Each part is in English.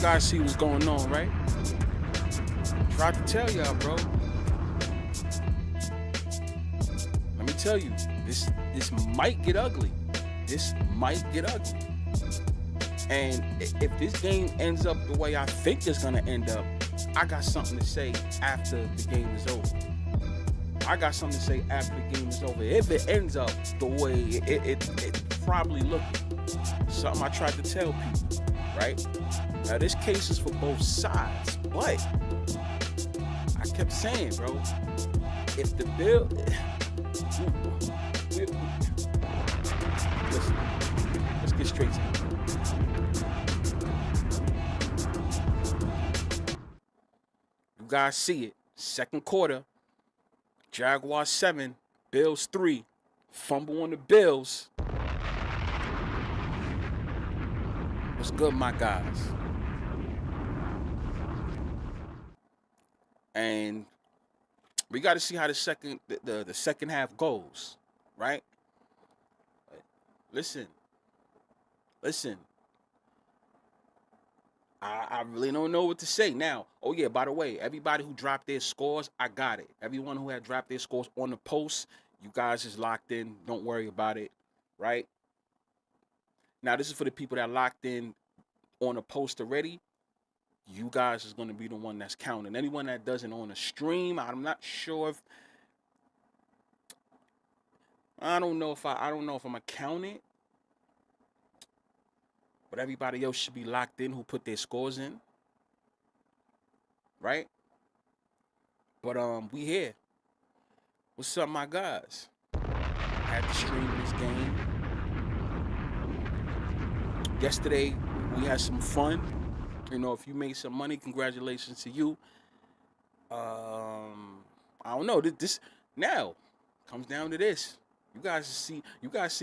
guys see what's going on, right? Tried to tell y'all, bro. Let me tell you, this might get ugly. This might get ugly. And if this game ends up the way I think it's gonna end up, I got something to say after the game is over. I got something to say after the game is over. If it ends up the way it probably looking, something I tried to tell people, right? Now this case is for both sides, but I kept saying, bro, if the bill, listen, let's get straight to it. You guys see it. Second quarter, Jaguars 7, Bills 3. Fumble on the Bills. What's good, my guys? And we got to see how the second half goes, right? Listen. I really don't know what to say now. Oh yeah, by the way, everybody who dropped their scores, I got it. Everyone who had dropped their scores on the post, you guys is locked in. Don't worry about it, right? Now this is for the people that locked in on the post already. You guys is going to be the one that's counting. Anyone that doesn't on the stream, I'm not sure if I don't know if I'm gonna count it. But everybody else should be locked in who put their scores in. Right? But we here. What's up, my guys? I had to stream this game. Yesterday, we had some fun. You know, if you made some money, congratulations to you. I don't know. This now comes down to this. You guys see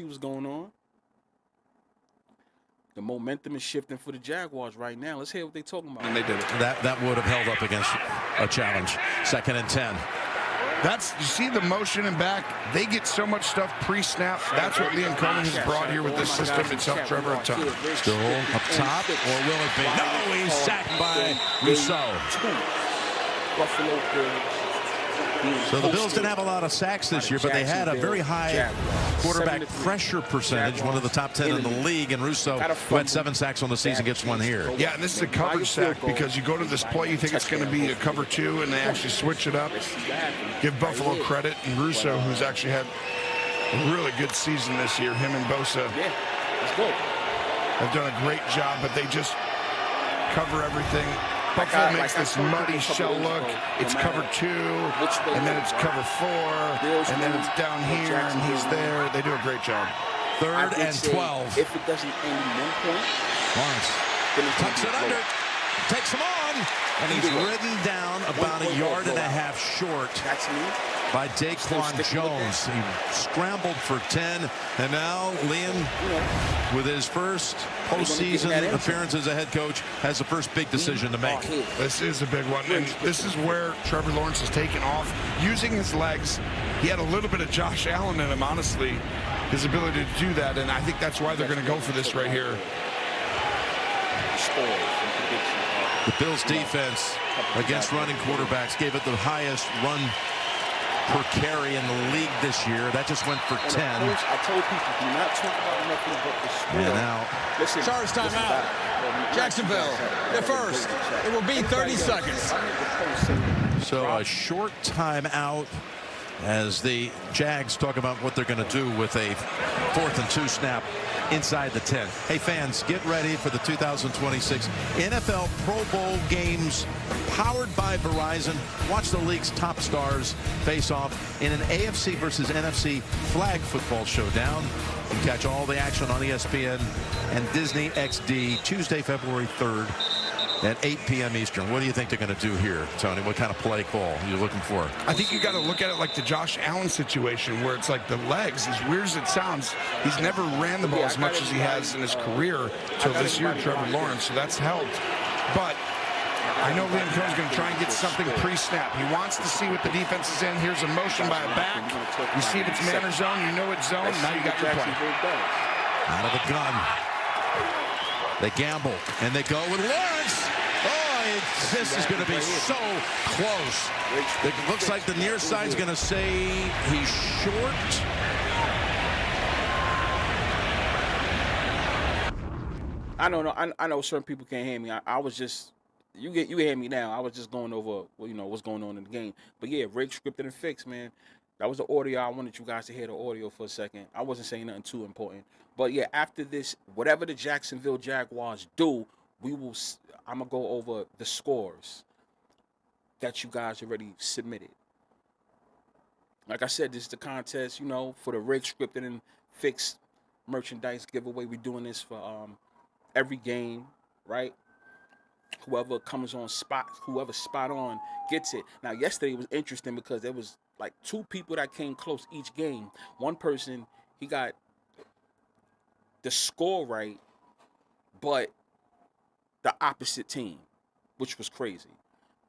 what's going on. The momentum is shifting for the Jaguars right now. Let's hear what they're talking about. And they did it. That would have held up against a challenge. 2nd and 10. You see the motion and back. They get so much stuff pre-snap. That's what Liam Cohen has brought here with this system. It's helped Trevor a ton. Still up top, or will it be? No, he's sacked by Rousseau. Buffalo Bills. So the Bills didn't have a lot of sacks this year, but they had a very high quarterback pressure percentage, one of the top 10 in the league. And Russo, who had 7 sacks on the season, gets one here. Yeah, and this is a coverage sack because you go to this play, you think it's going to be a cover 2, and they actually switch it up. Give Buffalo credit, and Russo, who's actually had a really good season this year, him and Bosa have done a great job, but they just cover everything. Buffalo makes this muddy shell look. It's cover 2, and then it's cover 4, and then it's down here, and he's there. They do a great job. 3rd and 12. If it doesn't end in 1 point, Lawrence tucks it under, takes him on, and he's ridden down about 1.5 yards short by Daquan Jones. He scrambled for 10, and now Liam, with his first postseason appearance as a head coach, has the first big decision to make. This is a big one, and this is where Trevor Lawrence has taken off. Using his legs, he had a little bit of Josh Allen in him, honestly, his ability to do that, and I think that's why they're going to go for this right here. The Bills defense against running quarterbacks gave it the highest run per carry in the league this year. That just went for 10. I told people, do not talk about nothing but the score. And now, Charge timeout. Jacksonville, the first. It will be 30 seconds. So a short timeout as the Jags talk about what they're going to do with a 4th and 2 snap inside the 10. Hey fans, get ready for the 2026 NFL Pro Bowl games powered by Verizon. Watch the league's top stars face off in an AFC versus NFC flag football showdown. You can catch all the action on ESPN and Disney XD Tuesday, February 3rd at 8 p.m. Eastern. What do you think they're going to do here, Tony? What kind of play call are you looking for? I think you got to look at it like the Josh Allen situation, where it's like the legs, as weird as it sounds, he's never ran the ball as much as he has in his career till this year, Trevor Lawrence, so that's helped. But I know Liam Cohen's going to try and get something pre-snap. He wants to see what the defense is in. Here's a motion by a back. You see if it's man or zone, you know it's zone, now you got your play. Out of the gun. They gamble, and they go with Lawrence. this is going to be so close. It looks like the near side's going to say he's short. I don't know. I know certain people can't hear me. I was just you hear me now. I was just going over what's going on in the game. But yeah, Rick scripted and fixed, man. That was the audio. I wanted you guys to hear the audio for a second. I wasn't saying nothing too important. But yeah, after this, whatever the Jacksonville Jaguars do, I'm gonna go over the scores that you guys already submitted. Like I said, this is the contest, for the Rick scripted and fixed merchandise giveaway. We're doing this for every game, right? Whoever spot on gets it. Now, yesterday was interesting because there was like 2 people that came close each game. One person, he got the score right, but the opposite team, which was crazy.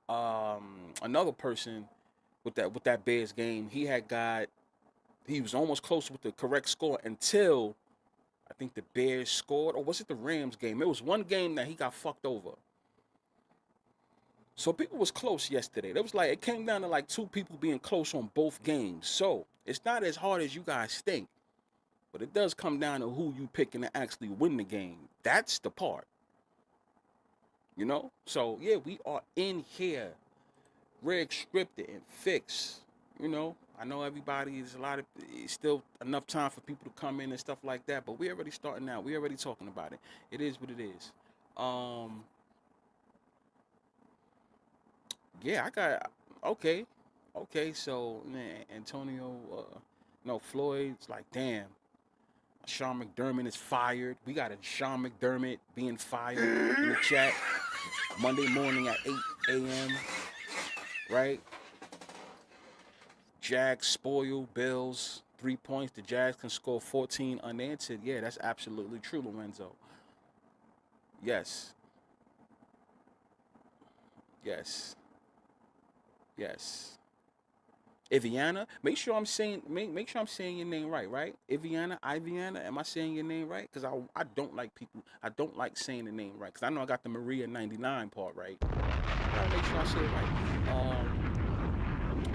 Another person with that Bears game, he was almost close with the correct score until I think the Bears scored, or was it the Rams game? It was one game that he got fucked over. So people was close yesterday. It came down to like 2 people being close on both games. So it's not as hard as you guys think, but it does come down to who you picking to actually win the game. That's the part. So yeah, we are in here. Rig scripted and fixed. I know everybody is it's still enough time for people to come in and stuff like that, but we're already starting out. We're already talking about it. It is what it is. Yeah, I got okay. So Antonio, Floyd's like, damn. Sean McDermott is fired. We got a Sean McDermott being fired in the chat Monday morning at 8 a.m. Right? Jags spoil Bills 3 points. The Jags can score 14 unanswered. Yeah, that's absolutely true, Lorenzo. Yes. Iviana, make sure I'm saying your name right? Iviana, am I saying your name right? Because I don't like people. I don't like saying the name right. Because I know I got the Maria 99 part right. I gotta make sure I say it right.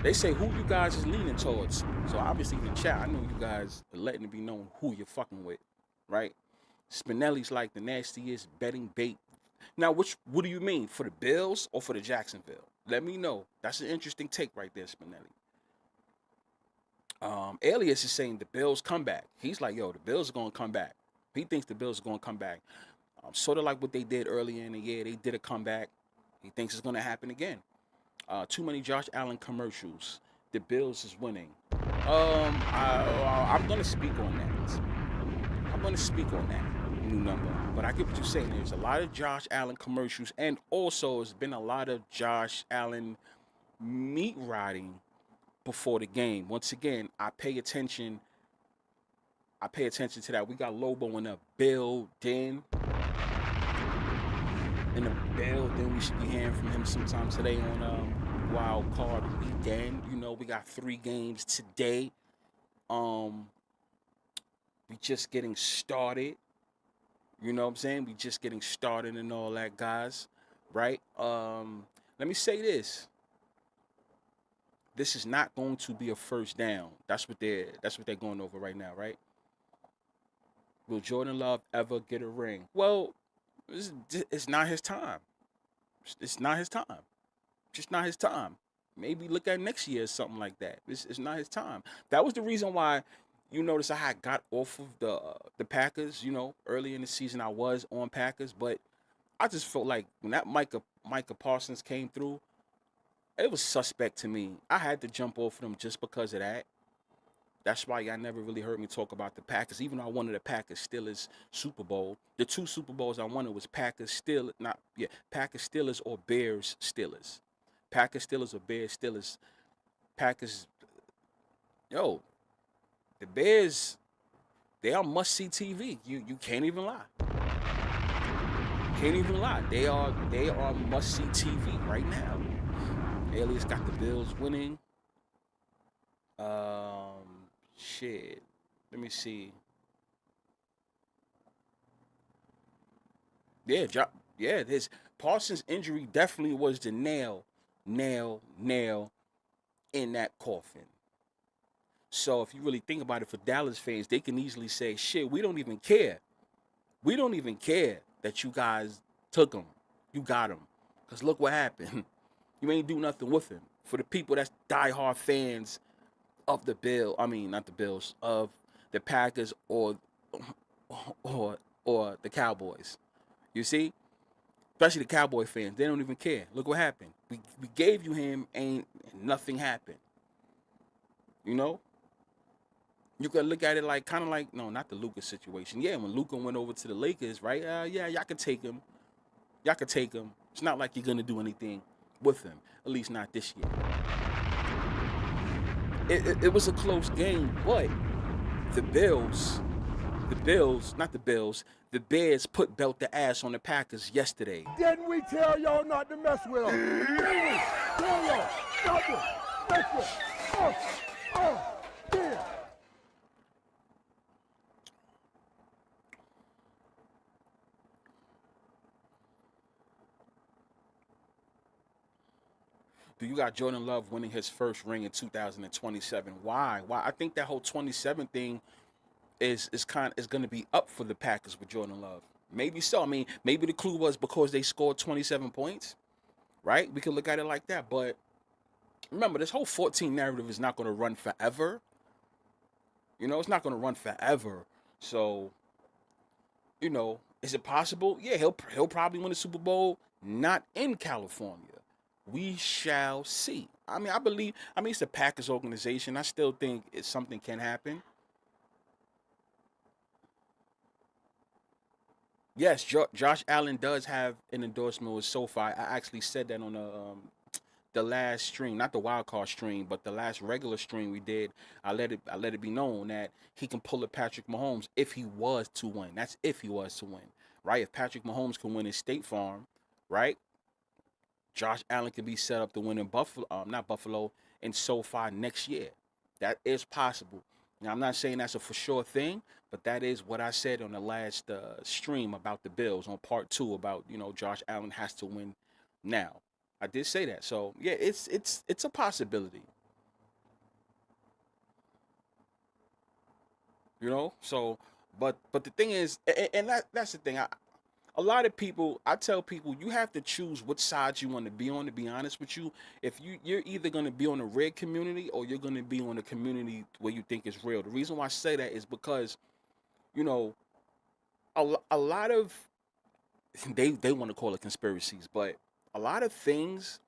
They say who you guys is leaning towards. So obviously in the chat, I know you guys are letting it be known who you're fucking with, right? Spinelli's like the nastiest betting bait. Now, what do you mean? For the Bills or for the Jacksonville? Let me know. That's an interesting take right there, Spinelli. Alias is saying the Bills come back. He's like, yo, the Bills are going to come back. He thinks the Bills are going to come back. Sort of like what they did earlier in the year. They did a comeback. He thinks it's going to happen again. Too many Josh Allen commercials. The Bills is winning. I'm going to speak on that. New number. But I get what you're saying. There's a lot of Josh Allen commercials, and also there's been a lot of Josh Allen meat riding before the game. Once again, I pay attention to that. We got Lobo in the building. We should be hearing from him sometime today on Wild Card Weekend. We got 3 games today. We just getting started. You know what I'm saying? We just getting started and all that, guys. Right? Let me say this. This is not going to be a first down. That's what they're going over right now, right? Will Jordan Love ever get a ring? Well, it's not his time. It's not his time. Just not his time. Maybe look at next year or something like that. It's not his time. That was the reason why you notice I had got off of the Packers. Early in the season I was on Packers, but I just felt like when that Micah Parsons came through, it was suspect to me. I had to jump off of them just because of that. That's why y'all never really heard me talk about the Packers, even though I wanted the Packers Steelers Super Bowl. The 2 Super Bowls I wanted was Packers Steelers or Bears Steelers. Packers Steelers or Bears Steelers. Packers, the Bears, they are must-see TV. You can't even lie. They are must-see TV right now. Alias got the Bills winning. Shit. Let me see. Yeah, Parsons' injury definitely was the nail in that coffin. So if you really think about it, for Dallas fans, they can easily say, shit, we don't even care. We don't even care that you guys took him. You got him. Because look what happened. You ain't do nothing with him. For the people that's diehard fans of the not the Bills, of the Packers or the Cowboys. You see? Especially the Cowboy fans. They don't even care. Look what happened. We gave you him and nothing happened. You know? You could look at it like, kind of like, no, not the Luka situation. Yeah, when Luka went over to the Lakers, right? Yeah, y'all could take him. Y'all could take him. It's not like you're going to do anything with him. At least not this year. It was a close game, but the Bears put belt the ass on the Packers yesterday. Didn't we tell y'all not to mess with them? Didn't we tell y'all not to mess with them? Yeah. Do you got Jordan Love winning his first ring in 2027? Why? I think that whole 27 thing is going to be up for the Packers with Jordan Love. Maybe so. I mean, maybe the clue was because they scored 27 points, right? We could look at it like that. But remember, this whole 14 narrative is not going to run forever. You know, it's not going to run forever. So, you know, is it possible? Yeah, he'll probably win the Super Bowl, not in California. We shall see. I mean, it's the Packers organization. I still think something can happen. Yes, Josh Allen does have an endorsement with SoFi. I actually said that on the last stream, not the wild card stream, but the last regular stream we did. I let it be known that he can pull a Patrick Mahomes if he was to win. That's if he was to win, right? If Patrick Mahomes can win in State Farm, right? Josh Allen can be set up to win in Buffalo, in SoFi next year. That is possible. Now, I'm not saying that's a for sure thing, but that is what I said on the last stream about the Bills on part 2 about, you know, Josh Allen has to win now. I did say that. So, yeah, it's a possibility. You know? So, but the thing is, and that's the thing. A lot of people, I tell people, you have to choose which side you want to be on, to be honest with you. If you're either going to be on the red community or you're going to be on the community where you think is real. The reason why I say that is because, you know, a lot of, they want to call it conspiracies, but a lot of things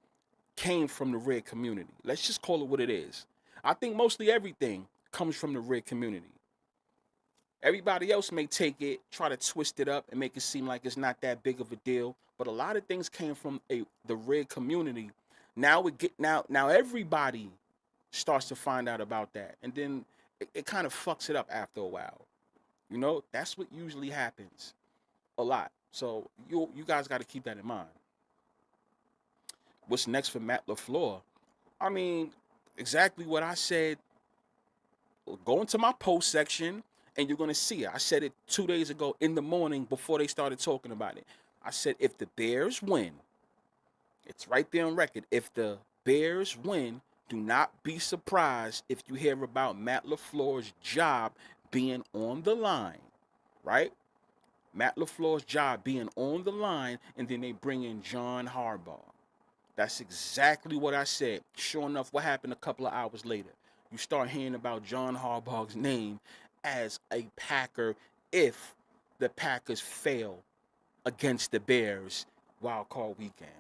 came from the red community. Let's just call it what it is. I think mostly everything comes from the red community. Everybody else may take it, try to twist it up and make it seem like it's not that big of a deal. But a lot of things came from the red community. Now everybody starts to find out about that. And then it kind of fucks it up after a while. You know, that's what usually happens a lot. So you guys got to keep that in mind. What's next for Matt LaFleur? I mean, exactly what I said. Go into my post section. And you're going to see it. I said it 2 days ago in the morning before they started talking about it. I said, if the Bears win, it's right there on record. If the Bears win, do not be surprised if you hear about Matt LaFleur's job being on the line, right? Matt LaFleur's job being on the line, and then they bring in John Harbaugh. That's exactly what I said. Sure enough, what happened a couple of hours later? You start hearing about John Harbaugh's name as a Packer if the Packers fail against the Bears wild card weekend.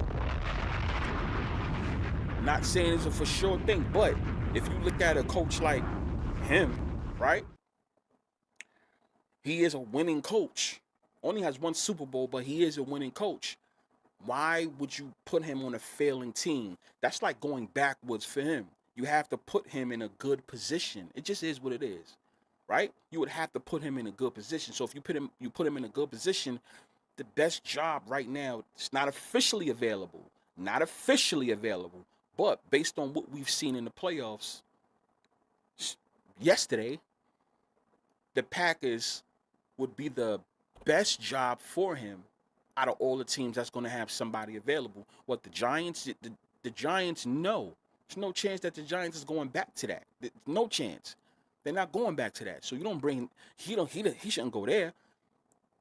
Not saying it's a for sure thing, but if you look at a coach like him, right? He is a winning coach. Only has one Super Bowl, but he is a winning coach. Why would you put him on a failing team? That's like going backwards for him. You have to put him in a good position. It just is what it is. Right? You would have to put him in a good position. So if you put him in a good position, the best job right now, it's not officially available. But based on what we've seen in the playoffs yesterday, the Packers would be the best job for him out of all the teams that's going to have somebody available. What the Giants, the Giants know. There's no chance that the Giants is going back to that. There's no chance. They're not going back to that. So you don't bring, he shouldn't go there.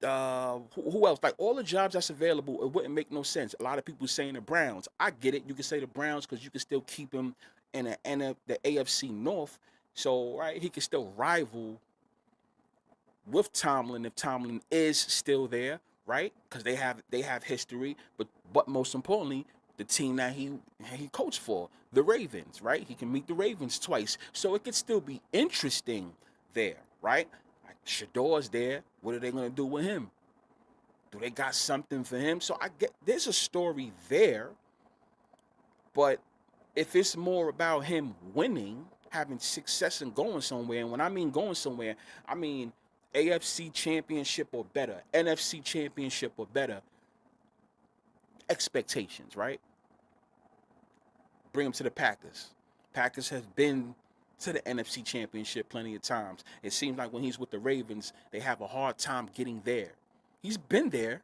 Who else? Like all the jobs that's available, it wouldn't make no sense. A lot of people saying the Browns. I get it. You can say the Browns because you can still keep him in the AFC North. So right, he can still rival with Tomlin if Tomlin is still there, right? Because they have history. But most importantly, the team that he coached for, the Ravens, right? He can meet the Ravens twice, so it could still be interesting there, right? Shador's there. What are they going to do with him? Do they got something for him? So I get there's a story there. But if it's more about him winning, having success and going somewhere, and when I mean going somewhere, I mean AFC championship or better, NFC championship or better, expectations, right? Bring him to the Packers. Packers have been to the NFC Championship plenty of times. It seems like when he's with the Ravens, they have a hard time getting there. He's been there,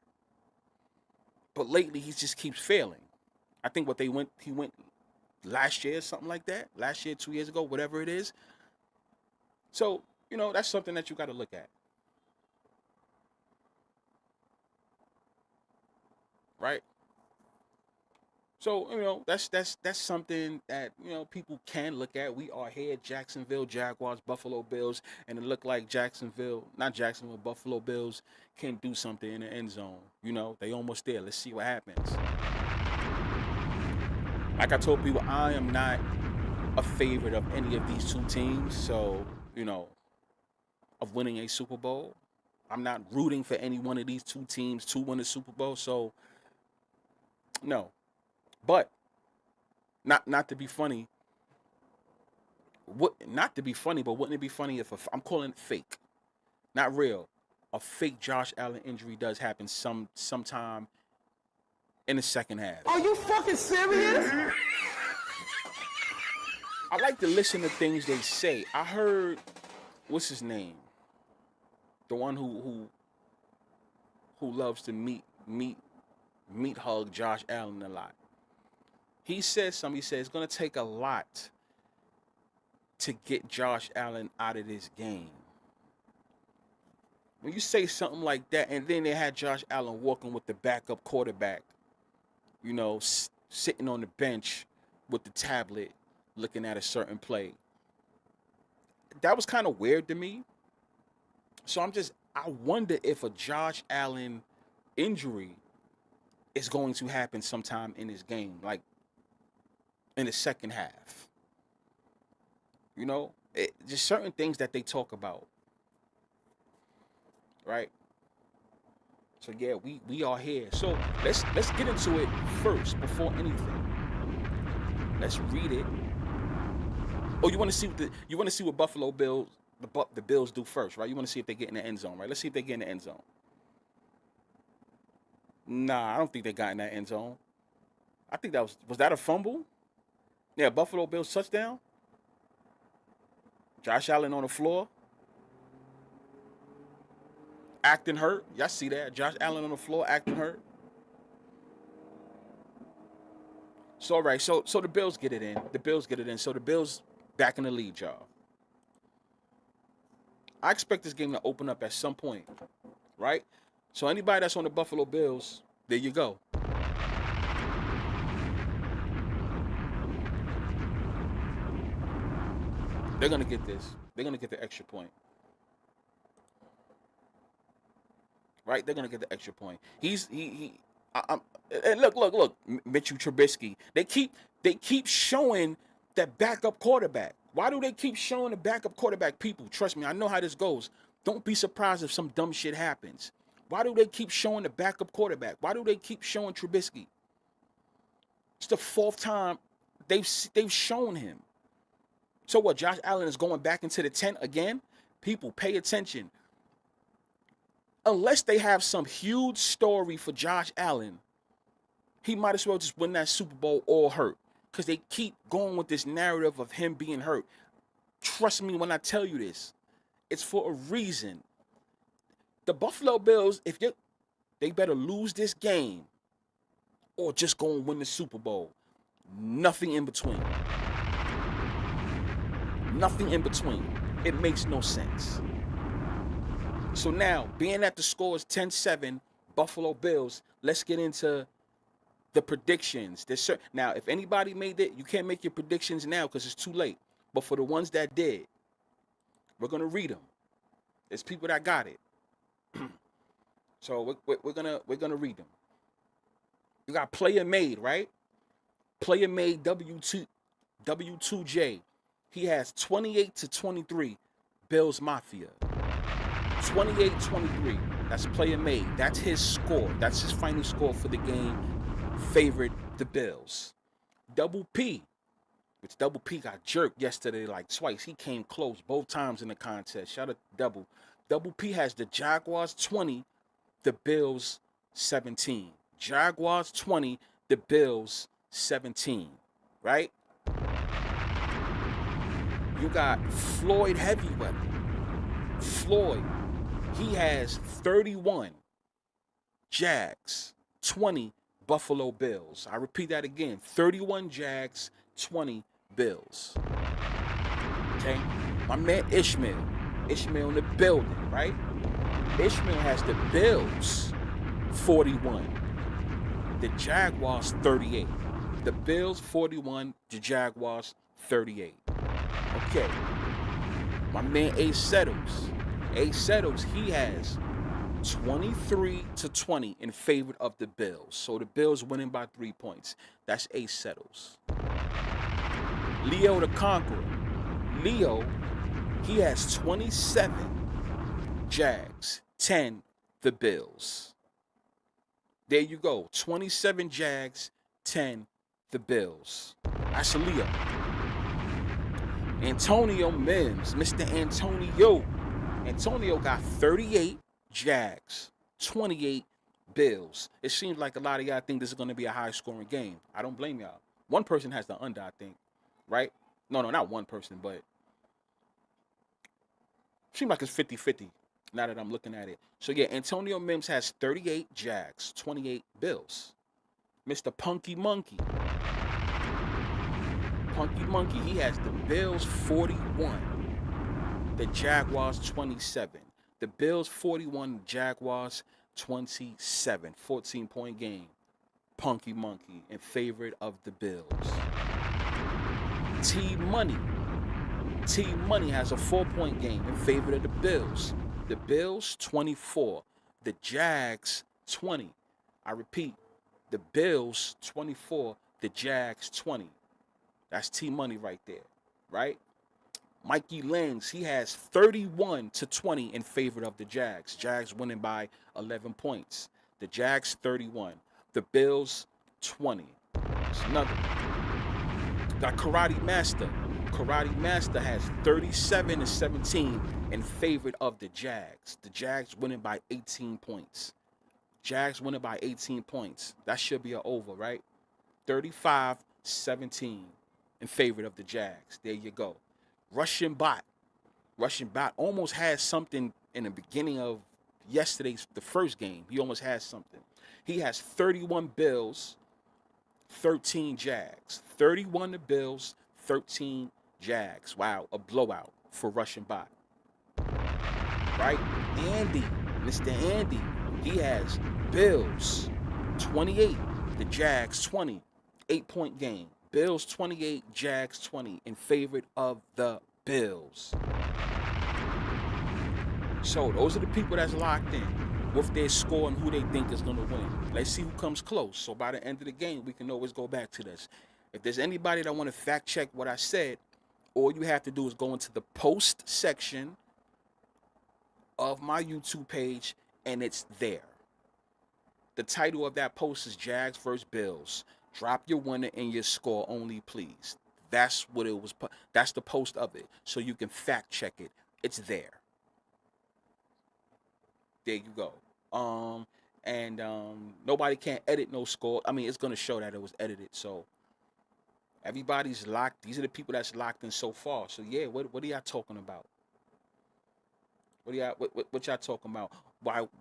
but lately he just keeps failing. I think he went last year, something like that. Last year, 2 years ago, whatever it is. So, that's something that you got to look at. Right? So, that's something that, people can look at. We are here, Jacksonville, Jaguars, Buffalo Bills, and it looked like Buffalo Bills can do something in the end zone. They almost there. Let's see what happens. Like I told people, I am not a favorite of any of these two teams. So, of winning a Super Bowl. I'm not rooting for any one of these two teams to win a Super Bowl. So, no. But not to be funny. Not to be funny, but wouldn't it be funny if I'm calling it fake, not real, a fake Josh Allen injury does happen sometime in the second half? Are you fucking serious? I like to listen to things they say. I heard, what's his name? The one who loves to meet hug Josh Allen a lot. He said something. He said it's going to take a lot to get Josh Allen out of this game. When you say something like that, and then they had Josh Allen walking with the backup quarterback, sitting on the bench with the tablet, looking at a certain play. That was kind of weird to me. So I wonder if a Josh Allen injury is going to happen sometime in this game, like in the second half. Just certain things that they talk about. Right? So yeah, we are here. So let's get into it first before anything. Let's read it. Oh, you want to see what Buffalo Bills the Bills do first, right? You want to see if they get in the end zone, right? Let's see if they get in the end zone. Nah, I don't think they got in that end zone. I think was that a fumble? Yeah, Buffalo Bills touchdown. Josh Allen on the floor, acting hurt. Y'all see that? Josh Allen on the floor, acting hurt. So all right, so the Bills get it in. So the Bills back in the lead, y'all. I expect this game to open up at some point, right? So anybody that's on the Buffalo Bills, there you go. They're going to get this. They're going to get the extra point. Right? They're going to get the extra point. And look, Mitchell Trubisky. They keep showing that backup quarterback. Why do they keep showing the backup quarterback? People, trust me, I know how this goes. Don't be surprised if some dumb shit happens. Why do they keep showing the backup quarterback? Why do they keep showing Trubisky? It's the fourth time they've shown him. So what, Josh Allen is going back into the tent again? People, pay attention. Unless they have some huge story for Josh Allen, he might as well just win that Super Bowl all hurt. Because they keep going with this narrative of him being hurt. Trust me when I tell you this. It's for a reason. The Buffalo Bills, They better lose this game or just go and win the Super Bowl. Nothing in between. Nothing in between. It makes no sense. So now, being that the score is 10-7, Buffalo Bills, let's get into the predictions. Now, if anybody made it, you can't make your predictions now because it's too late. But for the ones that did, we're going to read them. There's people that got it. So we're gonna read them. You got player made, right? Player made W2J. He has 28-23 Bills Mafia. 28-23. That's player made. That's his score. That's his final score for the game. Favored the Bills. Double P, which Double P got jerked yesterday like twice. He came close both times in the contest. Shout out to Double. Double P has the Jaguars 20, the Bills 17. Jaguars 20, the Bills 17. Right? You got Floyd Heavyweight. Floyd, he has 31 Jags, 20 Buffalo Bills. I repeat that again. 31 Jags, 20 Bills. Okay? My man Ishmael in the building, right? Ishmael has the Bills 41, the Jaguars 38. The Bills 41, the Jaguars 38. Okay. My man Ace Settles, he has 23-20 in favor of the Bills. So the Bills winning by 3 points. That's Ace Settles. Leo the Conqueror. Leo, he has 27 Jags, 10 the Bills. There you go. 27 Jags, 10 the Bills. That's a Leo. Antonio Mims, Mr. Antonio. Antonio got 38 Jags, 28 Bills. It seems like a lot of y'all think this is going to be a high-scoring game. I don't blame y'all. One person has the under, I think. Right? No, not one person, but seems like it's 50-50 now that I'm looking at it. So, yeah, Antonio Mims has 38 Jags, 28 Bills. Mr. Punky Monkey, he has the Bills 41, the Jaguars 27. The Bills 41, Jaguars 27. 14-point game. Punky Monkey in favor of the Bills. T Money has a 4-point game in favor of the Bills. The Bills 24, the Jags 20. I repeat, the Bills 24, the Jags 20. That's T Money right there, right? Mikey Lens, he has 31-20 in favor of the Jags. Jags winning by 11 points. The Jags 31, the Bills 20. That's another one. Got Karate Master. Karate Master has 37-17 in favor of the Jags. The Jags winning by 18 points. Jags winning by 18 points. That should be an over, right? 35-17 in favor of the Jags. There you go. Russian Bot almost had something in the beginning of the first game. He almost had something. He has 31 Bills, 13 Jags. 31 the Bills, 13 Jags. Wow, a blowout for Russian Bot. Right? Andy, Mr. Andy, he has Bills 28, the Jags 20. 8-point game. Bills 28, Jags 20 in favor of the Bills. So those are the people that's locked in with their score and who they think is going to win. Let's see who comes close. So by the end of the game, we can always go back to this. If there's anybody that want to fact check what I said, all you have to do is go into the post section of my YouTube page, and it's there. The title of that post is Jags vs. Bills. Drop your winner and your score only, please. That's what it was. That's the post of it. So you can fact check it. It's there. There you go. Nobody can edit no score. I mean, it's going to show that it was edited. So everybody's locked. These are the people that's locked in so far. So yeah, what are y'all talking about? What y'all talking about?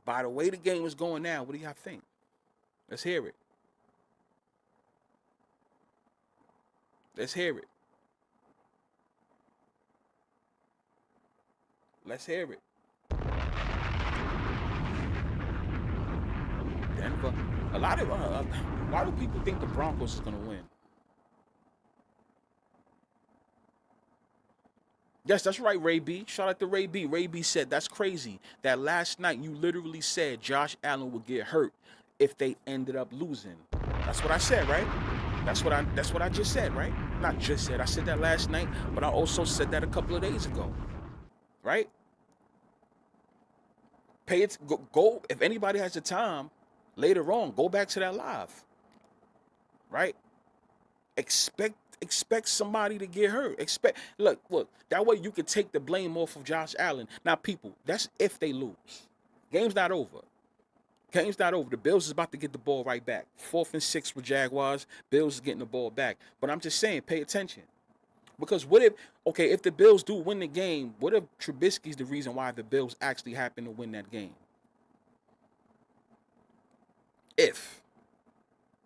By the way the game is going now, what do y'all think? Let's hear it. Let's hear it. Let's hear it. Denver. A lot of why do people think the Broncos is gonna win? Yes, that's right, Ray B. Shout out to Ray B. Ray B said that's crazy that last night you literally said Josh Allen would get hurt if they ended up losing. That's what I said, right? That's what I just said, right? Not just said. I said that last night, but I also said that a couple of days ago, right? Pay it. Go if anybody has the time later on. Go back to that live, right? Expect somebody to get hurt. Look. That way you can take the blame off of Josh Allen. Now, people, that's if they lose. Game's not over. Game's not over. The Bills is about to get the ball right back. 4th and 6 for Jaguars. Bills is getting the ball back. But I'm just saying, pay attention. Because what if the Bills do win the game, what if Trubisky's the reason why the Bills actually happen to win that game? If.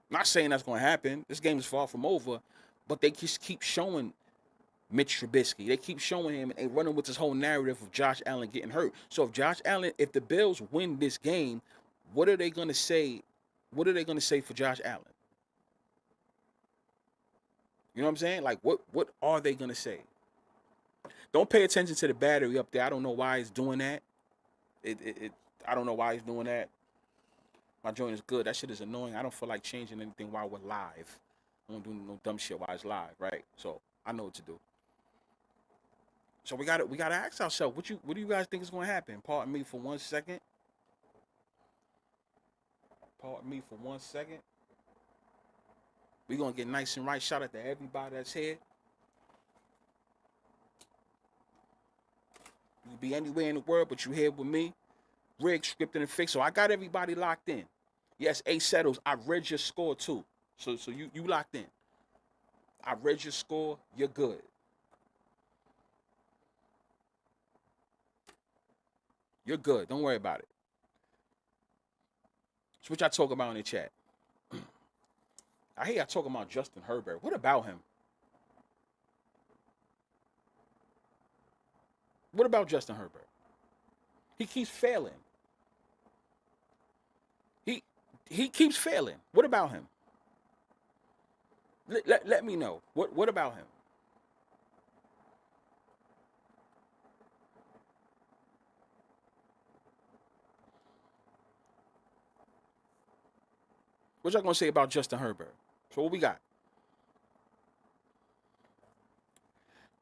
Not saying that's going to happen. This game is far from over. But they just keep showing Mitch Trubisky. They keep showing him and they running with this whole narrative of Josh Allen getting hurt. So if the Bills win this game, what are they going to say? What are they going to say for Josh Allen? You know what I'm saying? Like, what are they going to say? Don't pay attention to the battery up there. I don't know why he's doing that. I don't know why he's doing that. My joint is good. That shit is annoying. I don't feel like changing anything while we're live. I don't do no dumb shit while it's live, right? So I know what to do. So we gotta ask ourselves, what do you guys think is gonna happen? Pardon me for 1 second. Pardon me for 1 second. We're gonna get nice and right. Shout out to everybody that's here. You can be anywhere in the world, but you here with me. Rig, scripted, and fixed. So I got everybody locked in. Yes, A Settles, I read your score too. So you locked in. I read your score. You're good. You're good. Don't worry about it. So what y'all talk about in the chat? I hear y'all talking about Justin Herbert. What about him? What about Justin Herbert? He keeps failing. He keeps failing. What about him? Let me know. What about him? What y'all gonna say about Justin Herbert? So what we got?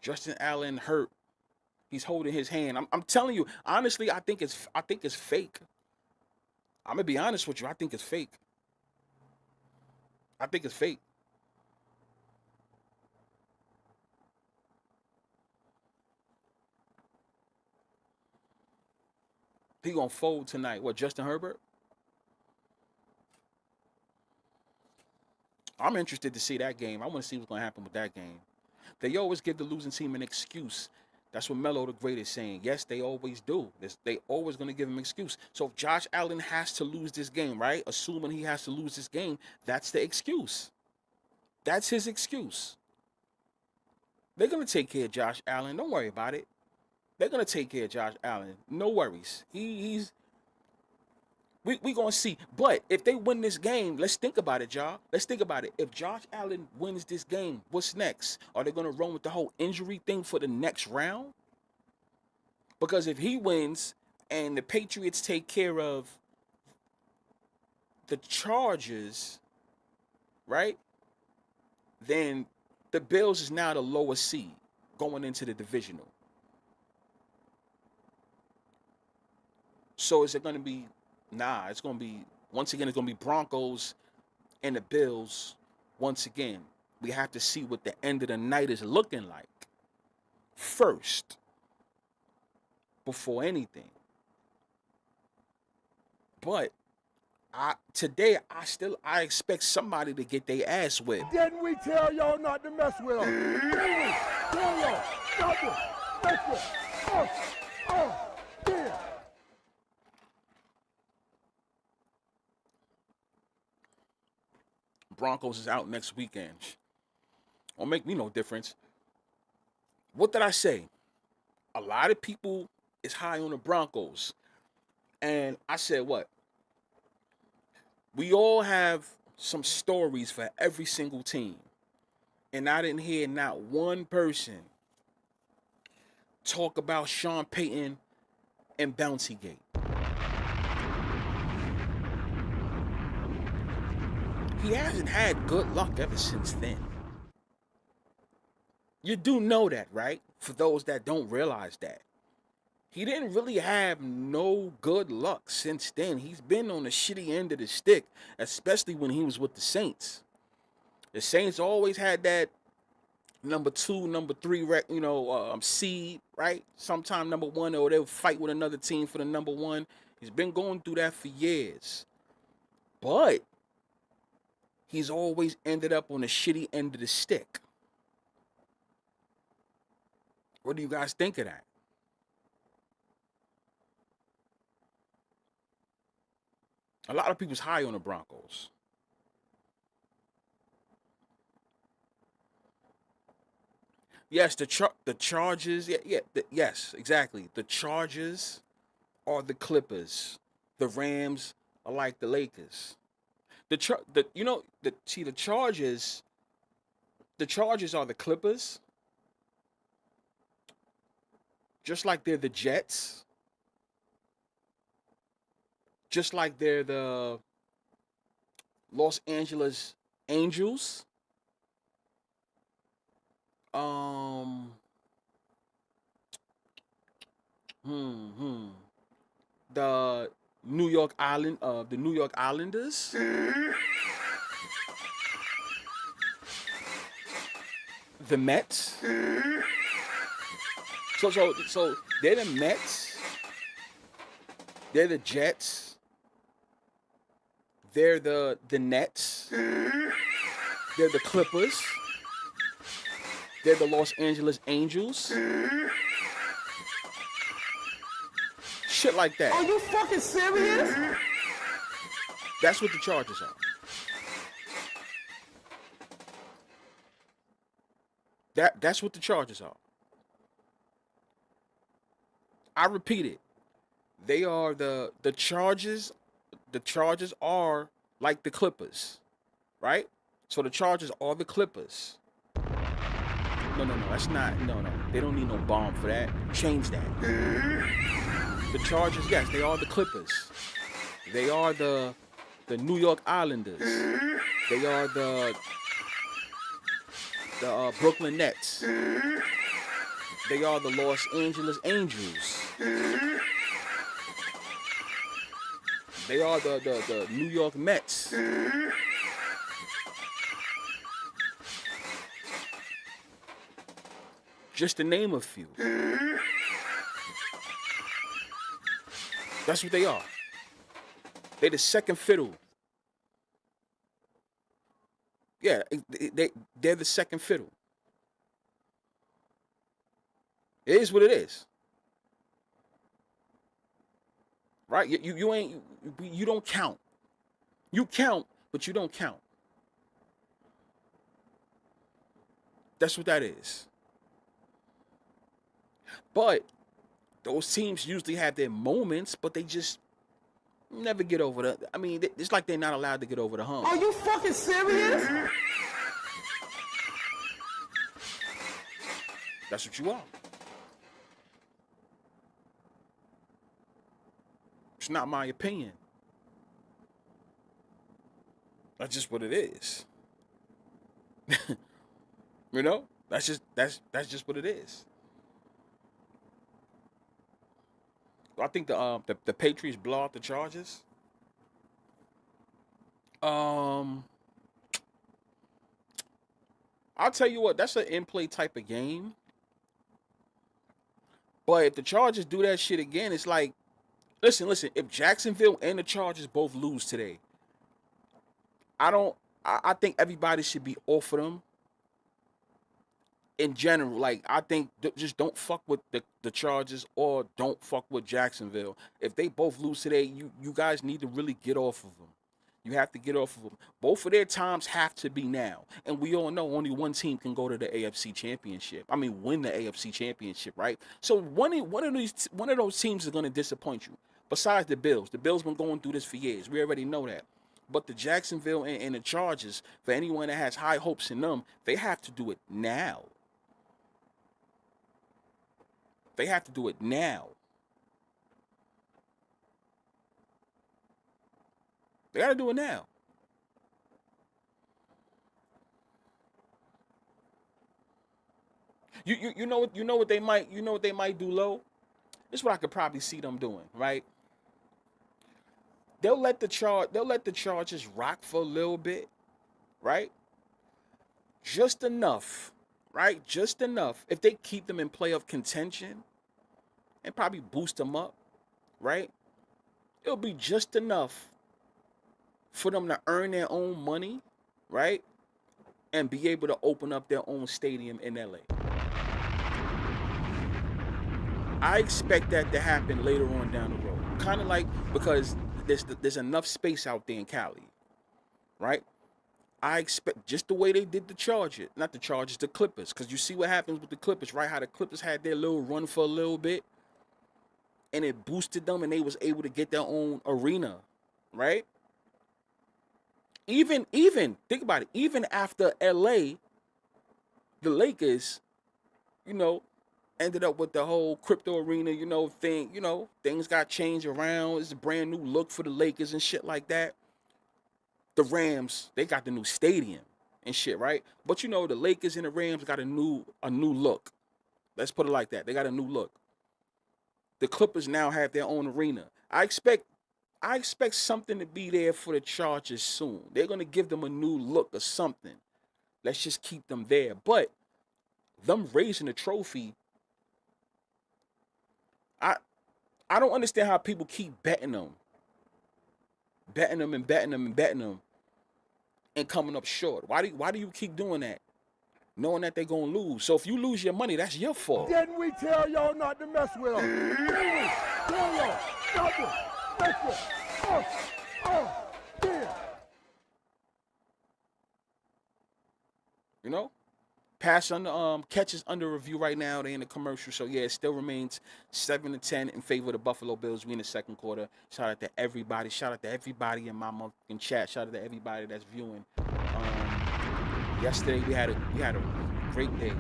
Justin Allen hurt. He's holding his hand. I'm telling you, honestly, I think it's fake. I'm gonna be honest with you. I think it's fake. I think it's fake. He gonna fold tonight. What, Justin Herbert? I'm interested to see that game. I want to see what's gonna happen with that game. They always give the losing team an excuse. That's what Melo the Great is saying. Yes, they always do. They always going to give him an excuse. So if Josh Allen has to lose this game, right? Assuming he has to lose this game, that's the excuse. That's his excuse. They're going to take care of Josh Allen. Don't worry about it. They're going to take care of Josh Allen. No worries. We going to see. But if they win this game, let's think about it, y'all. Let's think about it. If Josh Allen wins this game, what's next? Are they going to run with the whole injury thing for the next round? Because if he wins and the Patriots take care of the Chargers, right, then the Bills is now the lowest seed going into the divisional. So is it going to be... Nah, it's going to be, once again, it's going to be Broncos and the Bills. Once again, we have to see what the end of the night is looking like first, before anything. But today, I expect somebody to get their ass whipped. Didn't we tell y'all not to mess with them? Didn't we tell y'all not to mess with them? Yeah. Broncos is out next weekend. Won't make me no difference. What did I say? A lot of people is high on the Broncos. And I said what? We all have some stories for every single team. And I didn't hear not one person talk about Sean Payton and Bouncygate. He hasn't had good luck ever since then. You do know that, right? For those that don't realize that. He didn't really have no good luck since then. He's been on the shitty end of the stick, especially when he was with the Saints. The Saints always had that number 2, number 3, seed, right? Sometime number 1, or they'll fight with another team for the number 1. He's been going through that for years. But he's always ended up on the shitty end of the stick. What do you guys think of that? A lot of people's high on the Broncos. Yes, the Chargers. Yes, exactly. The Chargers are the Clippers. The Rams are like the Lakers. The Chargers. The Chargers are the Clippers. Just like they're the Jets. Just like they're the Los Angeles Angels. The New York Islanders. The Mets. So they're the Mets. They're the Jets. They're the Nets. They're the Clippers. They're the Los Angeles Angels. Shit like that. Are you fucking serious? That's what the Chargers are. That's what the Chargers are. I repeat it. They are the Chargers. The Chargers are like the Clippers, right? So the Chargers are the Clippers. No, that's not. No. They don't need no bomb for that. Change that. The Chargers, yes, they are the Clippers. They are the New York Islanders. They are the Brooklyn Nets. They are the Los Angeles Angels. They are the New York Mets. Just to name a few. That's what they are. They're the second fiddle. Yeah, they're the second fiddle. It is what it is. Right? You don't count. You count, but you don't count. That's what that is. But those teams usually have their moments, but they just never get over the. I mean, it's like they're not allowed to get over the hump. Are you fucking serious? That's what you are. It's not my opinion. That's just what it is. You know? That's just what it is. I think the Patriots blow out the Chargers. I'll tell you what, that's an in-play type of game. But if the Chargers do that shit again, it's like, listen, if Jacksonville and the Chargers both lose today, I think everybody should be off of them. In general, like, I think just don't fuck with the Chargers or don't fuck with Jacksonville. If they both lose today, you guys need to really get off of them. You have to get off of them. Both of their times have to be now. And we all know only one team can go to the AFC Championship. I mean, win the AFC Championship, right? So one of those teams is going to disappoint you. Besides the Bills. The Bills been going through this for years. We already know that. But the Jacksonville and the Chargers, for anyone that has high hopes in them, they have to do it now. They have to do it now. They got to do it now. You know what they might do low? This is what I could probably see them doing, right? They'll let the Chargers rock for a little bit, right? Just enough, right? Just enough. If they keep them in playoff contention and probably boost them up, right? It'll be just enough for them to earn their own money, right? And be able to open up their own stadium in LA. I expect that to happen later on down the road. Kind of like, because there's enough space out there in Cali, right? I expect just the way they did the Chargers, not the Chargers, the Clippers, because you see what happens with the Clippers, right? How the Clippers had their little run for a little bit, and it boosted them, and they was able to get their own arena, right? Even think about it. Even after LA, the Lakers, ended up with the whole crypto arena, thing. Things got changed around. It's a brand new look for the Lakers and shit like that. The Rams, they got the new stadium and shit, right? But the Lakers and the Rams got a new look. Let's put it like that. They got a new look. The Clippers now have their own arena. I expect something to be there for the Chargers soon. They're gonna give them a new look or something. Let's just keep them there. But them raising the trophy, I don't understand how people keep betting them and coming up short. Why do you keep doing that, knowing that they're gonna lose? So if you lose your money, that's your fault. Didn't we tell y'all not to mess with them? Tell y'all not to mess with them. Yeah. Pass under catches under review right now. They in the commercial, so yeah, it still remains 7-10 in favor of the Buffalo Bills. We in the second quarter. Shout out to everybody. Shout out to everybody in my motherfucking chat. Shout out to everybody that's viewing. Yesterday we had a great day.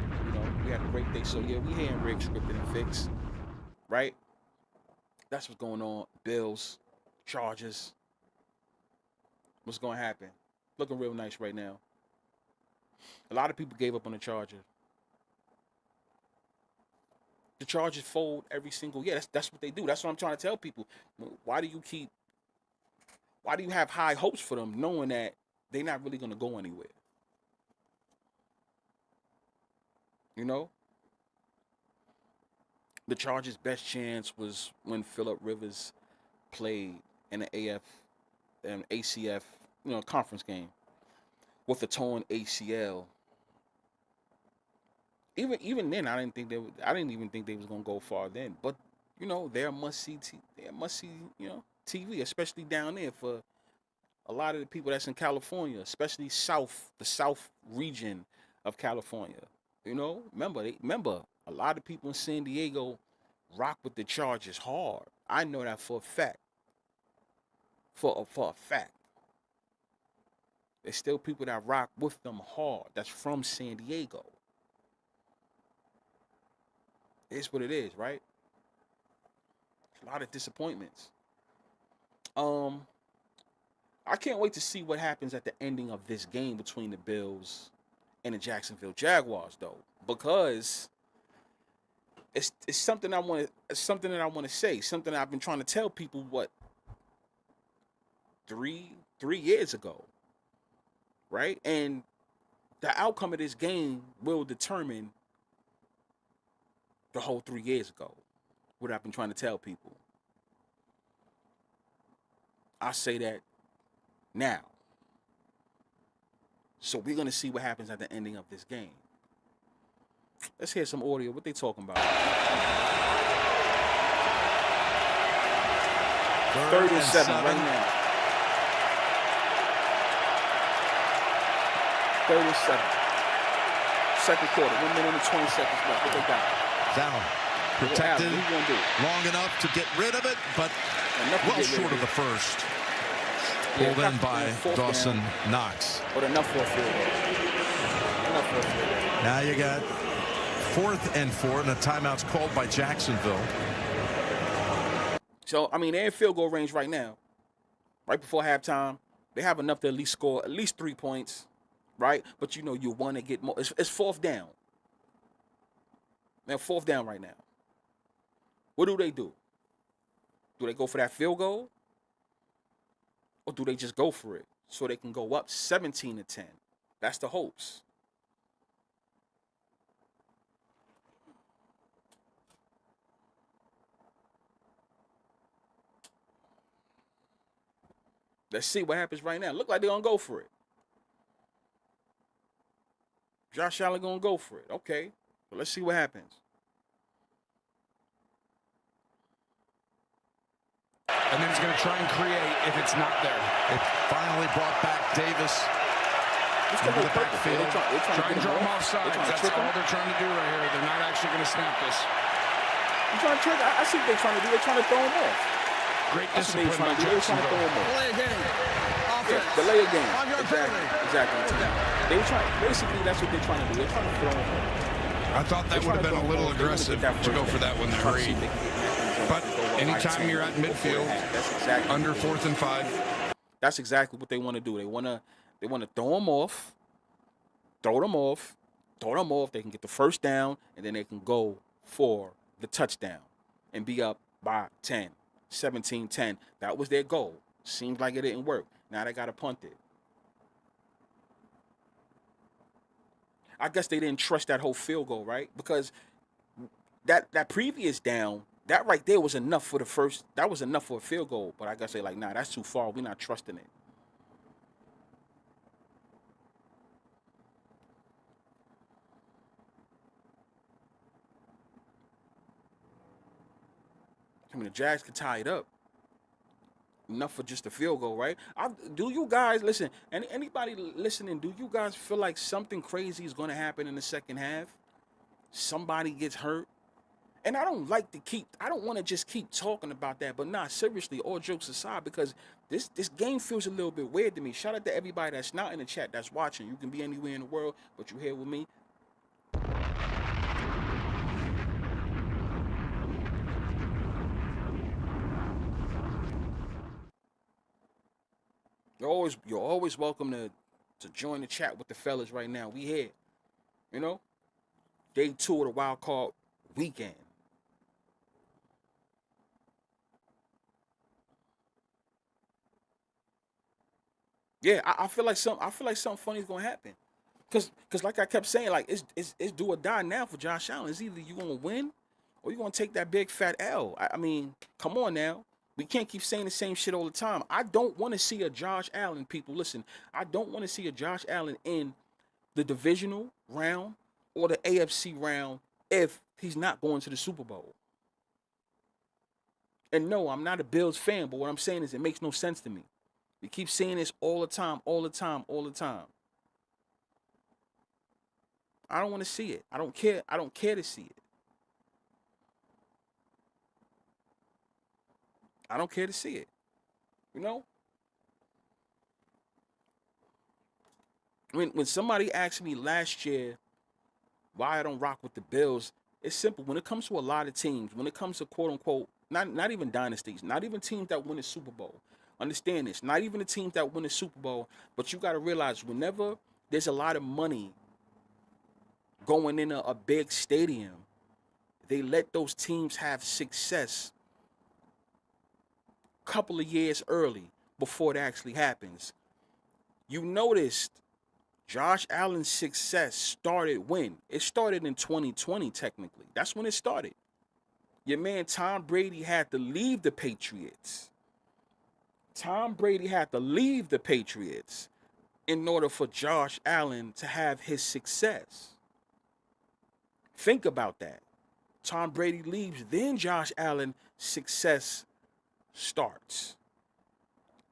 We had a great day. So yeah, we here in Rig Scripted and Fix, right? That's what's going on. Bills, Chargers. What's gonna happen? Looking real nice right now. A lot of people gave up on the Chargers. The Chargers fold every single year. That's what they do. That's what I'm trying to tell people. Why do you have high hopes for them, knowing that they're not really going to go anywhere? The Chargers' best chance was when Phillip Rivers played in the ACF, conference game with a torn ACL. Even then, I didn't even think they was gonna go far then. But they're must see TV, especially down there for a lot of the people that's in California, especially the South region of California. Remember, a lot of people in San Diego rock with the Chargers hard. I know that for a fact. For a fact. There's still people that rock with them hard. That's from San Diego. It's what it is, right? A lot of disappointments. I can't wait to see what happens at the ending of this game between the Bills and the Jacksonville Jaguars, though, because it's something I want to say, something I've been trying to tell people 3 years ago, right? And the outcome of this game will determine the whole 3 years ago, what I've been trying to tell people. I say that now. So we're going to see what happens at the ending of this game. Let's hear some audio. What they talking about? 3rd and 7 right now. 3rd and 7. Second quarter, 1 minute and 20 seconds left. What they got? Down. Protected What you gonna do? long enough to get rid of it, but well short of the first. Pulled in by Dawson Knox. But enough for a field goal. Enough for a field goal. Now you got 4th and 4, and a timeout's called by Jacksonville. So, I mean, they're in field goal range right now. Right before halftime, they have enough to at least score at least 3 points, right? But, you know, you want to get more. It's 4th down. They're 4th down right now. What do? Do they go for that field goal? Or do they just go for it so they can go up 17-10? That's the hopes. Let's see what happens right now. Look like they're going to go for it. Josh Allen going to go for it. Okay. But let's see what happens. And then he's going to try and create if it's not there. It finally brought back Davis into the backfield. Try and draw him off sides. That's all they're trying to do right here. They're not actually going to snap this. You trying to trick? I see what they're trying to do. They're trying to throw him off. Great discipline by They're trying to throw him off. Delay a game. Offense. Yeah, delay a game. 5-yard penalty. Exactly. They trying. Basically, that's what they're trying to do. They're trying to throw him off. I thought that would have been a little aggressive to go for that one there. But anytime you're at midfield, under 4th and 5. That's exactly what they want to do. They want to throw them off, throw them off. They can get the first down, and then they can go for the touchdown and be up by 10, 17-10. That was their goal. Seems like it didn't work. Now they got to punt it. I guess they didn't trust that whole field goal, right? Because that previous down, that right there was enough for the first. That was enough for a field goal. But I guess they're like, nah, that's too far. We're not trusting it. I mean, the Jags could tie it up. Enough for just a field goal, right? Do you guys, listen, anybody listening, do you guys feel like something crazy is going to happen in the second half? Somebody gets hurt? And I don't want to just keep talking about that, but nah, seriously, all jokes aside, because this game feels a little bit weird to me. Shout out to everybody that's not in the chat, that's watching. You can be anywhere in the world, but you're here with me. You're always welcome to join the chat with the fellas right now. We here. You know? Day 2 of the wild card weekend. Yeah, I feel like something funny is gonna happen. Cause like I kept saying, like it's do or die now for Josh Allen. It's either you gonna win or you gonna take that big fat L. I mean, come on now. We can't keep saying the same shit all the time. I don't want to see a Josh Allen, people. Listen, I don't want to see a Josh Allen in the divisional round or the AFC round if he's not going to the Super Bowl. And no, I'm not a Bills fan, but what I'm saying is it makes no sense to me. We keep saying this all the time. I don't want to see it. I don't care to see it. I don't care to see it. You know? When somebody asked me last year why I don't rock with the Bills, it's simple. When it comes to a lot of teams, when it comes to quote unquote, not even dynasties, not even teams that win a Super Bowl. Understand this, not even the teams that win a Super Bowl, but you got to realize whenever there's a lot of money going in a big stadium, they let those teams have success couple of years early before it actually happens. You noticed Josh Allen's success started when? It started in 2020, technically. That's when it started. Your man Tom Brady had to leave the Patriots. Tom Brady had to leave the Patriots in order for Josh Allen to have his success. Think about that. Tom Brady leaves, then Josh Allen success starts.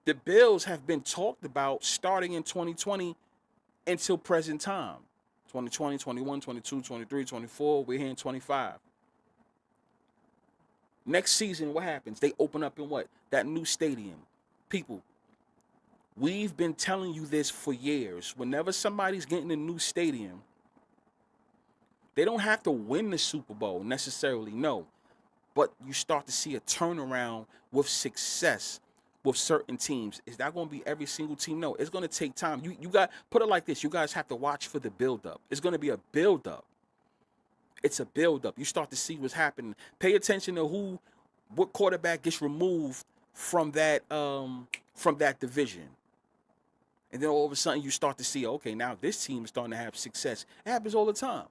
The Bills have been talked about starting in 2020 until present time. 2020, 21, 22, 23, 24. We're here in 25. Next season, what happens? They open up in what? That new stadium. People, we've been telling you this for years. Whenever somebody's getting a new stadium, they don't have to win the Super Bowl necessarily, no. But you start to see a turnaround with success with certain teams. Is that going to be every single team? No, it's going to take time. You got, put it like this, you guys have to watch for the build-up. It's going to be a build-up. It's a build-up. You start to see what's happening. Pay attention to what quarterback gets removed from that division. And then all of a sudden you start to see, okay, now this team is starting to have success. It happens all the time.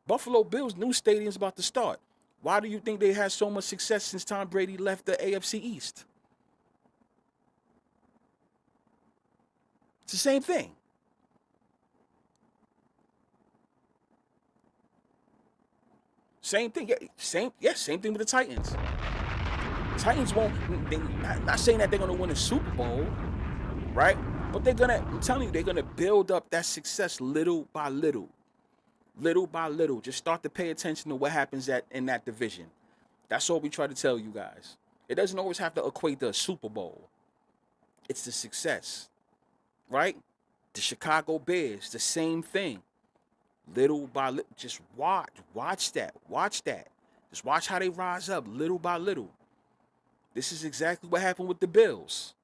Buffalo Bills' new stadium's about to start. Why do you think they had so much success since Tom Brady left the AFC East? It's the same thing. Same thing. Yeah, same thing with the Titans. Titans won't. Not saying that they're gonna win a Super Bowl, right? But I'm telling you, they're gonna build up that success little by little. Little by little. Just start to pay attention to what happens in that division. That's all we try to tell you guys. It doesn't always have to equate to a Super Bowl. It's the success, right? The Chicago Bears, the same thing. Little by little. Just watch that. Just watch how they rise up little by little. This is exactly what happened with the Bills.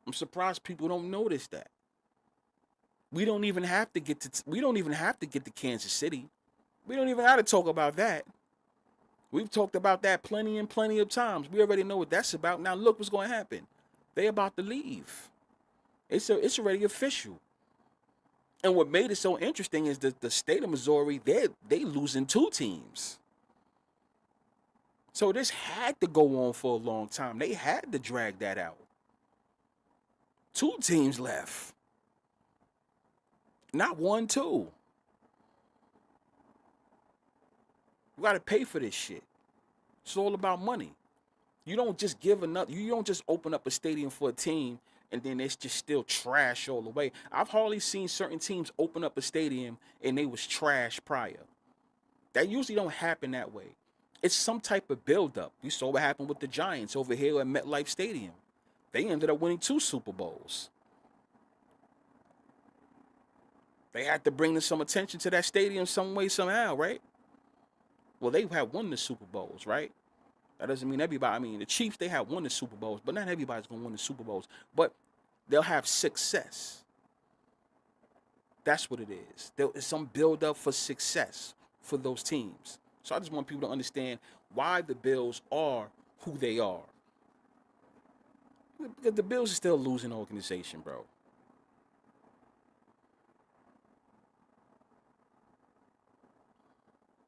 I'm surprised people don't notice that. We don't even have to get to Kansas City. We don't even have to talk about that. We've talked about that plenty of times. We already know what that's about. Now look what's going to happen. They about to leave. It's already official. And what made it so interesting is that the state of Missouri, they losing 2 teams. So this had to go on for a long time. They had to drag that out. 2 teams left. Not 1, 2. You got to pay for this shit. It's all about money. You don't just you don't just open up a stadium for a team and then it's just still trash all the way. I've hardly seen certain teams open up a stadium and they was trash prior. That usually don't happen that way. It's some type of buildup. You saw what happened with the Giants over here at MetLife Stadium. They ended up winning 2 Super Bowls. They had to bring some attention to that stadium some way, somehow, right? Well, they had won the Super Bowls, right? That doesn't mean everybody. I mean, the Chiefs, they have won the Super Bowls, but not everybody's going to win the Super Bowls. But they'll have success. That's what it is. There's some build-up for success for those teams. So I just want people to understand why the Bills are who they are. The Bills are still a losing organization, bro.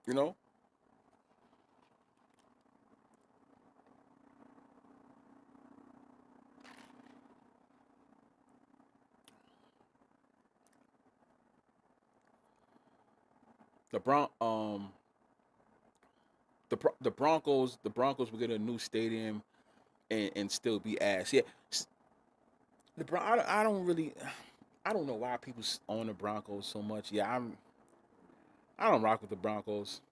You know? The Broncos will get a new stadium and still be ass. Yeah. I don't know why people own the Broncos so much. Yeah, I don't rock with the Broncos.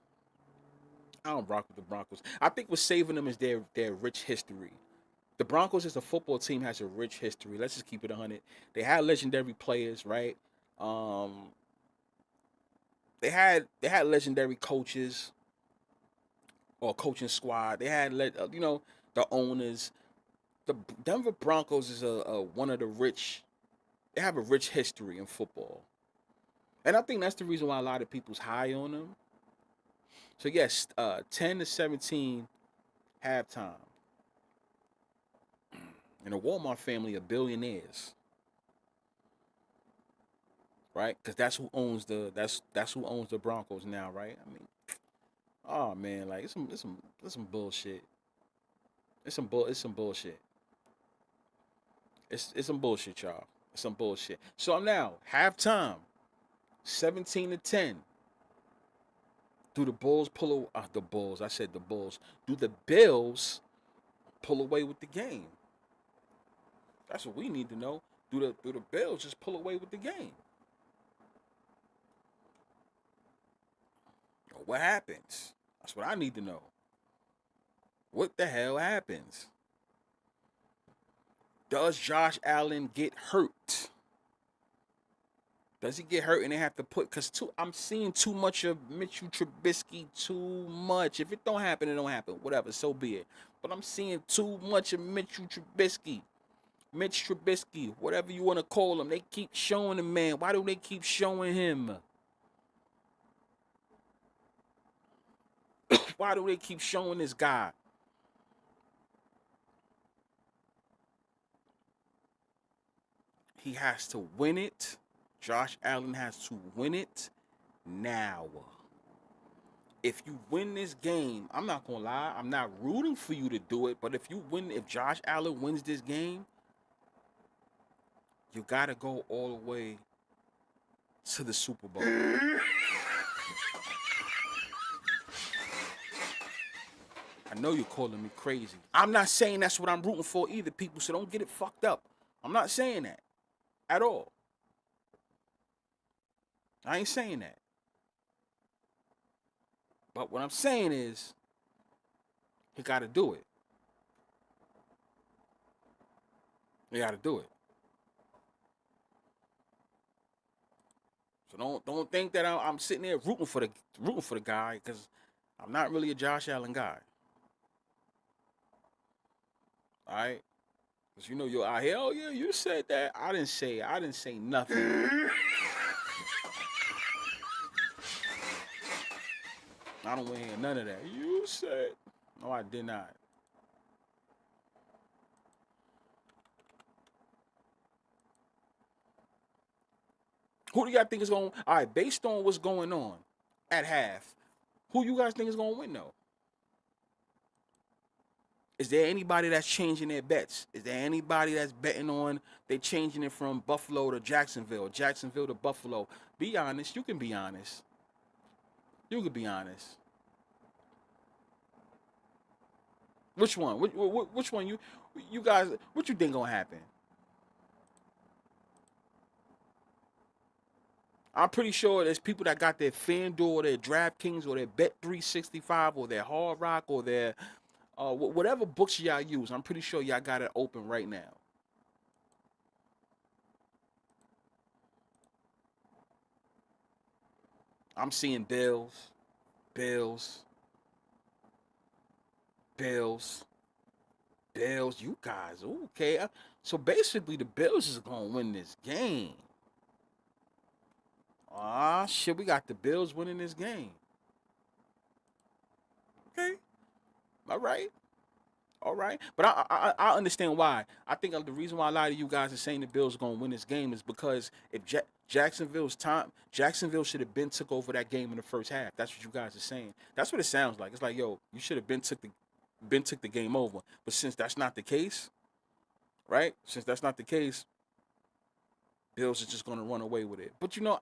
I think what's saving them is their rich history. The Broncos as a football team has a rich history. Let's just keep it 100. They had legendary players, right? They had legendary coaches or coaching squad. They had the owners. The Denver Broncos is one of the rich. They have a rich history in football. And I think that's the reason why a lot of people's high on them. So yes, 10-17 halftime. And the Walmart family are billionaires. Right? Because that's who owns the Broncos now, right? I mean, oh man, like it's some bullshit. It's some bullshit. It's some bullshit, y'all. It's some bullshit. So now, halftime. 17-10. Do the Bulls pull the Bulls? I said the Bulls. Do the Bills pull away with the game? That's what we need to know. Do the Bills just pull away with the game? What happens? That's what I need to know. What the hell happens? Does Josh Allen get hurt? Does he get hurt and they have to put, because I'm seeing too much of Mitchell Trubisky, too much. If it don't happen, it don't happen. Whatever, so be it. But I'm seeing too much of Mitchell Trubisky. Mitch Trubisky, whatever you want to call him. They keep showing the man. Why do they keep showing him? Why do they keep showing this guy? He has to win it. Josh Allen has to win it now. If you win this game, I'm not going to lie, I'm not rooting for you to do it, but if Josh Allen wins this game, you got to go all the way to the Super Bowl. I know you're calling me crazy. I'm not saying that's what I'm rooting for either, people, so don't get it fucked up. I'm not saying that at all. I ain't saying that. But what I'm saying is, he got to do it. He got to do it. So don't think that I'm sitting there rooting for the guy, because I'm not really a Josh Allen guy. All right, because you know you're out here. Oh yeah, you said that. I didn't say nothing. I don't want to hear none of that. You said. No, I did not. Who do y'all think is going? All right, based on what's going on at half, who you guys think is going to win though? Is there anybody that's changing their bets? Is there anybody that's betting on they changing it from Buffalo to Jacksonville, Jacksonville to Buffalo? Be honest. You can be honest. You can be honest. Which one? Which one? You guys? What you think gonna happen? I'm pretty sure there's people that got their FanDuel or their DraftKings or their Bet365 or their Hard Rock or their whatever books y'all use. I'm pretty sure y'all got it open right now. I'm seeing Bills. You guys, okay. So basically, the Bills is gonna win this game. Ah, shit, we got the Bills winning this game. Okay. All right. But I understand why. I think the reason why a lot of you guys are saying the Bills are going to win this game is because if Jacksonville should have been took over that game in the first half. That's what you guys are saying. That's what it sounds like. It's like, yo, you should have been took the game over. But since that's not the case, right? Since that's not the case, Bills are just going to run away with it. But you know,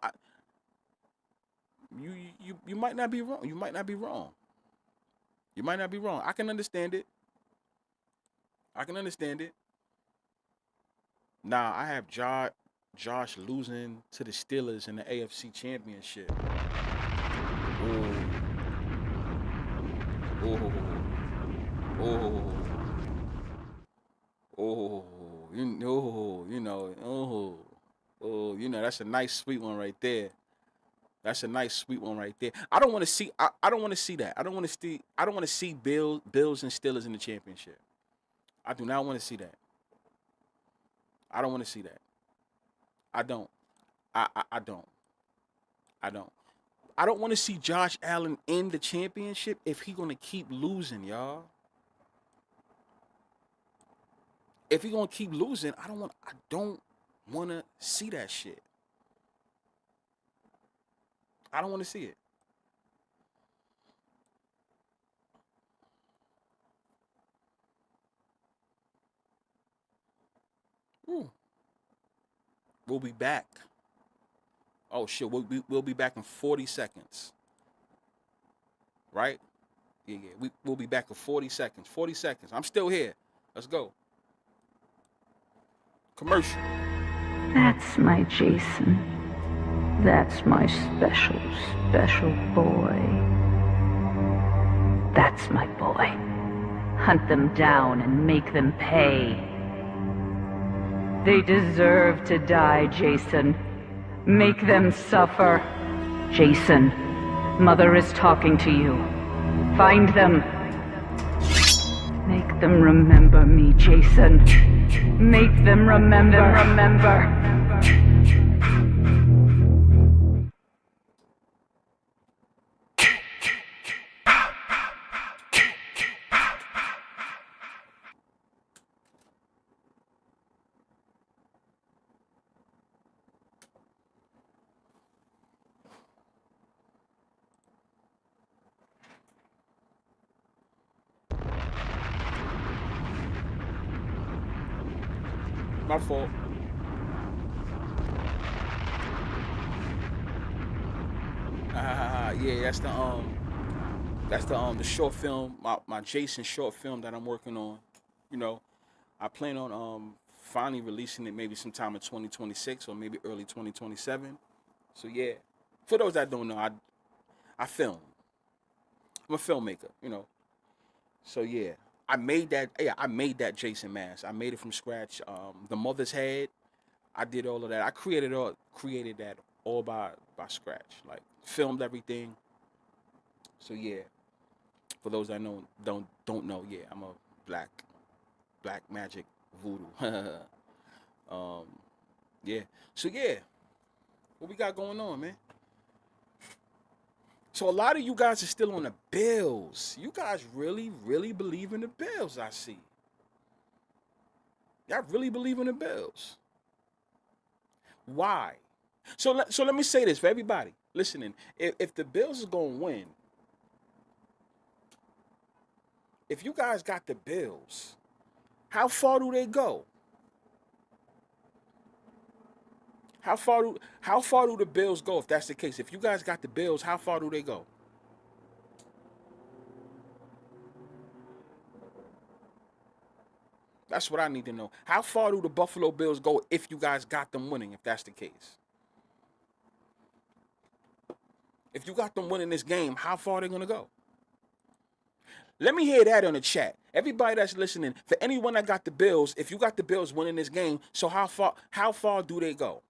you might not be wrong. You might not be wrong. I can understand it. Nah, I have Josh losing to the Steelers in the AFC Championship. You know, that's a nice sweet one right there. I don't want to see. I don't want to see that. I don't want to see Bills and Steelers in the championship. I do not want to see that. I don't want to see that. I don't. I don't. I don't want to see Josh Allen in the championship if he's gonna keep losing, y'all. If he's gonna keep losing, I don't want to see that shit. I don't want to see it. Ooh. We'll be back. Oh shit, we'll be back in 40 seconds. Right? Yeah. We'll be back in 40 seconds. 40 seconds. I'm still here. Let's go. Commercial. That's my Jason. That's my special, special boy. That's my boy. Hunt them down and make them pay. They deserve to die, Jason. Make them suffer. Jason, Mother is talking to you. Find them. Make them remember me, Jason. Make them remember. My fault. Yeah, that's the short film, my Jason short film that I'm working on. You know, I plan on finally releasing it maybe sometime in 2026 or maybe early 2027. So yeah, for those that don't know, I film. I'm a filmmaker, you know. So yeah, I made that. Yeah, I made that Jason mask. I made it from scratch. The mother's head, I did all of that. I created that all by scratch. Like filmed everything. So yeah, for those that don't know, yeah, I'm a black magic voodoo. Yeah. So yeah, what we got going on, man? So a lot of you guys are still on the Bills. You guys really, really believe in the Bills, I see. Y'all really believe in the Bills. Why? So let me say this for everybody listening. If the Bills is going to win, if you guys got the Bills, how far do they go? How far do the Bills go if that's the case? If you guys got the Bills, how far do they go? That's what I need to know. How far do the Buffalo Bills go if you guys got them winning, if that's the case? If you got them winning this game, how far are they going to go? Let me hear that on the chat. Everybody that's listening, for anyone that got the Bills, if you got the Bills winning this game, so how far do they go?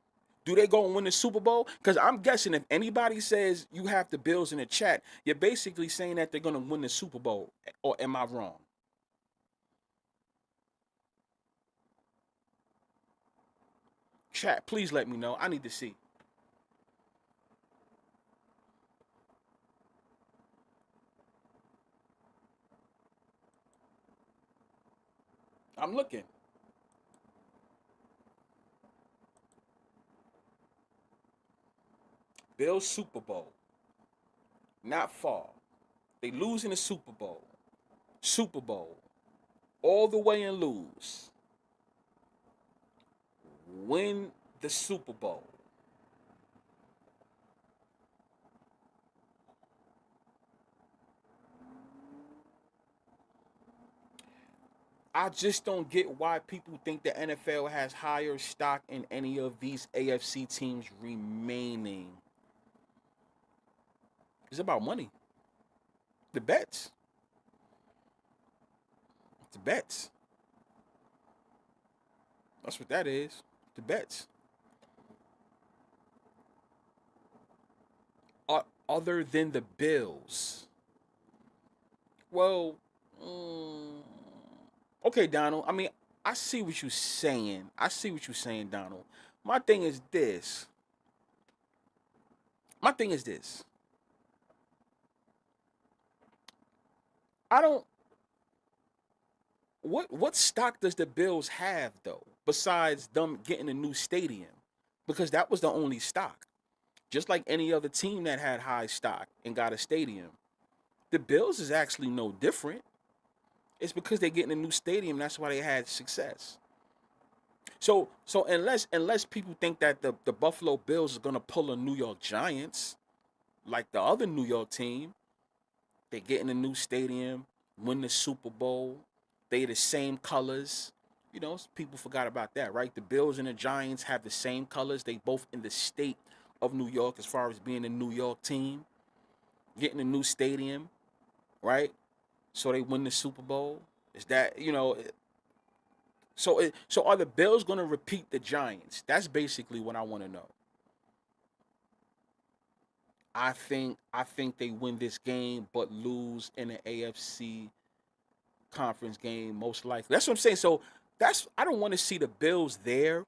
Do they go and win the Super Bowl? Because I'm guessing if anybody says you have the Bills in the chat, you're basically saying that they're going to win the Super Bowl. Or am I wrong? Chat, please let me know. I need to see. I'm looking. Bills Super Bowl. Not far. They lose in the Super Bowl. Super Bowl. All the way and lose. Win the Super Bowl. I just don't get why people think the NFL has higher stock in any of these AFC teams remaining. It's about money. The bets. The bets. That's what that is. The bets. Other than the Bills. Well, okay, Donald. I mean, I see what you're saying. Donald. My thing is this. What stock does the Bills have though, besides them getting a new stadium? Because that was the only stock. Just like any other team that had high stock and got a stadium. The Bills is actually no different. It's because they're getting a new stadium, that's why they had success. So unless people think that the Buffalo Bills is gonna pull a New York Giants, like the other New York team, they getting a new stadium, win the Super Bowl, they the same colors, You know, people forgot about that, right? The Bills and the Giants have the same colors. They both in the state of New York as far as being a New York team, getting a new stadium, right? So they win the Super Bowl. Is that, you know, so are the Bills going to repeat the Giants? That's basically what I want to know. I think they win this game but lose in the AFC conference game most likely. That's what I'm saying. So I don't want to see the Bills there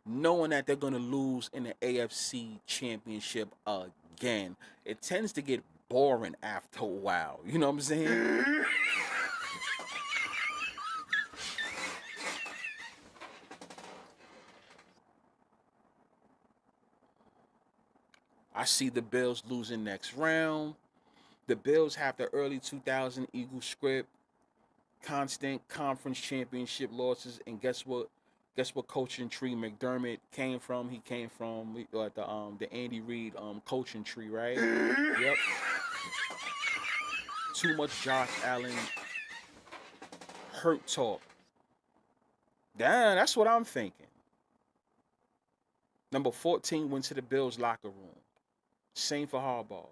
knowing that they're going to lose in the AFC championship again. It tends to get boring after a while. You know what I'm saying? I see the Bills losing next round. The Bills have the early 2000 Eagle script, constant conference championship losses, and guess what? Guess what coaching tree McDermott came from? He came from the Andy Reid coaching tree, right? Yep. Too much Josh Allen hurt talk. Damn, that's what I'm thinking. Number 14 went to the Bills locker room. Same for Harbaugh.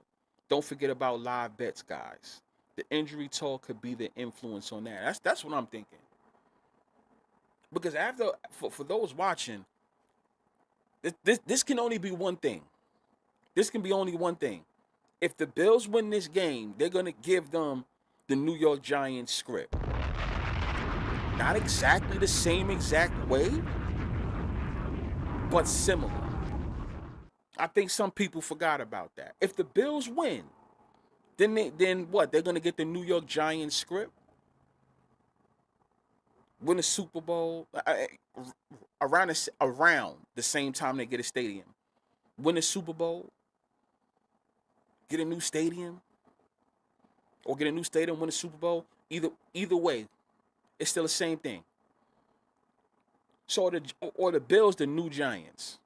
Don't forget about live bets, guys. The injury talk could be the influence on that. That's what I'm thinking. Because for those watching, this can only be one thing. This can be only one thing. If the Bills win this game, they're going to give them the New York Giants script. Not exactly the same exact way, but similar. I think some people forgot about that. If the Bills win, then what? They're gonna get the New York Giants script, win a Super Bowl around the same time they get a stadium, win a Super Bowl, get a new stadium, or get a new stadium, win a Super Bowl. Either way, it's still the same thing. So the Bills, the new Giants.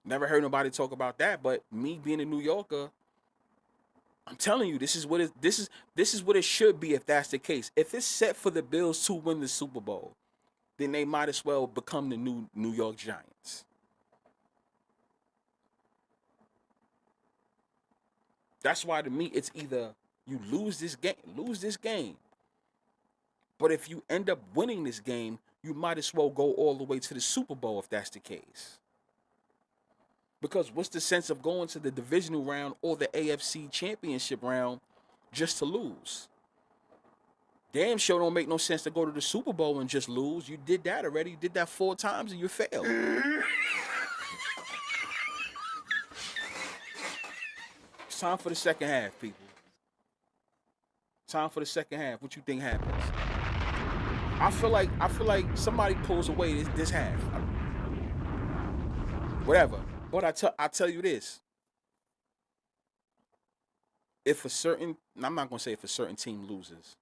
Never heard nobody talk about that, but me being a New Yorker, I'm telling you, this is what it should be if that's the case. If it's set for the Bills to win the Super Bowl, then they might as well become the new New York Giants. That's why to me it's either you lose this game. But if you end up winning this game, you might as well go all the way to the Super Bowl if that's the case. Because what's the sense of going to the divisional round or the AFC championship round just to lose? Damn sure don't make no sense to go to the Super Bowl and just lose. You did that already. You did that 4 times and you failed. It's time for the second half, people. Time for the second half. What you think happens? I feel like somebody pulls away this half. Whatever. But I tell you this. I'm not going to say if a certain team loses.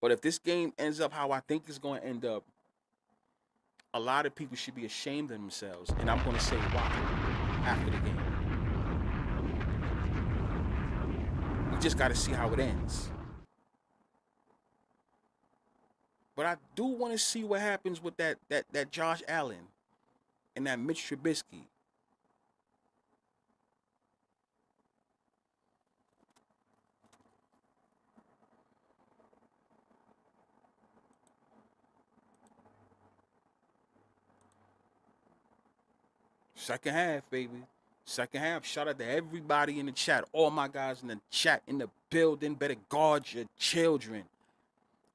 But if this game ends up how I think it's going to end up, a lot of people should be ashamed of themselves. And I'm going to say why after the game. We just got to see how it ends. But I do want to see what happens with that Josh Allen and that Mitch Trubisky. Second half, baby. Second half. Shout out to everybody in the chat. All my guys in the chat, in the building. Better guard your children.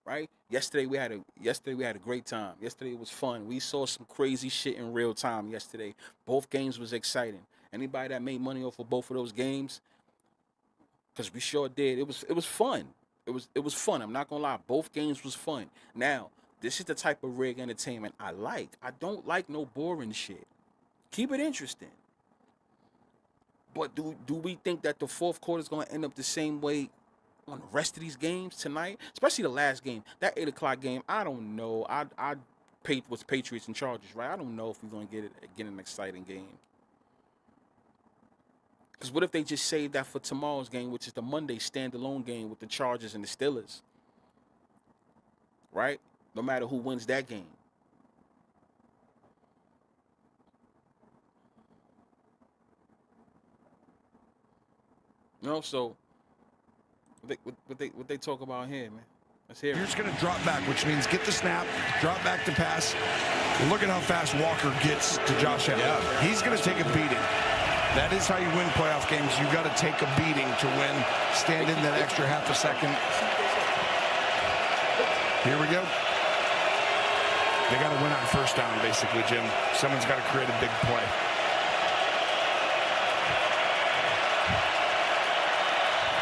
Right? Yesterday we had a great time. Yesterday was fun. We saw some crazy shit in real time yesterday. Both games was exciting. Anybody that made money off of both of those games, because we sure did. It was fun. It was fun. I'm not gonna lie. Both games was fun. Now, this is the type of rig entertainment I like. I don't like no boring shit. Keep it interesting. But do we think that the fourth quarter is going to end up the same way on the rest of these games tonight? Especially the last game. That 8 o'clock game, I don't know. I paid with Patriots and Chargers, right? I don't know if we're going to get an exciting game. Because what if they just save that for tomorrow's game, which is the Monday standalone game with the Chargers and the Steelers? Right? no matter who wins that game. You know, so what they talk about here, man. Let's hear it. You're just going to drop back, which means get the snap, drop back to pass. Look at how fast Walker gets to Josh Allen. Yeah. He's going to take a beating. That is how you win playoff games. You've got to take a beating to win. Stand in that extra half a second. Here we go. They got to win on first down, basically, Jim. Someone's got to create a big play.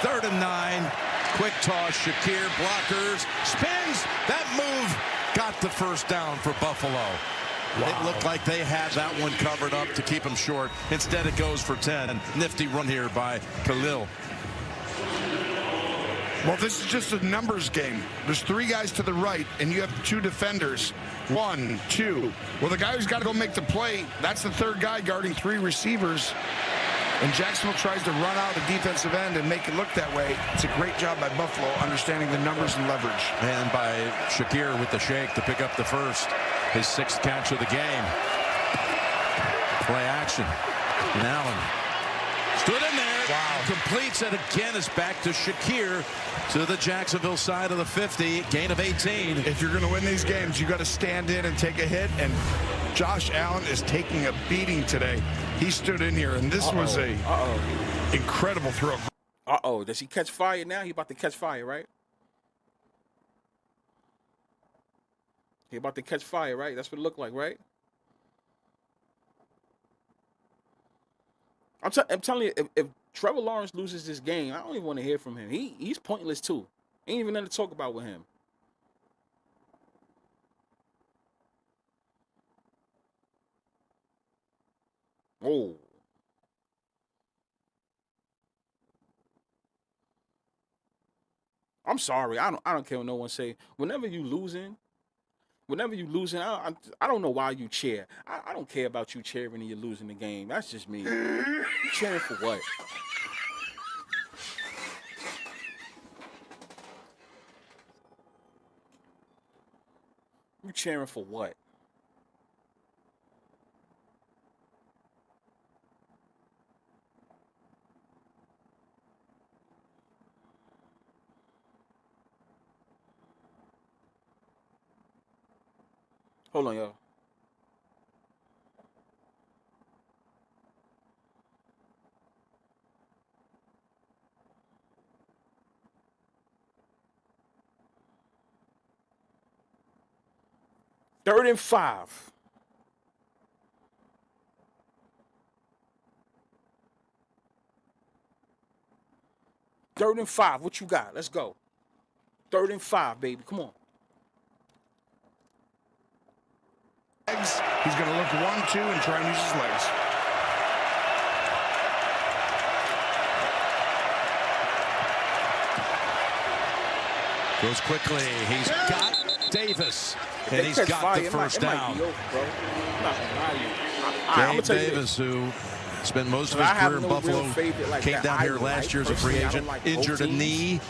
Third and 9. Quick toss. Shakir blockers. Spins. That move got the first down for Buffalo. Wow. It looked like they had that one covered up to keep him short. Instead, it goes for 10. Nifty run here by Khalil. Well, this is just a numbers game. There's 3 guys to the right, and you have 2 defenders. 1, 2. Well, the guy who's got to go make the play, that's the 3rd guy guarding 3 receivers. And Jacksonville tries to run out the defensive end and make it look that way. It's a great job by Buffalo understanding the numbers and leverage. And by Shakir with the shake to pick up the first. His 6th catch of the game. Play action. And Allen stood in there. Wow. Completes it again. Is back to Shakir to the Jacksonville side of the 50. Gain of 18. If you're going to win these games, you got to stand in and take a hit. And Josh Allen is taking a beating today. He stood in here, and this was a incredible throw. Does he catch fire now? He about to catch fire, right? He about to catch fire, right? That's what it looked like, right? I'm telling you, if Trevor Lawrence loses this game, I don't even want to hear from him. He's pointless too. Ain't even nothing to talk about with him. Oh. I'm sorry. I don't care what no one say. Whenever you losing, I don't know why you cheer. I don't care about you cheering and you're losing the game. That's just me. You cheering for what? You cheering for what? Hold on, y'all. Third and 5. Third and 5. What you got? Let's go. 3rd and 5, baby. Come on. He's going to look 1-2 and try and use his legs. Goes quickly. He's got Davis. And he's got the first down. Gabe Davis, who spent most of his career in Buffalo, came down here last year as a free agent, injured a knee,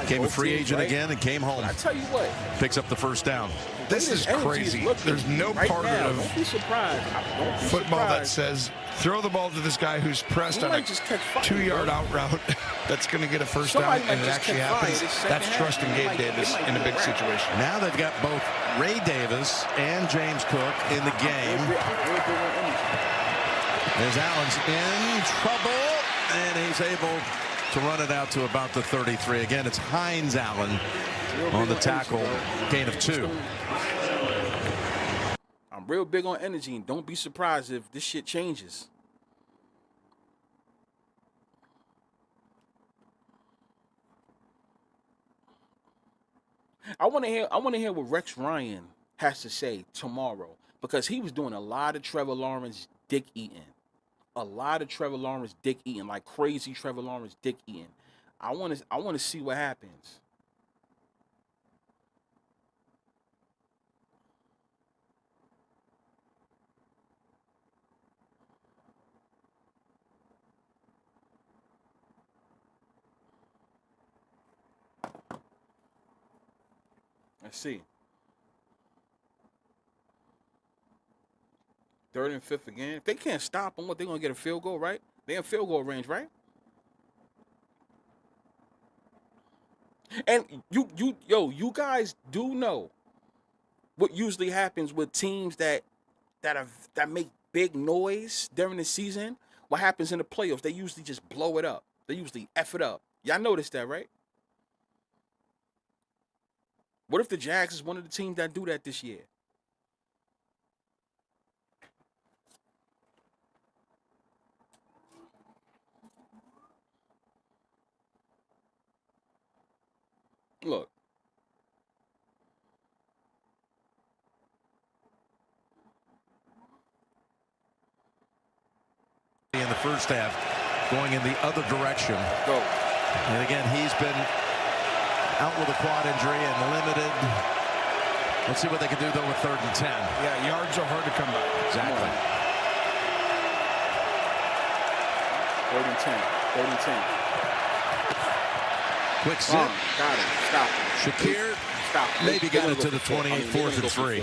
became a free agent again, and came home. I tell you what, picks up the first down. This is crazy. There's no part of football that says throw the ball to this guy who's pressed on a 2-yard out route that's going to get a first down, and it actually happens. That's trusting Gabe Davis in a big situation. Now they've got both Ray Davis and James Cook in the game. As Allen's in trouble, and he's able to run it out to about the 33. Again, it's Hines Allen on the tackle, gain of 2. I'm real big on energy, and don't be surprised if this shit changes. I want to hear what Rex Ryan has to say tomorrow, because he was doing a lot of Trevor Lawrence dick eating. Like crazy Trevor Lawrence dick eating. I want to see what happens. Let's see. 3rd and 5th again. If they can't stop them, what, they're going to get a field goal, right? They're in field goal range, right? And you guys do know what usually happens with teams that make big noise during the season. What happens in the playoffs? They usually just blow it up. They usually F it up. Y'all noticed that, right? What if the Jags is one of the teams that do that this year? Look. In the first half, going in the other direction. Go. And again, he's been out with a quad injury and limited. Let's see what they can do, though, with 3rd and 10. Yeah, yards are hard to come by. Exactly. 3rd and 10. 3rd and 10. Quick sit. Got it. Stop him. Shakir Stop. maybe got it to the 28, 4th and 3.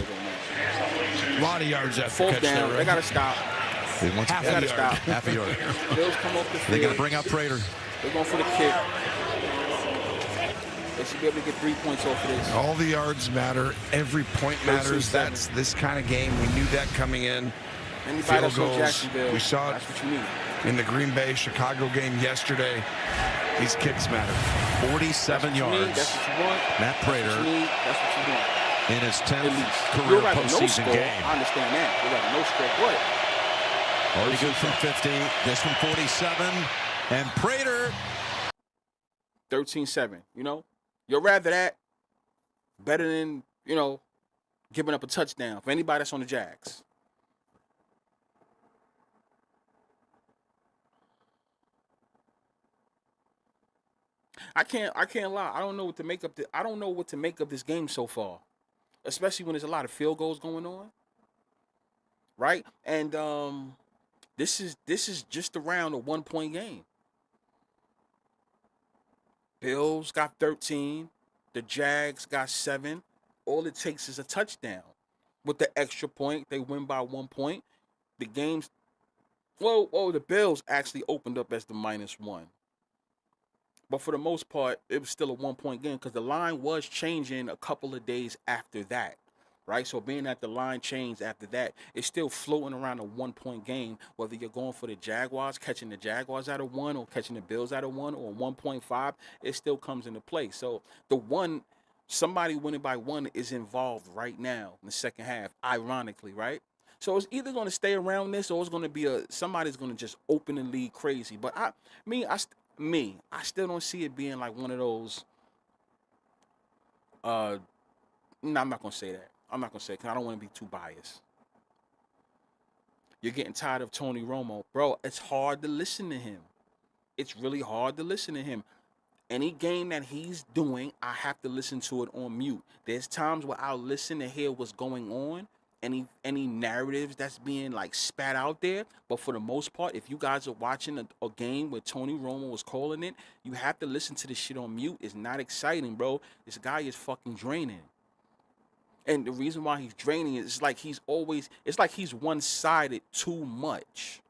A lot of yards after 4th catch down. there, right? They got to stop. They want Half They got to a yard. stop. half a yard. Bills come off the field. They're going to bring out Prater. They're going for the kick. They should be able to get 3 points off of this. All the yards matter. Every point matters. 13-7. That's this kind of game. We knew that coming in. Anybody Field that's from goals. Jacksonville, We saw it that's what you need. in the Green Bay Chicago game yesterday. These kicks matter. 47 That's what you need. yards. That's what you want. Matt That's what Prater you need. That's what you want. in his At 10th least. career You're right, no postseason score. game. I understand that. You're right, no score. But Already good from 50. This from 47. And Prater. 13-7, you know? You'd rather that better than, giving up a touchdown for anybody that's on the Jags. I can't lie. I don't know what to make up. I don't know what to make of this game so far, especially when there's a lot of field goals going on, right? And this is just around a 1-point game. Bills got 13. The Jags got 7. All it takes is a touchdown. With the extra point, they win by 1 point. The game's the Bills actually opened up as the -1. But for the most part, it was still a 1-point game because the line was changing a couple of days after that, right? So being that the line changed after that, it's still floating around a 1-point game, whether you're going for the Jaguars, catching the Jaguars out of 1 or catching the Bills out of 1 or 1.5, it still comes into play. So somebody winning by 1 is involved right now in the second half, ironically, right? So it's either going to stay around this or it's going to be somebody's going to just open the league crazy. But I still don't see it being like one of those. No, I'm not going to say that. I'm not going to say it because I don't want to be too biased. You're getting tired of Tony Romo. Bro, it's hard to listen to him. It's really hard to listen to him. Any game that he's doing, I have to listen to it on mute. There's times where I'll listen to hear what's going on, any narratives that's being like spat out there. But for the most part, if you guys are watching a game where Tony Romo was calling it, you have to listen to this shit on mute. It's not exciting, bro. This guy is fucking draining. And the reason why he's draining is it's like he's one-sided too much.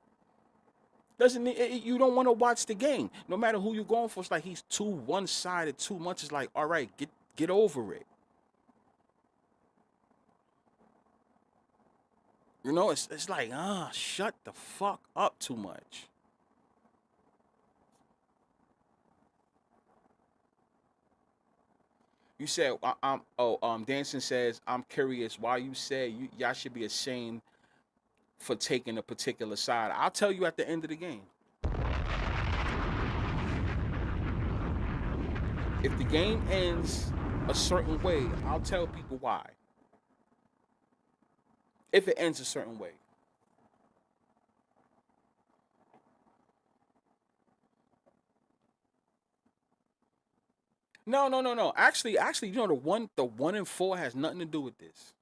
You don't want to watch the game. No matter who you're going for, it's like he's too one-sided too much. It's like, all right, get over it. It's like, shut the fuck up too much. You said, Danson says, I'm curious why you said y'all should be ashamed for taking a particular side. I'll tell you at the end of the game. If the game ends a certain way, I'll tell people why. If it ends a certain way. No. Actually, the 1-4 has nothing to do with this.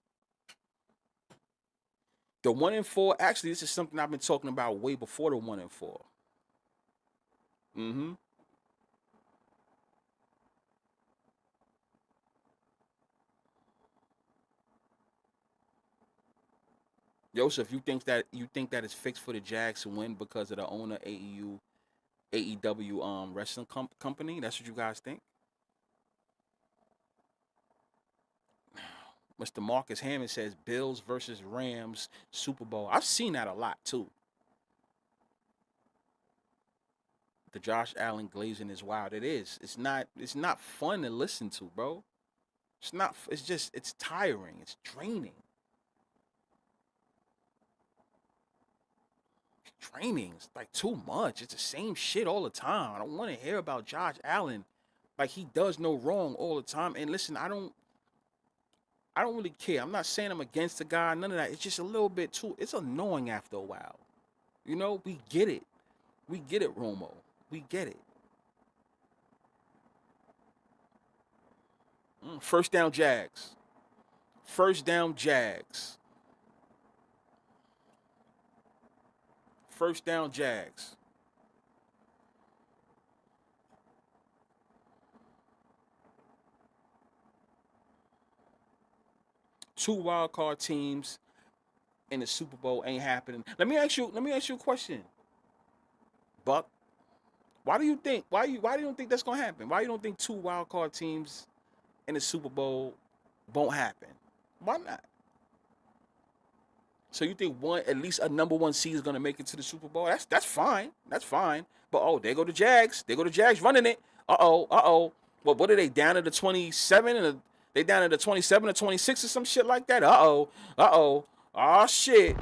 The 1-4, actually, this is something I've been talking about way before the 1-4. Mm-hmm. Joseph, you think that it's fixed for the Jags to win because of the owner AEW wrestling company? That's what you guys think? Mr. Marcus Hammond says Bills versus Rams Super Bowl. I've seen that a lot too. The Josh Allen glazing is wild. It is. It's not fun to listen to, bro. It's not. It's tiring. It's draining. It's draining. It's like too much. It's the same shit all the time. I don't want to hear about Josh Allen like he does no wrong all the time. And listen, I don't really care. I'm not saying I'm against the guy, none of that. It's just a little bit too. It's annoying after a while. You know, we get it. We get it, Romo. We get it. First down, Jags. First down, Jags. First down, Jags. Two wild card teams in the Super Bowl ain't happening. Let me ask you a question. Buck, why do you think that's gonna happen? Why you don't think two wild card teams in the Super Bowl won't happen? Why not? So you think at least a number one seed is gonna make it to the Super Bowl? That's fine. That's fine. But there go the Jags. They go the Jags running it. Well, what are they down to the 27 and they down to the 27 or 26 or some shit like that? Oh shit.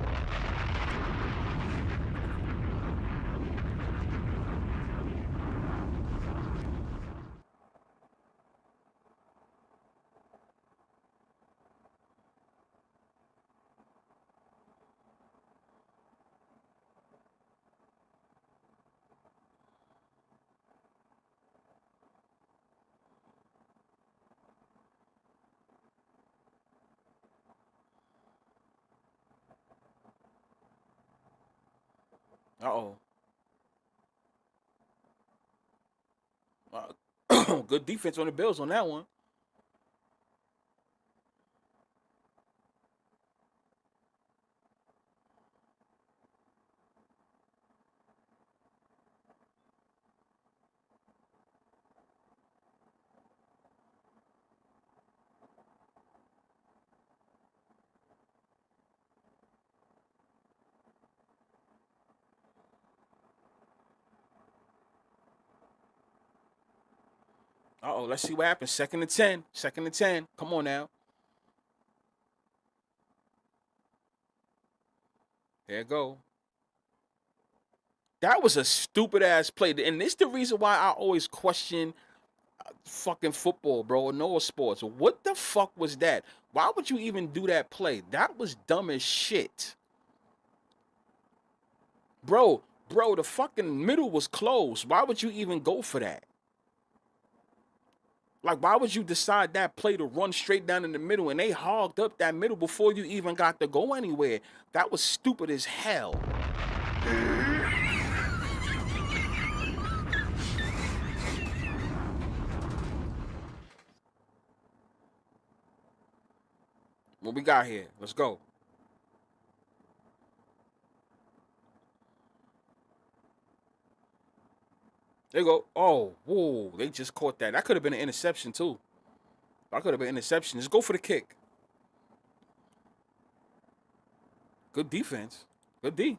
Good defense on the Bills on that one. Let's see what happens. Second and 10. Second and 10. Come on now. There you go. That was a stupid ass play. And this the reason why I always question fucking football, bro. No sports. What the fuck was that? Why would you even do that play? That was dumb as shit. Bro, the fucking middle was closed. Why would you even go for that? Like, why would you decide that play to run straight down in the middle and they hogged up that middle before you even got to go anywhere? That was stupid as hell. What we got here? Let's go. There you go. Oh, whoa. They just caught that. That could have been an interception, too. That could have been an interception. Just go for the kick. Good defense. Good D.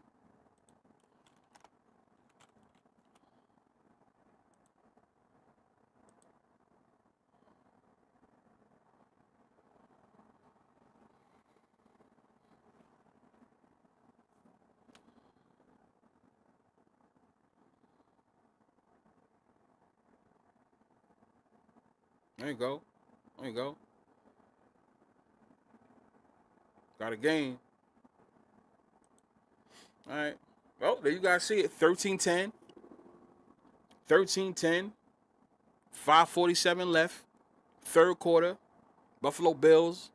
There you go. There you go. Got a game. All right. Well, there you guys see it. 13-10. 13-10. 5:47 left. Third quarter. Buffalo Bills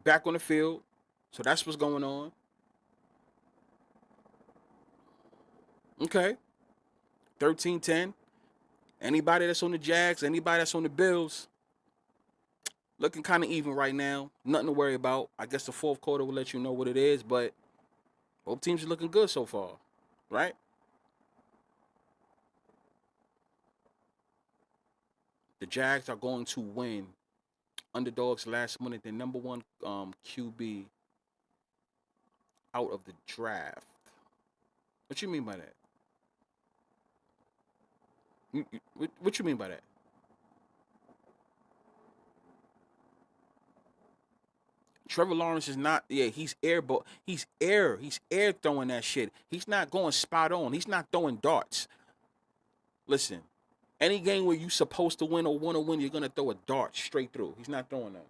back on the field. So that's what's going on. Okay. 13-10. Anybody that's on the Jags, anybody that's on the Bills, Looking kind of even right now. Nothing to worry about. I guess the fourth quarter will let you know what it is, but both teams are looking good so far, right? The Jags are going to win. Underdogs last minute, the number one QB out of the draft. What you mean by that? What you mean by that? Trevor Lawrence is not, he's air throwing that shit. He's not going spot on. He's not throwing darts. Listen, any game where you're supposed to win or want to win, you're going to throw a dart straight through. He's not throwing that.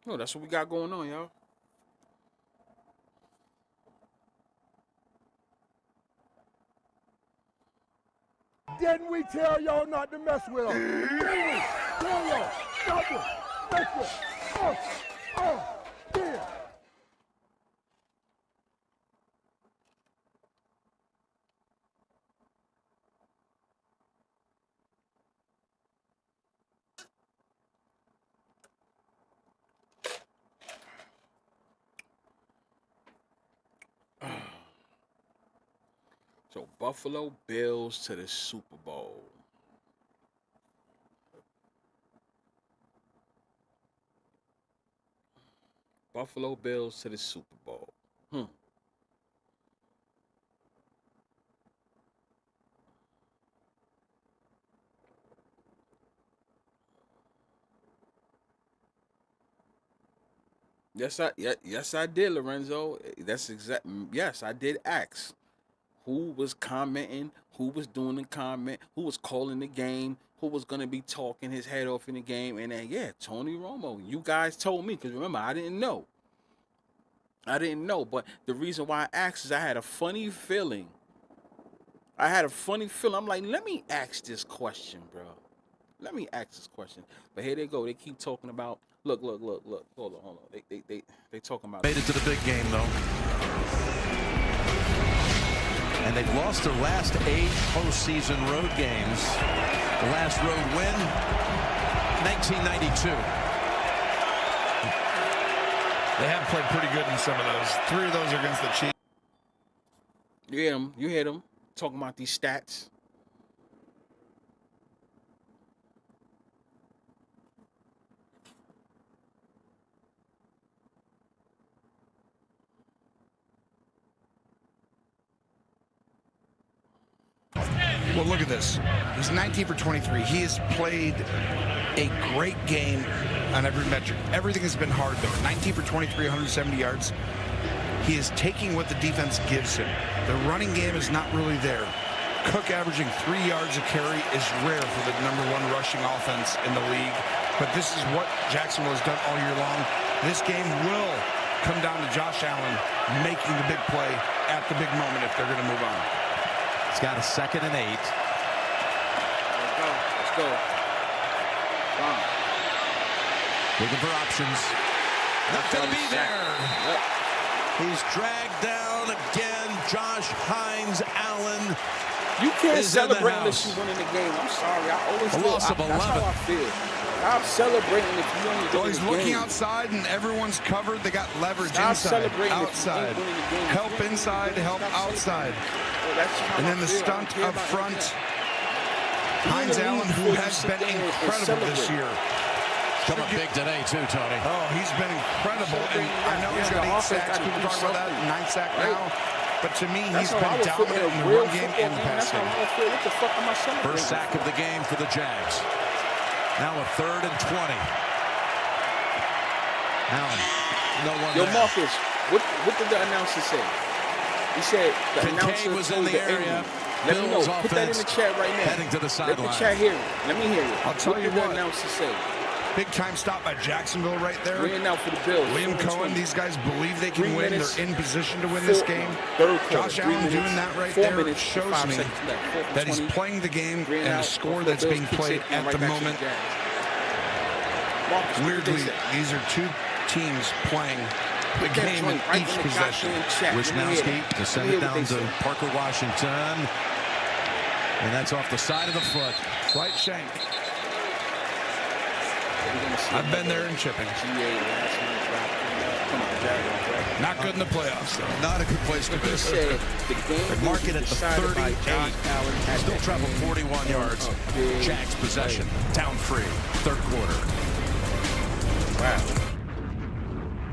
Oh, that's what we got going on, y'all. Didn't we tell y'all not to mess with them? Didn't we tell y'all not to mess with them? Yeah. So Buffalo Bills to the Super Bowl. Buffalo Bills to the Super Bowl. Yes, I did, Lorenzo. Yes, I did ask. Who was commenting, who was doing the comment, who was calling the game, who was going to be talking his head off in the game. And then, Tony Romo. You guys told me, because remember, I didn't know. But the reason why I asked is I had a funny feeling. I'm like, let me ask this question, bro. But here they go. They keep talking about, look. Hold on. They talking about. Made it to the big game, though. And they've lost their last 8 postseason road games. The last road win, 1992. They have played pretty good in some of those. 3 of those are against the Chiefs. You hear them talking about these stats. Well, look at this. He's 19 for 23. He has played a great game on every metric. Everything has been hard, though. 19 for 23, 170 yards. He is taking what the defense gives him. The running game is not really there. Cook averaging 3 yards a carry is rare for the #1 rushing offense in the league. But this is what Jacksonville has done all year long. This game will come down to Josh Allen making the big play at the big moment if they're going to move on. It's got a 2nd and 8. Let's go. Looking for options. Not going to be there. Yep. He's dragged down again. Josh Hines Allen. You can't celebrate unless you win in the game. I'm sorry. I always feel loss of 11. That's how I feel. I'm celebrating if you only win Well, he's the game. looking outside and everyone's covered. They got leverage Stop inside, celebrating outside. if you ain't winning the game. Help inside, help outside. And then the stunt up front. Hines Allen, who has been incredible this year. Coming big today, too, Tony. Oh, he's been incredible. And I know he's got 8 sacks. People talk about that. 9 sack now. But to me, he's been dominant in the run game and the pass game. What the fuck am I celebrating? First sack of the game for the Jags. Now a 3rd and 20. Allen, no one Yo, there. Marcus, what did the announcer say? He said the announcer was in the area. Let me know. Bills Put that in the chat right now. heading to the Let sideline. the chat hear it. Let me hear it. I'll tell you what did what. the announcer say? Big time stop by Jacksonville right there. Ran out for the Bills. Liam 4 and Cohen, 20. these guys believe they can 3 win. minutes, They're in position to win this game. Third quarter, Josh 3 Allen minutes, doing that right 4 there minutes, shows 5 me seconds left, 4 and that he's 20. playing the game Ran and the out, score Buffalo that's Bills being kicks played it, at right the back to moment. Jags. Marcus, what did they Weirdly, say? these are two teams playing the That game in joint right each in the possession. goddamn chat. Let me hear Wisnowski it. to send Let me it hear what down they to say. Parker Washington. And that's off the side of the foot. Right shank. We're gonna see I've been there in chipping. GA last minute drop. Come on, Jaguars, right? Not good in the playoffs, though. Not a good place to He be. said the game They mark it at the decided by 38. Josh Allen at Still the travel end 41 of yards. a big Jags possession. play. Town free. Third quarter. Wow.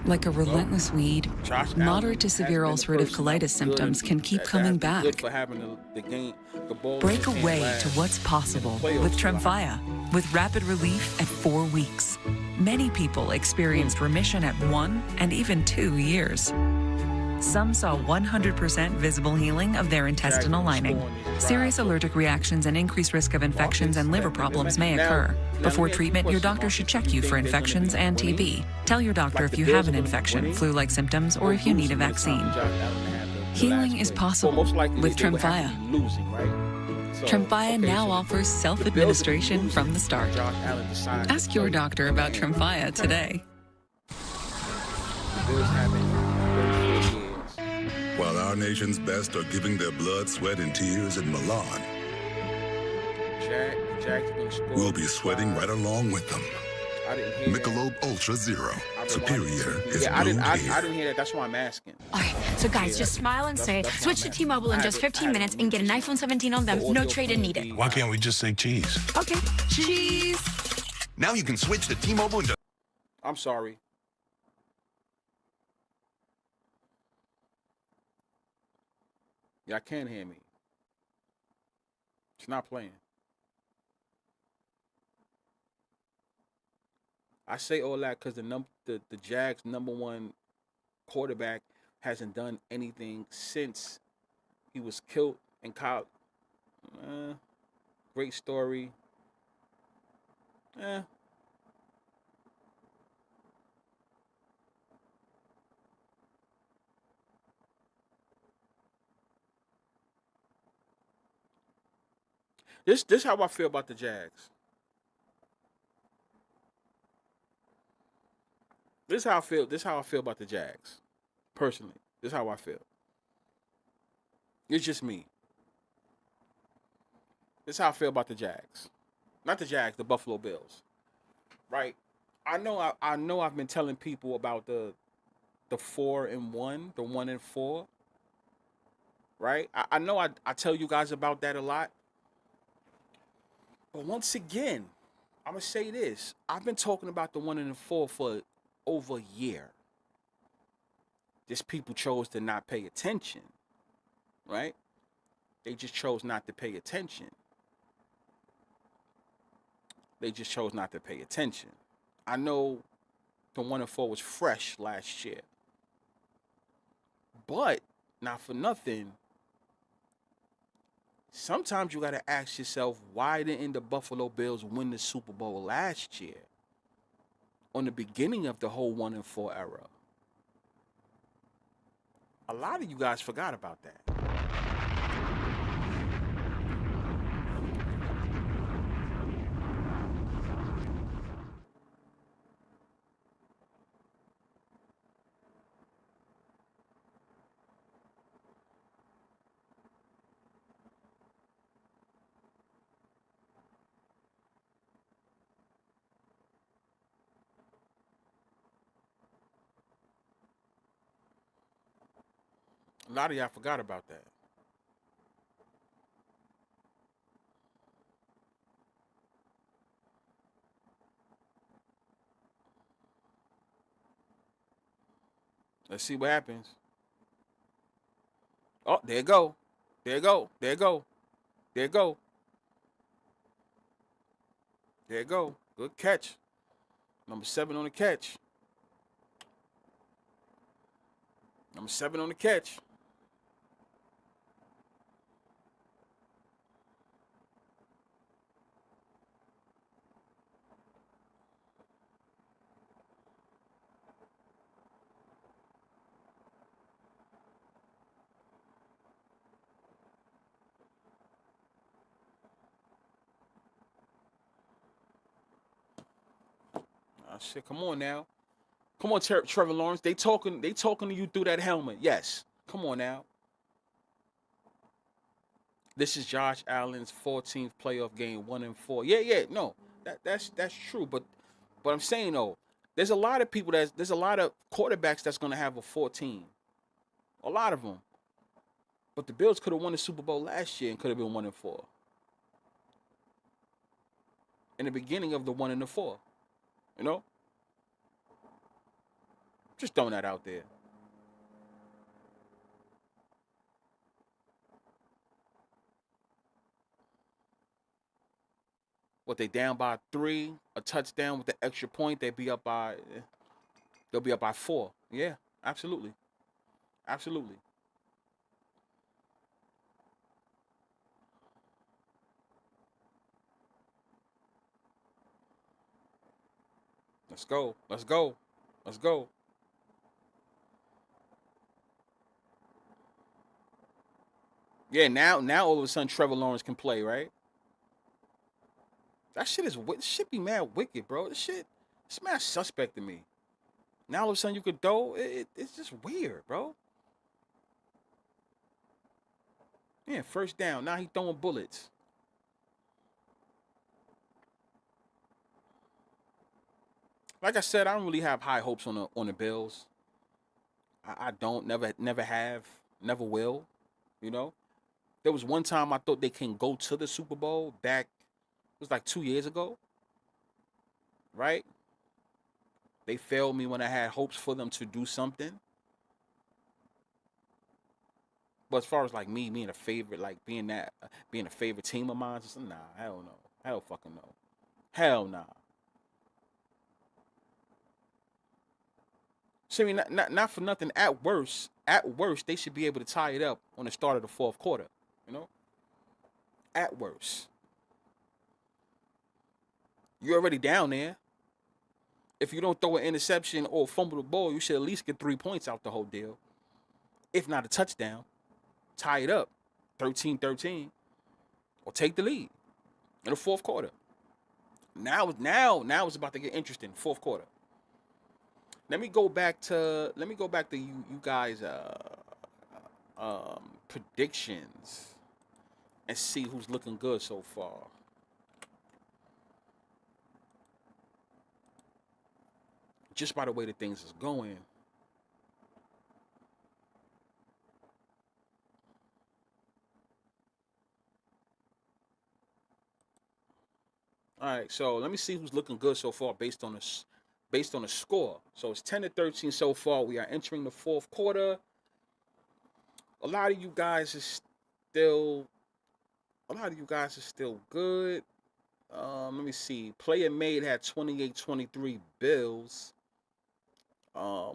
Like a relentless weed, Josh moderate to Allen severe has been the ulcerative person that colitis was symptoms good, can keep that coming has been good back. for having the game, the ball Break in his hand away last. to what's possible playoffs with a lot. Tremfya, with rapid relief at 4 weeks. Many people experienced remission at 1 and even 2 years. Some saw 100% visible healing of their intestinal lining. Serious allergic reactions and increased risk of infections and liver problems may occur. Before treatment, your doctor should check you for infections and TB. Tell your doctor if you have an infection, flu-like symptoms, or if you need a vaccine. Healing is possible with Tremfya. Tremfya now offers self-administration from the start. Ask your doctor about Tremfya today. While our nation's best are giving their blood, sweat, and tears in Milan, we'll be sweating right along with them. Michelob Ultra Zero. Superior is I brewed didn't here. hear that. That's why I'm asking. All right, so guys, just smile and say, switch to T-Mobile in just 15 minutes and get an iPhone 17 on them, no trade-in needed. Why can't we just say cheese? Okay, cheese. Now you can switch to T-Mobile in just... I'm sorry. Y'all can't hear me. It's not playing. I say all that because the Jags' #1 quarterback hasn't done anything since he was killed in college. Great story. This how I feel about the Jags. This how I feel. This how I feel about the Jags. Personally, this how I feel. It's just me. This how I feel about the Jags. Not the Jags, the Buffalo Bills. Right? I know I've been telling people about the 4-1, the 1-4. Right? I know I tell you guys about that a lot. But once again, I'm going to say this. I've been talking about the 1-4 for over a year. Just people chose to not pay attention. Right? They just chose not to pay attention. They just chose not to pay attention. I know the 1-4 was fresh last year. But, not for nothing, sometimes you got to ask yourself, why didn't the Buffalo Bills win the Super Bowl last year? On the beginning of the whole 1-4 era. A lot of you guys forgot about that. A lot of y'all forgot about that. Let's see what happens. Oh, there you go. There you go. There you go. There you go. There you go. Good catch. Number 7 on the catch. Number 7 on the catch. shit, come on now. Come on, Trevor Lawrence. They talking to you through that helmet. Yes. Come on now. This is Josh Allen's 14th playoff game, 1-4. Yeah, no. That's true. But I'm saying though, there's a lot of people there's a lot of quarterbacks that's gonna have a 14. A lot of them. But the Bills could have won the Super Bowl last year and could have been 1-4. In the beginning of the 1-4. You know? Just throwing that out there. What, they down by 3, a touchdown with the extra point, they'll be up by 4. Yeah, absolutely. Absolutely. Let's go. Let's go. Let's go. Yeah, now all of a sudden Trevor Lawrence can play, right? That shit should be mad wicked, bro. It's mad suspect to me. Now all of a sudden you could throw. It's just weird, bro. Yeah, first down. Now he throwing bullets. Like I said, I don't really have high hopes on the Bills. I don't, never have, never will. You know, there was one time I thought they can go to the Super Bowl back. It was like 2 years ago, right? They failed me when I had hopes for them to do something. But as far as like me being a favorite, like being a favorite team of mine, just nah, hell no, hell fucking no, hell nah. So I mean, not for nothing. At worst, they should be able to tie it up on the start of the fourth quarter. You know, at worst, you're already down there. If you don't throw an interception or fumble the ball, you should at least get 3 points out the whole deal. If not a touchdown, tie it up, 13-13, or take the lead in the fourth quarter. Now it's about to get interesting. Fourth quarter. Let me go back to you guys' predictions and see who's looking good so far. Just by the way that things is going. All right, so let me see who's looking good so far based on the score. So it's 10-13 so far. We are entering the fourth quarter. A lot of you guys are still good. Let me see. Player made had 28-23 Bills.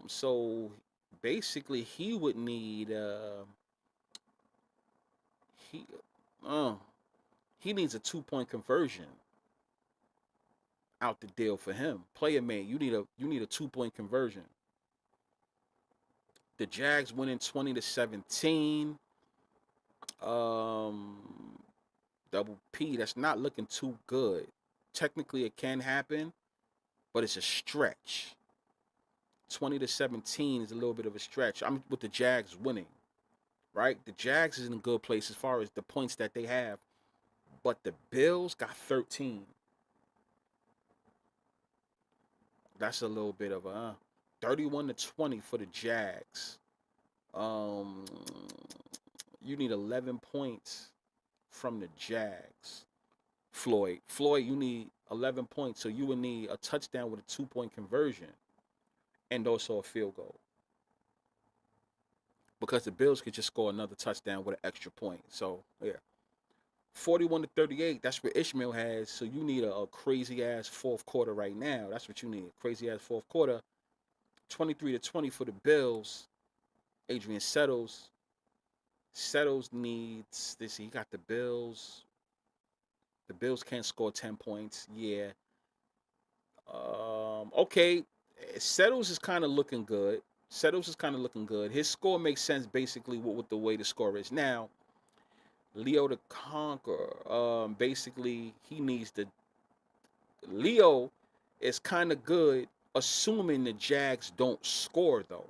So basically he would need he needs a 2-point conversion out the deal for him. Player made, you need a 2-point conversion. The Jags winning 20-17. Double P, that's not looking too good. Technically it can happen, but it's a stretch. 20-17 is a little bit of a stretch. I'm with the Jags winning, right? The Jags is in a good place as far as the points that they have, but the Bills got 13. That's a little bit of a 31-20 for the Jags. You need 11 points from the Jags. Floyd, you need 11 points, so you would need a touchdown with a 2-point conversion and also a field goal. Because the Bills could just score another touchdown with an extra point. So, yeah. 41-38, that's what Ishmael has. So you need a crazy-ass fourth quarter right now. That's what you need, crazy-ass fourth quarter. 23-20 for the Bills. Adrian Settles. Settles needs this. He got the Bills. The Bills can't score 10 points. Yeah. Okay. Settles is kind of looking good. His score makes sense basically with the way the score is now. Leo to conquer. Basically, he needs to. Leo is kind of good, assuming the Jags don't score, though.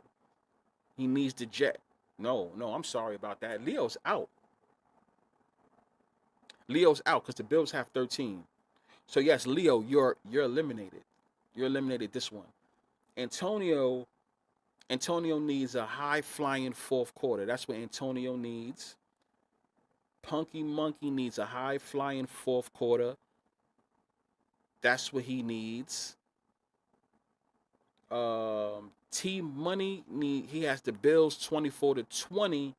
He needs the Jet. No, I'm sorry about that. Leo's out. Leo's out because the Bills have 13. So, yes, Leo, you're eliminated. You're eliminated this one. Antonio needs a high-flying fourth quarter. That's what Antonio needs. Punky Monkey needs a high-flying fourth quarter. That's what he needs. T Money he has the Bills 24-20.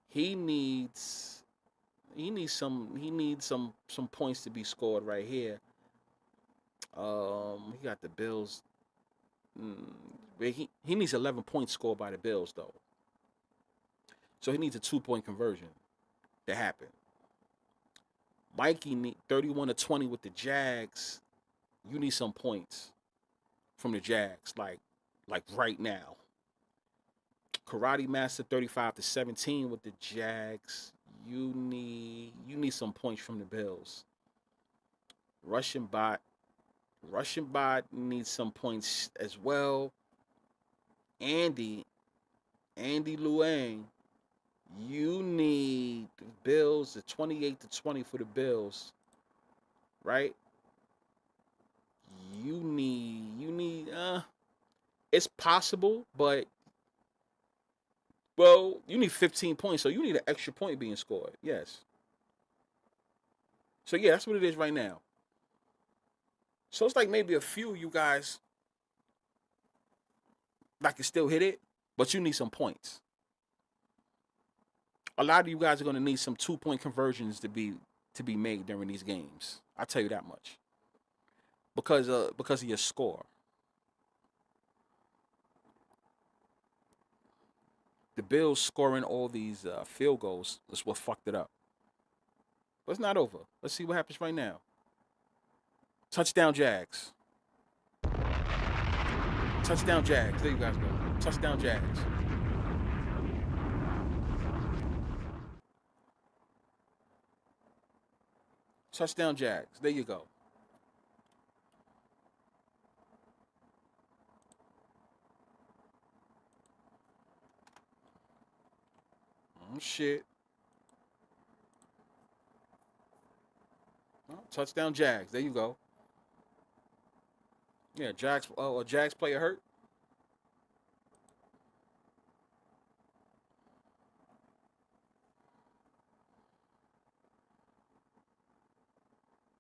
He needs some points to be scored right here. He got the Bills. He needs 11 points scored by the Bills though. So he needs a 2-point conversion to happen. Mikey need 31-20 with the Jags. You need some points from the Jags, like right now. Karate Master 35-17 with the Jags. You need some points from the Bills. Russian Bot needs some points as well. Andy Luang, you need the Bills, the 28-20 for the Bills, right? You need it's possible, but well, you need 15 points, so you need an extra point being scored. Yes. So yeah, that's what it is right now. So it's like maybe a few of you guys that can still hit it, but you need some points. A lot of you guys are going to need some 2-point conversions to be made during these games. I'll tell you that much. Because of your score. The Bills scoring all these field goals is what fucked it up. But it's not over. Let's see what happens right now. Touchdown Jags. Touchdown Jags. There you guys go. Touchdown Jags. Touchdown Jags. There you go. Oh, shit. Oh, touchdown Jags. There you go. Yeah, Jags. A Jags player hurt.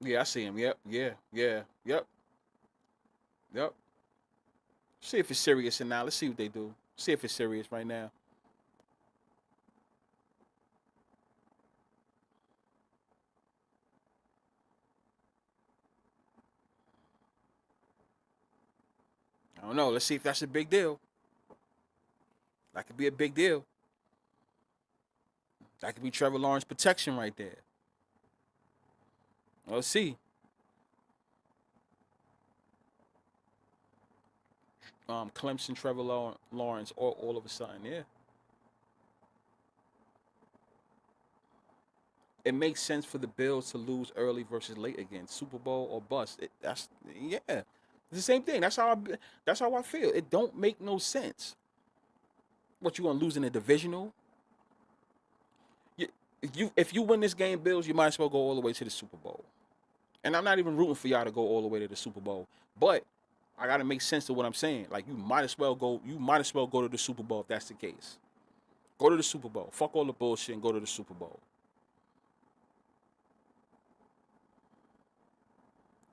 Yeah, I see him. Yep. Yep. See if it's serious or not. Let's see what they do. See if it's serious right now. I don't know. Let's see if that's a big deal. That could be a big deal. That could be Trevor Lawrence protection right there. Let's see. Clemson, Trevor Lawrence, all of a sudden, yeah. It makes sense for the Bills to lose early versus late again. Super Bowl or bust. It's the same thing. That's how I feel. It don't make no sense. What, you gonna lose in a divisional? If you win this game, Bills, you might as well go all the way to the Super Bowl. And I'm not even rooting for y'all to go all the way to the Super Bowl. But I gotta make sense of what I'm saying. Like, you might as well go to the Super Bowl if that's the case. Go to the Super Bowl. Fuck all the bullshit and go to the Super Bowl.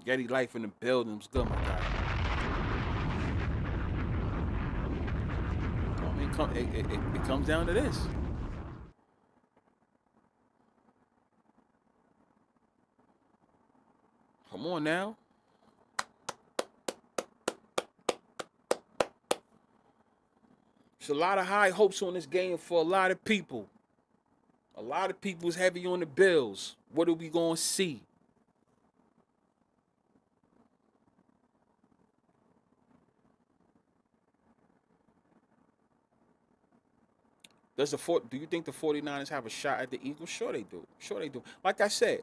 Getty Life in the building was good, my guy. I mean, it comes down to this. Come on now. There's a lot of high hopes on this game for a lot of people. A lot of people is heavy on the Bills. What are we going to see? Do you think the 49ers have a shot at the Eagles? Sure they do. Like I said,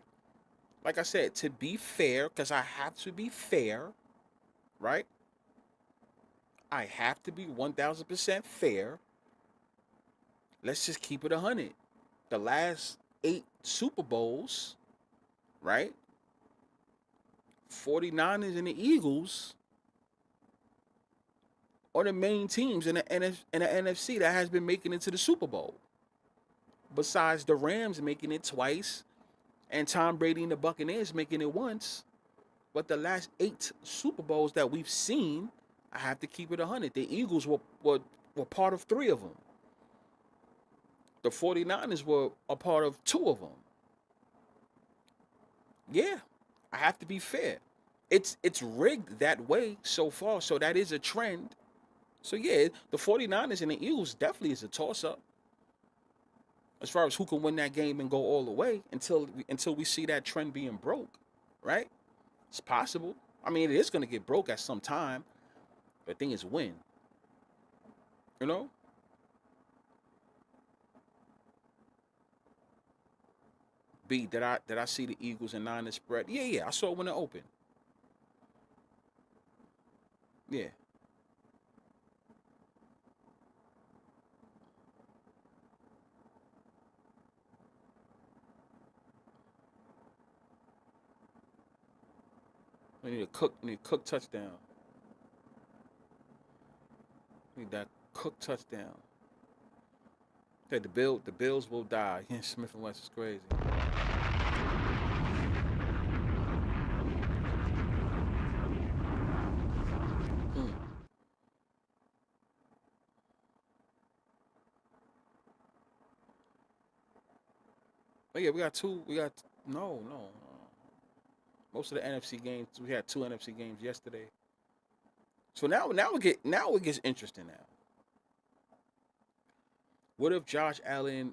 to be fair, because I have to be fair, right? I have to be 1,000% fair. Let's just keep it 100. The last 8 Super Bowls, right? 49ers and the Eagles are the main teams in the NFC that has been making it to the Super Bowl. Besides the Rams making it twice and Tom Brady and the Buccaneers making it once. But the last 8 Super Bowls that we've seen, I have to keep it 100. The Eagles were part of 3 of them. The 49ers were a part of 2 of them. Yeah, I have to be fair. It's rigged that way so far, so that is a trend. So yeah, the 49ers and the Eagles definitely is a toss-up. As far as who can win that game and go all the way until we see that trend being broke, right? It's possible. I mean, it is going to get broke at some time. The thing is when. You know? B, did I see the Eagles and Niners spread? Yeah, I saw it when it opened. Yeah. We need a Cook touchdown. Need that Cook touchdown. Okay, the Bills will die. Yeah, Smith and West is crazy. But yeah, we got no. Most of the NFC games, we had 2 NFC games yesterday. So now it gets interesting now. What if Josh Allen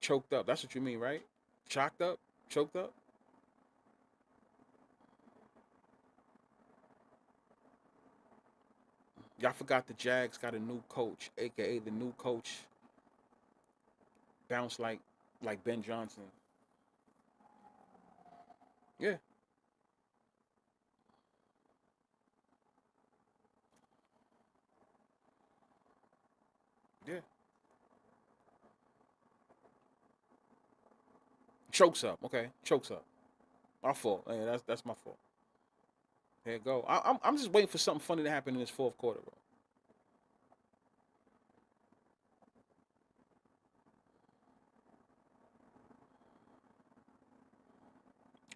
choked up? That's what you mean, right? Choked up? Y'all forgot the Jags got a new coach, aka the new coach bounced like Ben Johnson. Yeah. Yeah. Chokes up. Okay. Chokes up. My fault. Yeah, that's my fault. There you go. I'm just waiting for something funny to happen in this 4th quarter, bro.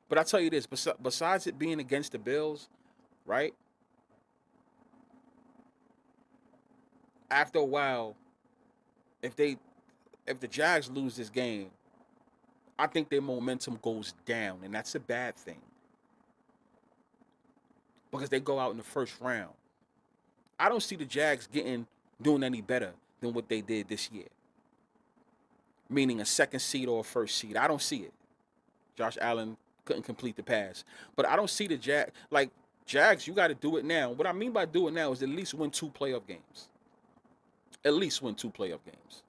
But I tell you this, besides it being against the Bills, right? After a while, if the Jags lose this game, I think their momentum goes down, and that's a bad thing. Because they go out in the first round. I don't see the Jags doing any better than what they did this year. Meaning a 2nd seed or a 1st seed. I don't see it. Josh Allen couldn't complete the pass. But I don't see the Jags, you got to do it now. What I mean by do it now is at least win 2 playoff games. At least win 2 playoff games.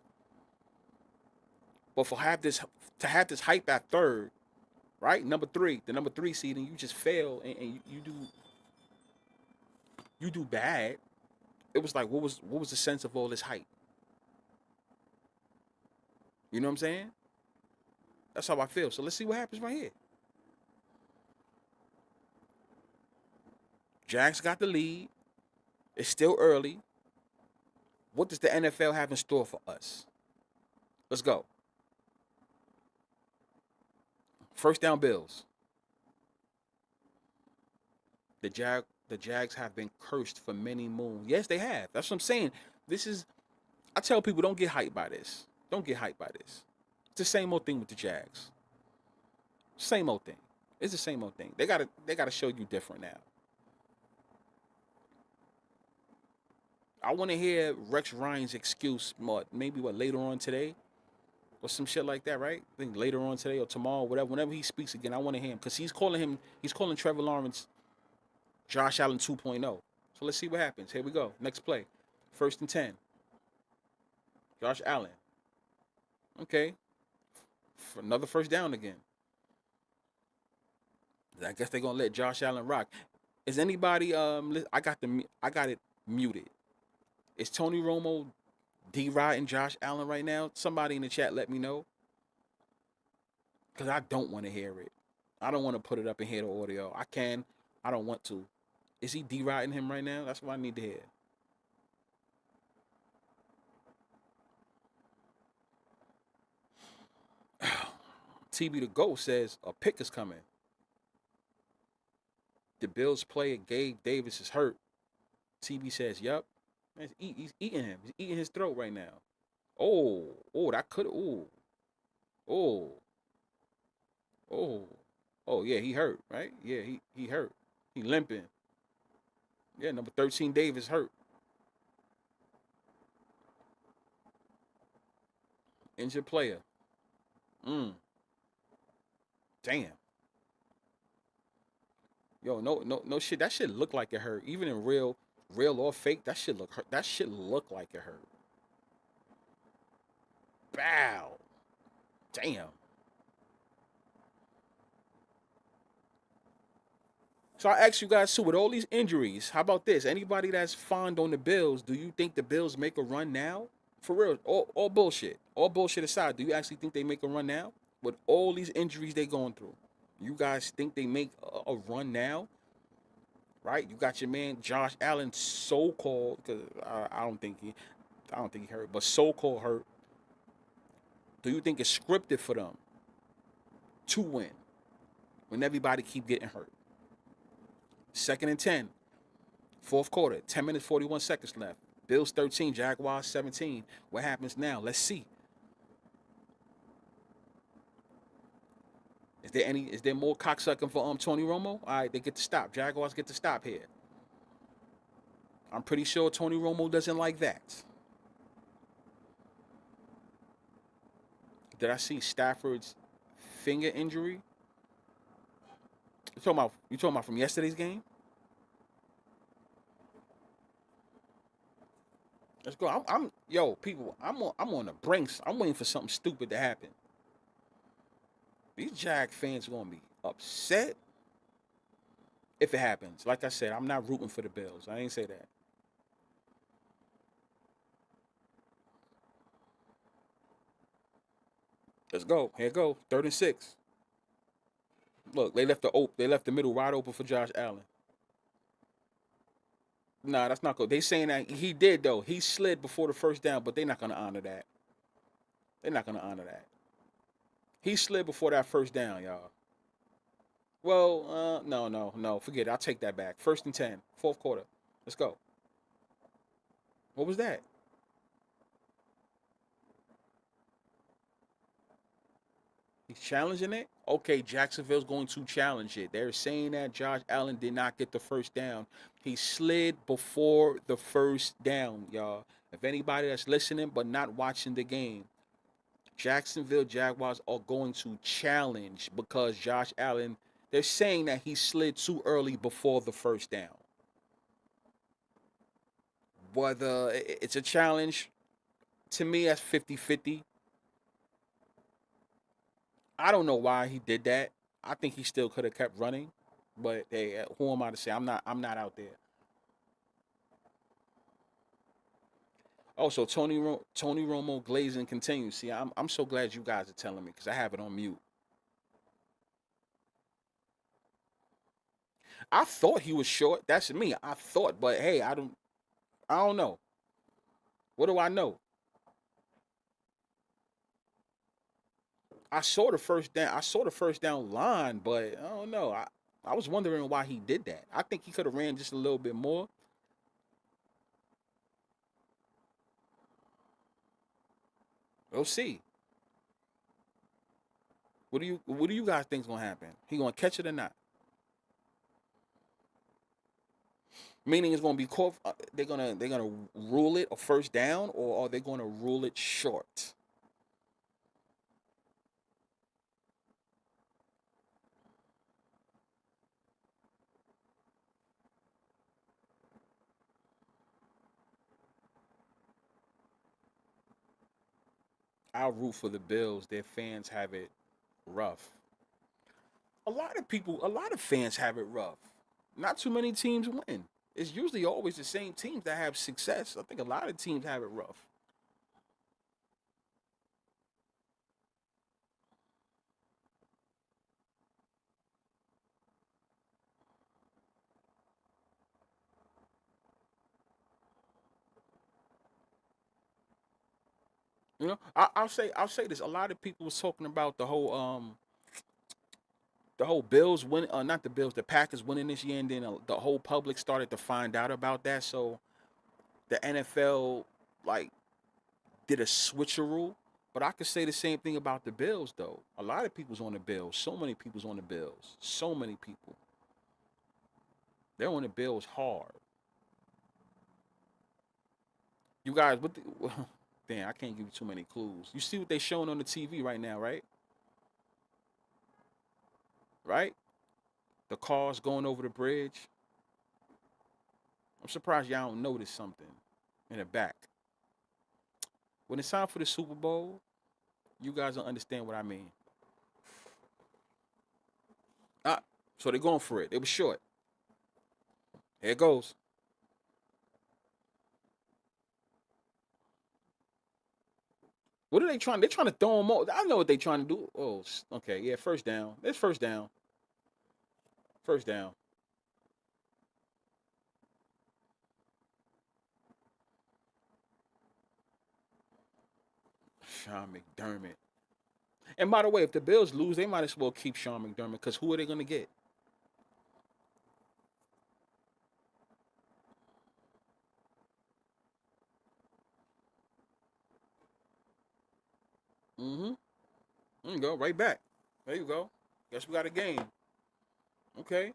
But to have this hype at 3rd, right? The number 3 seed, and you just fail and you do bad. It was like, what was the sense of all this hype? You know what I'm saying? That's how I feel. So let's see what happens right here. Jags got the lead. It's still early. What does the NFL have in store for us? Let's go. First down, Bills. The Jags have been cursed for many moons. Yes, they have. That's what I'm saying. I tell people, don't get hyped by this. Don't get hyped by this. It's the same old thing with the Jags. Same old thing. It's the same old thing. They gotta show you different now. I want to hear Rex Ryan's excuse, maybe later on today, or some shit like that, right? I think later on today or tomorrow, whenever he speaks again, I want to hear him because he's calling Trevor Lawrence Josh Allen 2.0. So let's see what happens. Here we go. Next play. 1st and 10. Josh Allen. Okay. For another first down again. I guess they're gonna let Josh Allen rock. Is anybody I got it muted. Is Tony Romo D-riding Josh Allen right now? Somebody in the chat let me know. Because I don't want to hear it. I don't want to put it up and hear the audio. I can. I don't want to. Is he D-riding him right now? That's what I need to hear. TB the GOAT says a pick is coming. The Bills player Gabe Davis is hurt. TB says, yup. He's eating him. He's eating his throat right now. Oh, that could, oh, yeah, he hurt, right? Yeah, he hurt. He limping. Yeah, number 13 Davis hurt. Injured player. Damn. Yo, no shit. That shit look like it hurt. Even in real or fake, that shit look hurt. That shit look like it hurt. Bow. Damn. So I ask you guys too, with all these injuries, how about this? Anybody that's fond on the Bills, do you think the Bills make a run now? For real, all bullshit. All bullshit aside, do you actually think they make a run now? With all these injuries they going through, you guys think they make a run now? Right? You got your man Josh Allen, so-called, because I don't think he hurt, but so-called hurt. Do you think it's scripted for them to win when everybody keep getting hurt? 2nd and 10, fourth quarter, 10 minutes, 41 seconds left. Bills 13, Jaguars 17. What happens now? Let's see. Is there more cocksucking for Tony Romo? All right, they get to stop. Jaguars get to stop here. I'm pretty sure Tony Romo doesn't like that. Did I see Stafford's finger injury? You talking about from yesterday's game? Let's go. Yo, people, I'm on the brinks. I'm waiting for something stupid to happen. These Jag fans are gonna be upset if it happens. Like I said, I'm not rooting for the Bills. I ain't say that. Let's go. Here it go. 3rd and 6. Look, they left the middle wide open for Josh Allen. Nah, that's not good. They saying that he did though. He slid before the first down, but they're not gonna honor that. They're not gonna honor that. He slid before that first down, y'all. Well, no. Forget it. I'll take that back. 1st and 10, fourth quarter. Let's go. What was that? He's challenging it? Okay, Jacksonville's going to challenge it. They're saying that Josh Allen did not get the first down. He slid before the first down, y'all. If anybody that's listening but not watching the game, Jacksonville Jaguars are going to challenge because Josh Allen, they're saying that he slid too early before the first down. Whether it's a challenge, to me, that's 50-50. I don't know why he did that. I think he still could have kept running, but hey, who am I to say? I'm not out there. Oh, so Tony Romo glazing continues. See, I'm so glad you guys are telling me because I have it on mute. I thought he was short. That's me. I thought, but hey, I don't know. What do I know? I saw the first down line, but I don't know. I was wondering why he did that. I think he could have ran just a little bit more. We'll see. What do you guys think is gonna happen? He gonna catch it or not? Meaning it's gonna be called. They're gonna rule it a first down, or are they gonna rule it short? I'll root for the Bills. Their fans have it rough. a lot of fans have it rough. Not too many teams win. It's usually always the same teams that have success. I think a lot of teams have it rough. You know, I'll say this. A lot of people was talking about the whole Bills win, not the Bills, the Packers winning this year, and then the whole public started to find out about that. So the NFL like did a switcheroo. But I could say the same thing about the Bills, though. A lot of people's on the Bills. So many people's on the Bills. So many people. They're on the Bills hard. You guys, what? Damn, I can't give you too many clues. You see what they showing on the TV right now, right? Right? The cars going over the bridge. I'm surprised y'all don't notice something in the back. When it's time for the Super Bowl, you guys don't understand what I mean. So they're going for it. It was short. Here it goes. What are they trying? They're trying to throw them all. I know what they're trying to do. Oh, okay. Yeah, first down. It's first down. First down. Sean McDermott. And by the way, if the Bills lose, they might as well keep Sean McDermott because who are they going to get? Mm-hmm. There you go. Right back. There you go. Guess we got a game. Okay.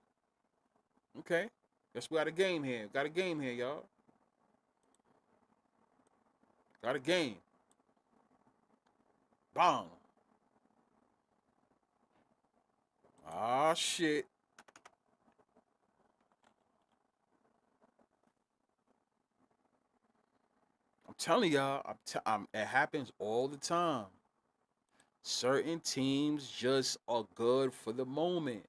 Okay. Guess we got a game here. Got a game here, y'all. Got a game. Bang. Ah, shit. I'm telling y'all, it happens all the time. Certain teams just are good for the moment.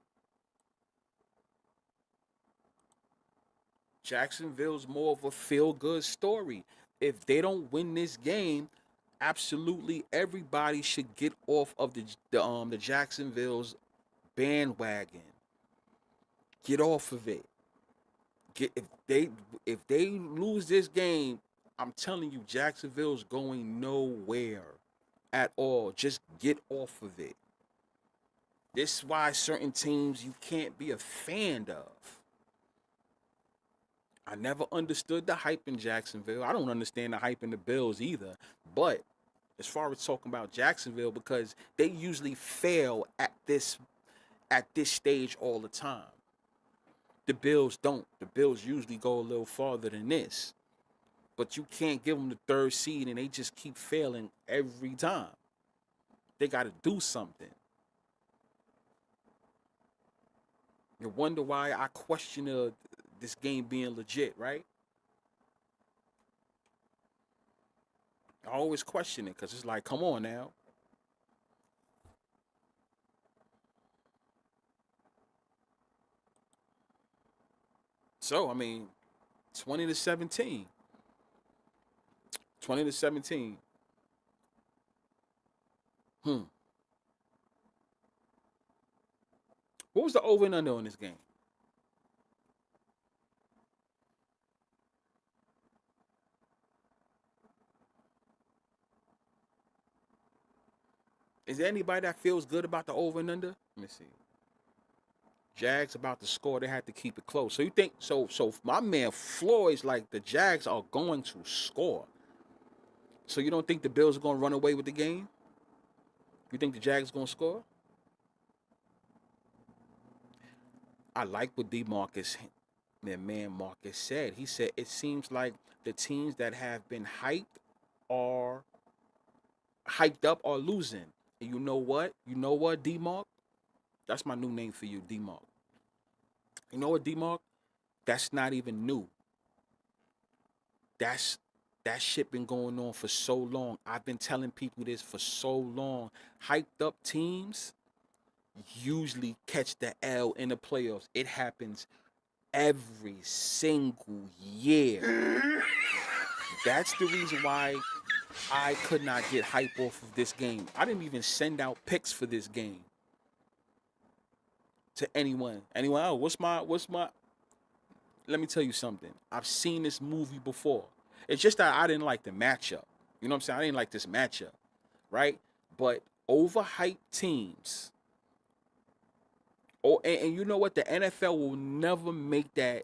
Jacksonville's more of a feel-good story. If they don't win this game, absolutely everybody should get off of the Jacksonville's bandwagon. Get off of it. If they lose this game, I'm telling you, Jacksonville's going nowhere at all. Just get off of it. This is why certain teams you can't be a fan of. I never understood the hype in Jacksonville. I don't understand the hype in the Bills either. But as far as talking about Jacksonville, because they usually fail at this stage all the time. The Bills don't. The Bills usually go a little farther than this. But you can't give them the third seed and they just keep failing every time. They got to do something. You wonder why I question this game being legit, right? I always question it because it's like, come on now. So, I mean, 20-17. 20-17. What was the over and under in this game? Is there anybody that feels good about the over and under? Let me see. Jags about to score. They had to keep it close. So you think so my man Floyd's like the Jags are going to score. So you don't think the Bills are going to run away with the game? You think the Jags are going to score? I like what my man Marcus said. He said it seems like the teams that have been hyped up are losing. And you know what? You know what, D-Mark? That's my new name for you, D-Mark. You know what, D-Mark? That's not even new. That shit been going on for so long. I've been telling people this for so long. Hyped up teams usually catch the L in the playoffs. It happens every single year. That's the reason why I could not get hype off of this game. I didn't even send out picks for this game to anyone. Oh, what's my let me tell you something. I've seen this movie before. It's just that I didn't like the matchup. You know what I'm saying? I didn't like this matchup, right? But overhyped teams. Oh, and you know what? The NFL will never make that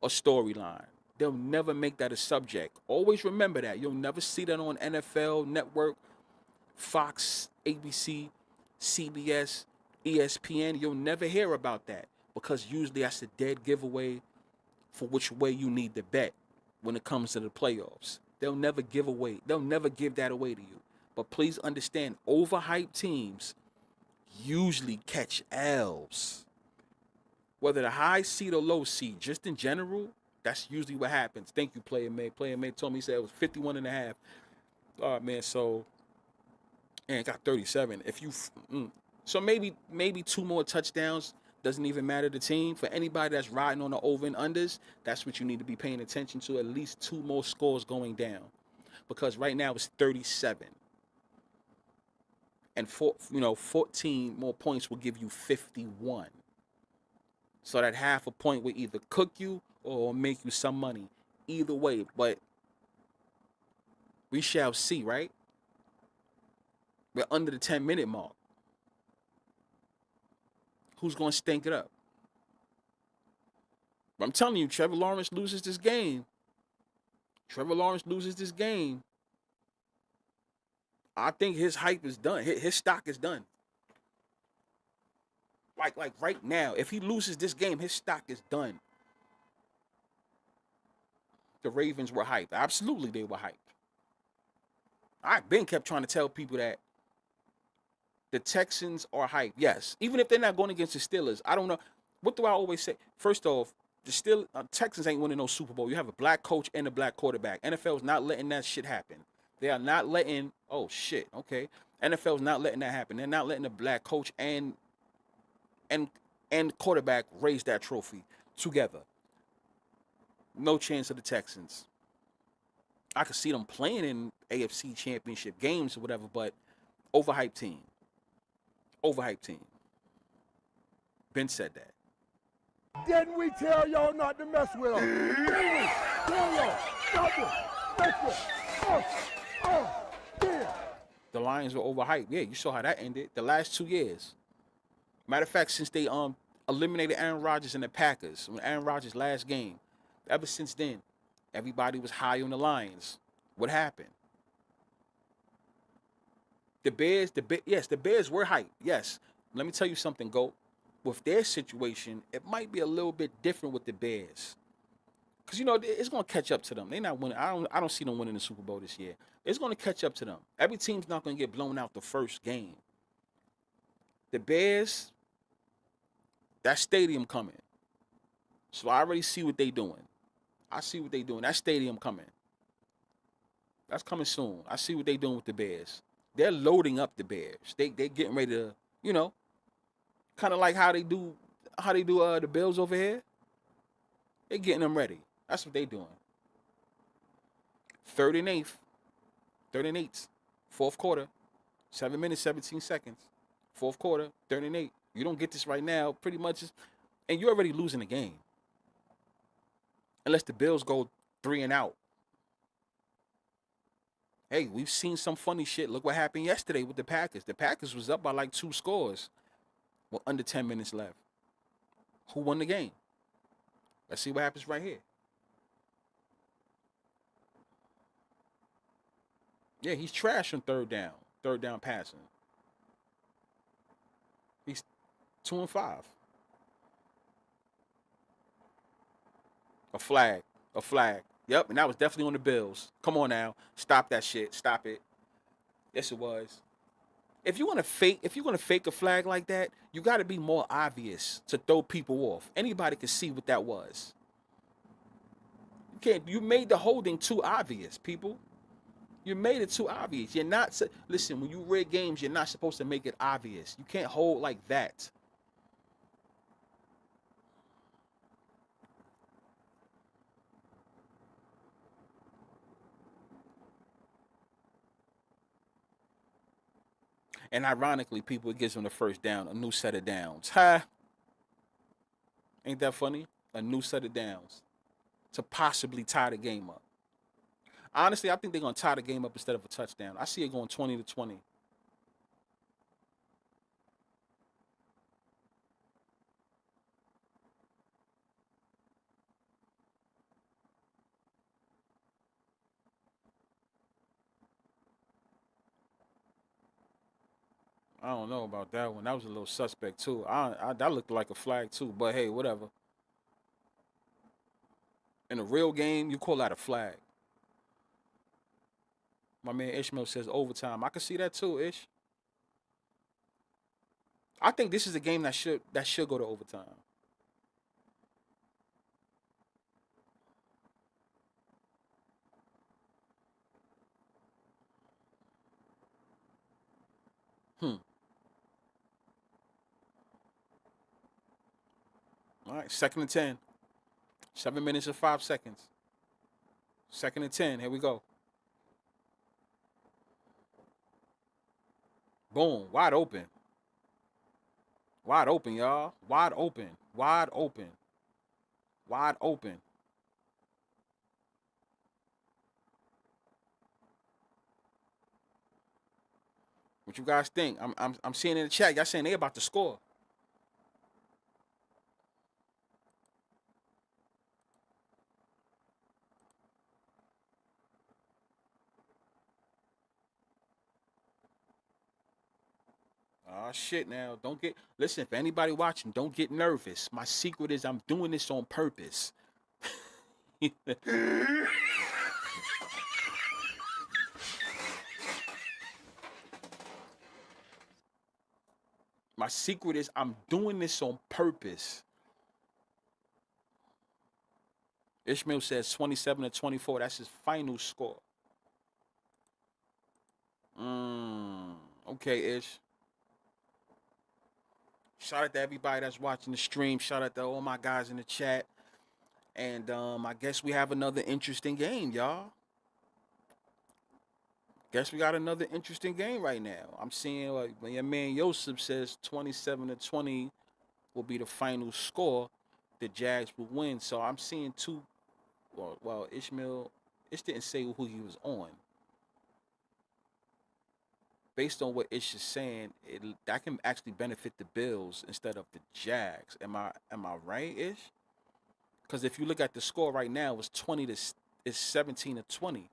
a storyline. They'll never make that a subject. Always remember that. You'll never see that on NFL Network, Fox, ABC, CBS, ESPN. You'll never hear about that because usually that's a dead giveaway for which way you need to bet when it comes to the playoffs. They'll never give that away to you. But please understand, overhyped teams usually catch L's. Whether the high seed or low seed, just in general, that's usually what happens. Thank you, Player May. Player May told me, he said it was 51.5. All right, man, so, and got 37. If you, so maybe 2 more touchdowns doesn't even matter the team. For anybody that's riding on the over and unders, that's what you need to be paying attention to. At least 2 more scores going down. Because right now it's 37. And 14 more points will give you 51. So that half a point will either cook you or make you some money. Either way, but we shall see, right? We're under the 10-minute mark. Who's going to stink it up? But I'm telling you, Trevor Lawrence loses this game. I think his hype is done. His stock is done. Like right now, if he loses this game, his stock is done. The Ravens were hyped. Absolutely, they were hyped. I've been kept trying to tell people that the Texans are hyped. Yes, even if they're not going against the Steelers. I don't know. What do I always say? First off, the Texans ain't winning no Super Bowl. You have a black coach and a black quarterback. NFL's not letting that shit happen. They are not letting. Oh shit. Okay. NFL's not letting that happen. They're not letting the black coach and quarterback raise that trophy together. No chance of the Texans. I could see them playing in AFC championship games or whatever, but overhyped team. Ben said that. Didn't we tell y'all not to mess with them? Tell y'all not to mess with them. Yeah. The Lions were overhyped. Yeah, you saw how that ended. The last 2 years. Matter of fact, since they eliminated Aaron Rodgers and the Packers, when Aaron Rodgers' last game, ever since then, everybody was high on the Lions. What happened? The Bears were hyped. Yes. Let me tell you something, Goat. With their situation, it might be a little bit different with the Bears. Because, it's going to catch up to them. They're not winning. I don't see them winning the Super Bowl this year. It's going to catch up to them. Every team's not going to get blown out the first game. The Bears, that stadium coming. So I already see what they doing. That stadium coming. That's coming soon. I see what they doing with the Bears. They're loading up the Bears. They getting ready to, kind of like how they do the Bills over here. They're getting them ready. That's what they doing. 3rd and 8. Fourth quarter. 7 minutes, 17 seconds. Fourth quarter, 3rd and 8. You don't get this right now, pretty much, and you're already losing the game. Unless the Bills go 3 and out. Hey, we've seen some funny shit. Look what happened yesterday with the Packers. The Packers was up by like 2 scores with under 10 minutes left. Who won the game? Let's see what happens right here. Yeah, he's trash on 3rd down. 3rd down passing. He's 2 and 5. A flag. Yep, and that was definitely on the Bills. Come on now. Stop that shit. Stop it. Yes, it was. If you're gonna fake a flag like that, you gotta be more obvious to throw people off. Anybody can see what that was. You made the holding too obvious, people. You made it too obvious. You're not. Listen, when you rig games, you're not supposed to make it obvious. You can't hold like that. And ironically, people, it gives them the first down, a new set of downs. Ha! Ain't that funny? A new set of downs to possibly tie the game up. Honestly, I think they're going to tie the game up instead of a touchdown. I see it going 20-20. I don't know about that one. That was a little suspect, too. That looked like a flag, too. But, hey, whatever. In a real game, you call that a flag. My man Ishmael says overtime. I can see that, too, Ish. I think this is a game that should go to overtime. All right, 2nd and 10. 7 minutes and 5 seconds. 2nd and 10. Here we go. Boom. Wide open. Wide open, y'all. Wide open. Wide open. Wide open. What you guys think? I'm seeing in the chat, y'all saying they about to score. Oh, shit now. Listen, if anybody watching, don't get nervous. My secret is I'm doing this on purpose. My secret is I'm doing this on purpose. Ishmael says 27-24. That's his final score. Okay, Ish. Shout out to everybody that's watching the stream. Shout out to all my guys in the chat. And I guess we have another interesting game, y'all. Guess we got another interesting game right now. I'm seeing like your man Yosef says 27-20 will be the final score. The Jags will win. So I'm seeing two. Well, Ishmael, Ish didn't say who he was on. Based on what Ish is saying, that can actually benefit the Bills instead of the Jags. Am I right, Ish? Because if you look at the score right now, it's 17-20.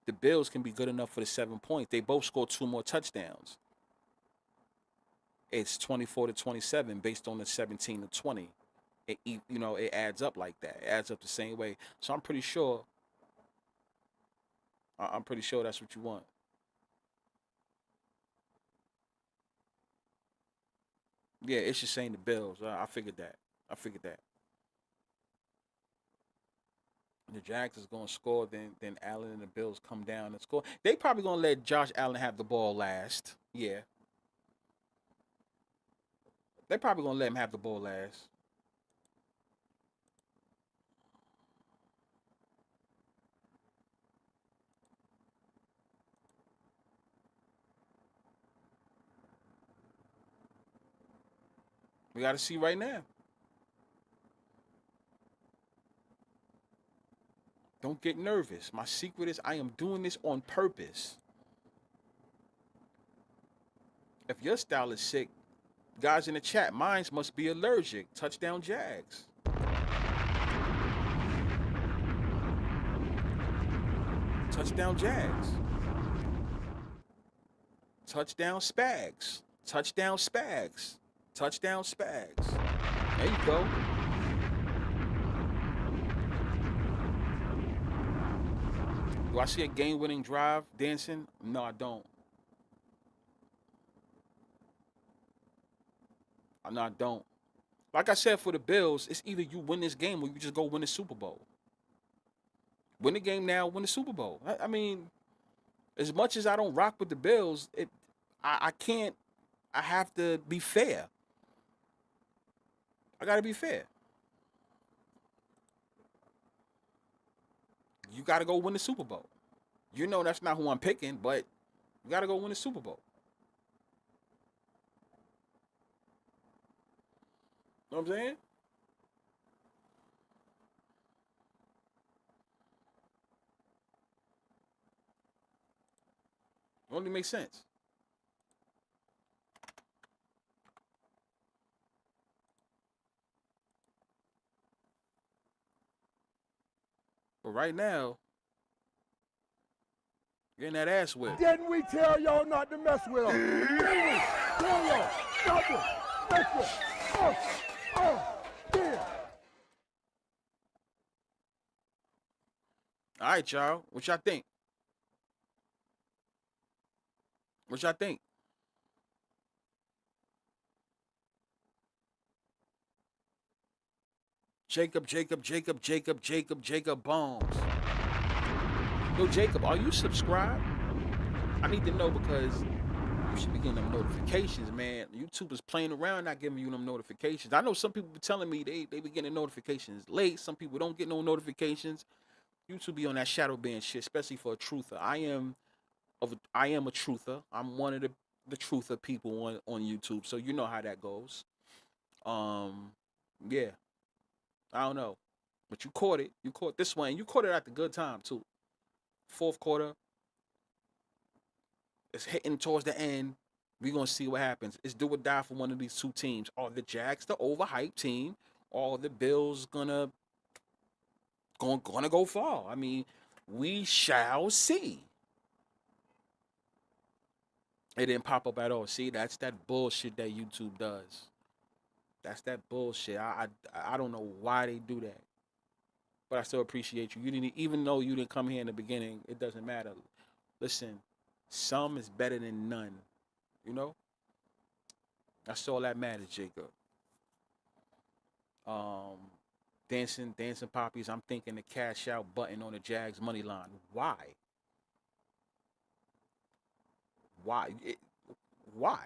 The Bills can be good enough for the 7 points. They both scored 2 more touchdowns. It's 24-27 based on the 17-20. It adds up like that. It adds up the same way. So I'm pretty sure. I'm pretty sure that's what you want. Yeah, it's just saying the Bills. I figured that. The Jags is going to score, then Allen and the Bills come down and score. They probably going to let Josh Allen have the ball last. Yeah. They probably going to let him have the ball last. We got to see right now. Don't get nervous. My secret is I am doing this on purpose. If your style is sick, guys in the chat, mine must be allergic. Touchdown Jags. Touchdown Jags. Touchdown Spags. Touchdown Spags. Touchdown Spags. There you go. Do I see a game-winning drive dancing? No, I don't. No, I don't. Like I said, for the Bills, it's either you win this game or you just go win the Super Bowl. Win the game now, win the Super Bowl. I mean, As much as I don't rock with the Bills, I can't. I have to be fair. I got to be fair. You got to go win the Super Bowl. You know that's not who I'm picking, but you got to go win the Super Bowl. Know what I'm saying? Only makes sense. But right now, getting that ass whipped. Didn't we tell y'all not to mess with them? Didn't we tell y'all not to mess with them? Yeah. All right, y'all. What y'all think? What y'all think? Jacob Bones. Yo, Jacob, are you subscribed? I need to know because you should be getting them notifications, man. YouTube is playing around, not giving you them notifications. I know some people be telling me they be getting notifications late. Some people don't get no notifications. YouTube be on that shadow ban shit, especially for a truther. I am a truther. I'm one of the truther people on YouTube, so you know how that goes. Yeah. I don't know. But you caught it. You caught this one. You caught it at the good time, too. Fourth quarter. It's hitting towards the end. We're going to see what happens. It's do or die for one of these two teams. Are the Jags the overhyped team? Or are the Bills gonna go far? I mean, we shall see. It didn't pop up at all. See, that's that bullshit that YouTube does. That's that bullshit. I don't know why they do that. But I still appreciate you. You didn't, even though you didn't come here in the beginning, it doesn't matter. Listen, some is better than none. You know? That's all that matters, Jacob. Dancing poppies. I'm thinking the cash out button on the Jags money line. Why? Why? Why?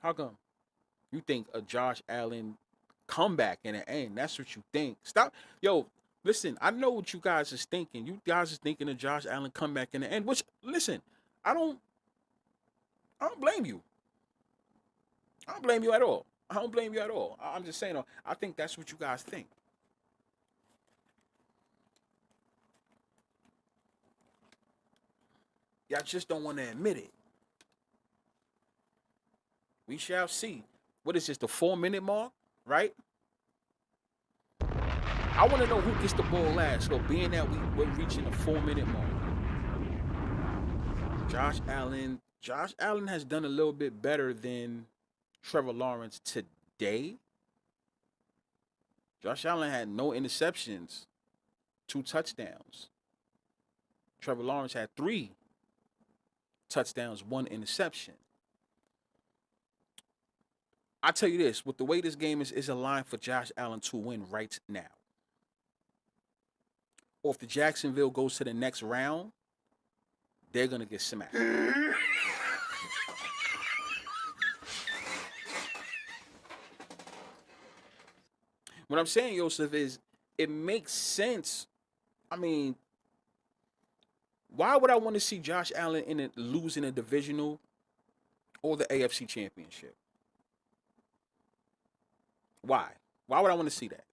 How come? You think a Josh Allen comeback in the end? That's what you think. Stop. Yo, listen, I know what you guys is thinking. You guys is thinking a Josh Allen comeback in the end. Which, listen, I don't blame you. I don't blame you at all. I don't blame you at all. I'm just saying, I think that's what you guys think. Y'all just don't want to admit it. We shall see. What is this, the 4-minute mark, right? I want to know who gets the ball last. So being that we're reaching the 4-minute mark. Josh Allen has done a little bit better than Trevor Lawrence today. Josh Allen had no interceptions, 2 touchdowns. Trevor Lawrence had 3 touchdowns, 1 interception. I tell you this, with the way this game is a line for Josh Allen to win right now. Or if the Jacksonville goes to the next round, they're going to get smacked. What I'm saying, Yosef, is it makes sense. I mean, why would I want to see Josh Allen losing a divisional or the AFC Championship? Why? Why would I want to see that?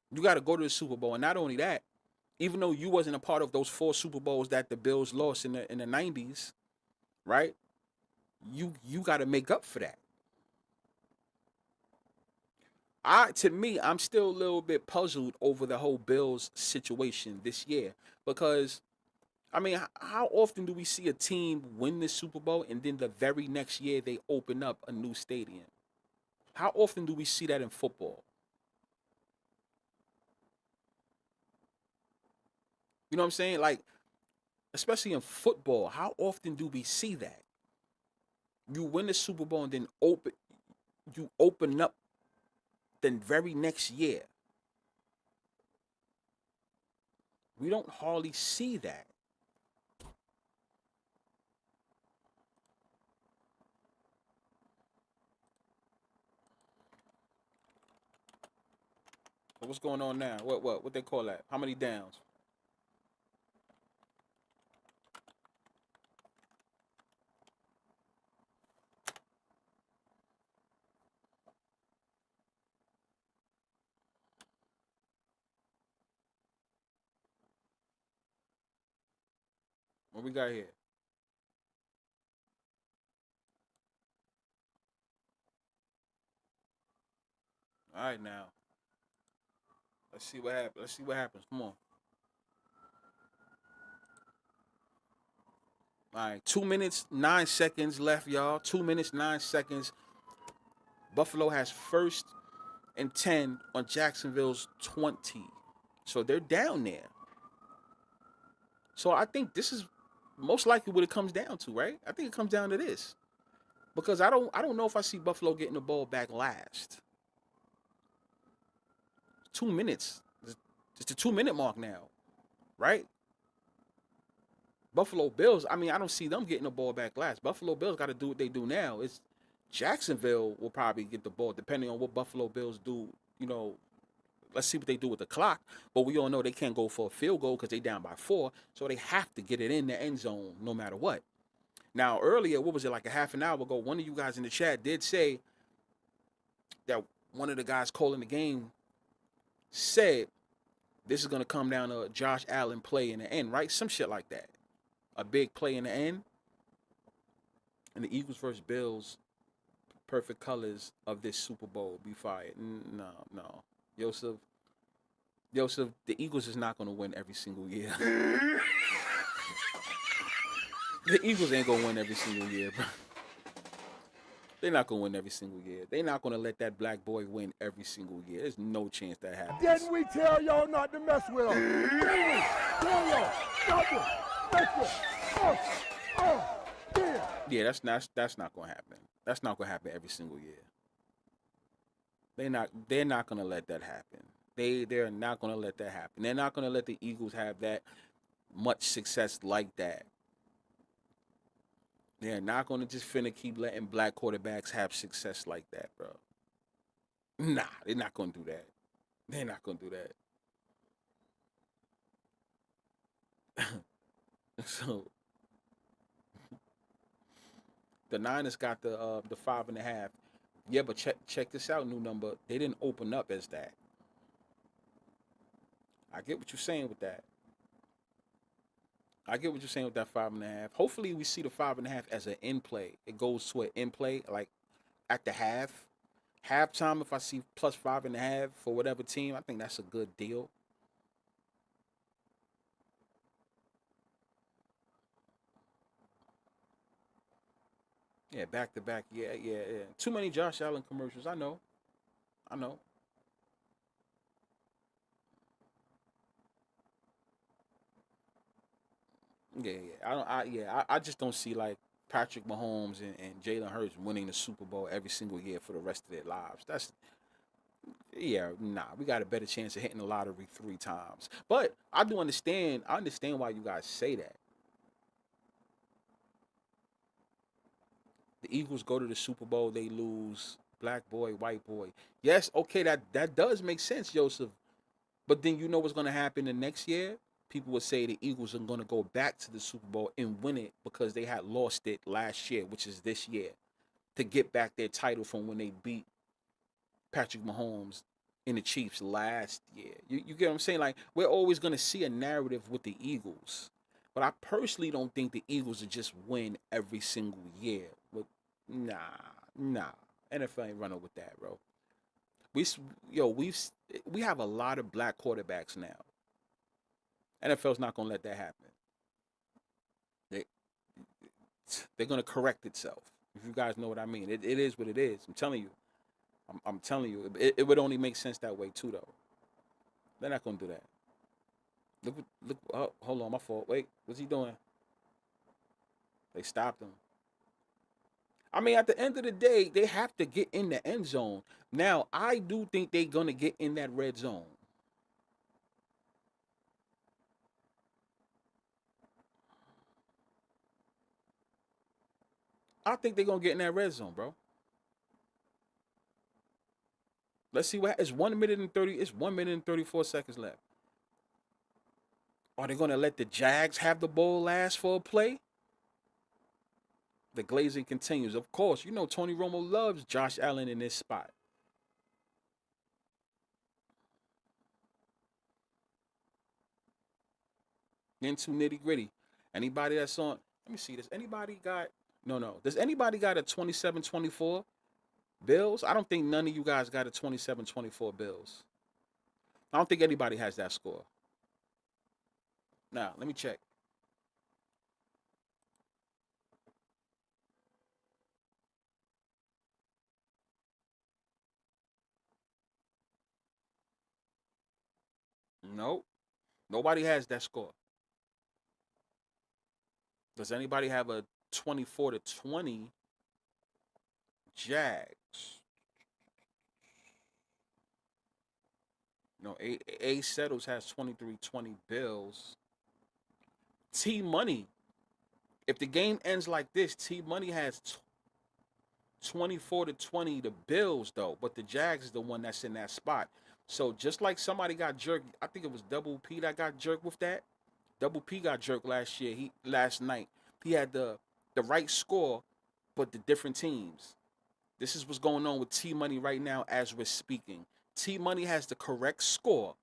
You got to go to the Super Bowl. And not only that, even though you wasn't a part of those 4 Super Bowls that the Bills lost in the 90s, right? You got to make up for that. To me, I'm still a little bit puzzled over the whole Bills situation this year because, I mean, how often do we see a team win the Super Bowl and then the very next year they open up a new stadium? How often do we see that in football? You know what I'm saying? Like, especially in football, how often do we see that? You win the Super Bowl and then open up the very next year. We don't hardly see that. So what's going on now? What they call that? How many downs? What we got here? All right, now. Let's see what happens. Let's see what happens. Come on. All right, 2 minutes, 9 seconds left, y'all. 2 minutes, 9 seconds. Buffalo has 1st and 10 on Jacksonville's 20. So they're down there. So I think this is most likely what it comes down to, right? I think it comes down to this. Because I don't know if I see Buffalo getting the ball back last. 2 minutes. It's the 2-minute mark now, right? Buffalo Bills, I mean, I don't see them getting the ball back last. Buffalo Bills got to do what they do now. It's Jacksonville will probably get the ball depending on what Buffalo Bills do. You know, let's see what they do with the clock. But we all know they can't go for a field goal because they down by 4. So they have to get it in the end zone no matter what. Now, earlier, what was it, like a half an hour ago, one of you guys in the chat did say that one of the guys calling the game said this is going to come down to a Josh Allen play in the end, right? Some shit like that. A big play in the end. And the Eagles versus Bills, perfect colors of this Super Bowl be fired. No. Joseph, the Eagles is not going to win every single year. The Eagles ain't going to win every single year, bro. They're not going to win every single year. They're not going to let that black boy win every single year. There's no chance that happens. Didn't we tell y'all not to mess with them? Tell y'all not to mess with them. Yeah, that's not going to happen. That's not going to happen every single year. They're not going to let that happen. They're not going to let that happen. They're not going to let the Eagles have that much success like that. They're not going to just finna keep letting black quarterbacks have success like that, bro. Nah, they're not going to do that. They're not going to do that. So, the Niners got the 5.5. Yeah, but check this out, new number. They didn't open up as that. I get what you're saying with that. I get what you're saying with that 5.5. Hopefully, we see the 5.5 as an in play. It goes to an in play, like at the halftime. If I see plus 5.5 for whatever team, I think that's a good deal. Yeah, back to back. Yeah. Too many Josh Allen commercials. I know. Yeah. I just don't see like Patrick Mahomes and Jalen Hurts winning the Super Bowl every single year for the rest of their lives. We got a better chance of hitting the lottery 3 times. But I understand why you guys say that. The Eagles go to the Super Bowl, they lose. Black boy, white boy. Yes, okay, that does make sense, Joseph. But then you know what's going to happen the next year? People would say the Eagles are going to go back to the Super Bowl and win it because they had lost it last year, which is this year, to get back their title from when they beat Patrick Mahomes in the Chiefs last year. You get what I'm saying? Like, we're always going to see a narrative with the Eagles. But I personally don't think the Eagles will just win every single year. But nah. NFL ain't running with that, bro. We have a lot of black quarterbacks now. NFL's not gonna let that happen. They're gonna correct itself. If you guys know what I mean, it is what it is. I'm telling you. I'm telling you, it would only make sense that way too, though. They're not gonna do that. Look. Oh, hold on, my fault. Wait, what's he doing? They stopped him. I mean, at the end of the day, they have to get in the end zone. Now, I do think they're gonna get in that red zone. I think they're gonna get in that red zone, bro. Let's see what it's 1 minute and 30. It's 1 minute and 34 seconds left. Are they gonna let the Jags have the ball last for a play? The glazing continues. Of course, you know Tony Romo loves Josh Allen in this spot. Into nitty gritty. Anybody that's on, let me see this. Anybody got, no. Does anybody got a 27-24 Bills? I don't think none of you guys got a 27-24 Bills. I don't think anybody has that score. Now, let me check. Nope. Nobody has that score. Does anybody have a 24-20 Jags? No, A Settles has 23-20 Bills. T Money. If the game ends like this, T Money has 24-20 the Bills though, but the Jags is the one that's in that spot. So just like somebody got jerked, I think it was Double P that got jerked with that. Double P got jerked last night. He had the right score, but the different teams. This is what's going on with T Money right now as we're speaking. T Money has the correct score,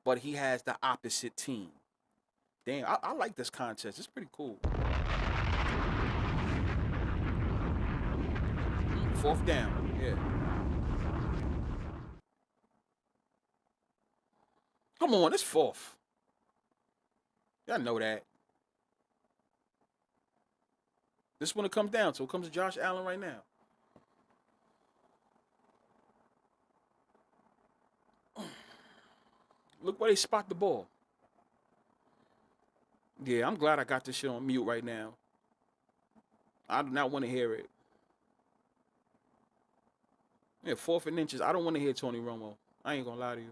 but he has the opposite team. Damn, I like this contest. It's pretty cool. 4th down, yeah. Come on, it's 4th. Y'all know that. This is when it comes down to. It comes to Josh Allen right now. Look where they spot the ball. Yeah, I'm glad I got this shit on mute right now. I do not want to hear it. Yeah, 4th and inches. I don't want to hear Tony Romo. I ain't going to lie to you.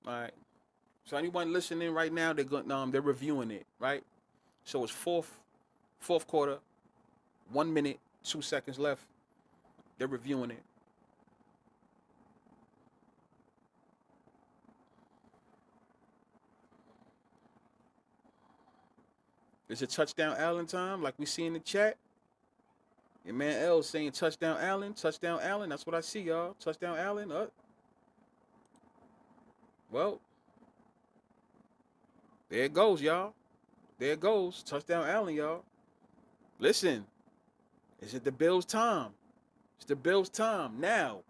All right. So anyone listening right now, they're reviewing it, right? So it's fourth quarter, 1 minute, 2 seconds left. They're reviewing it. Is it touchdown Allen time, like we see in the chat? Your man L saying touchdown Allen, touchdown Allen. That's what I see, y'all. Touchdown Allen. Well, there it goes, y'all. There it goes. Touchdown Allen, y'all. Listen, is it the Bills' time? It's the Bills' time. Now,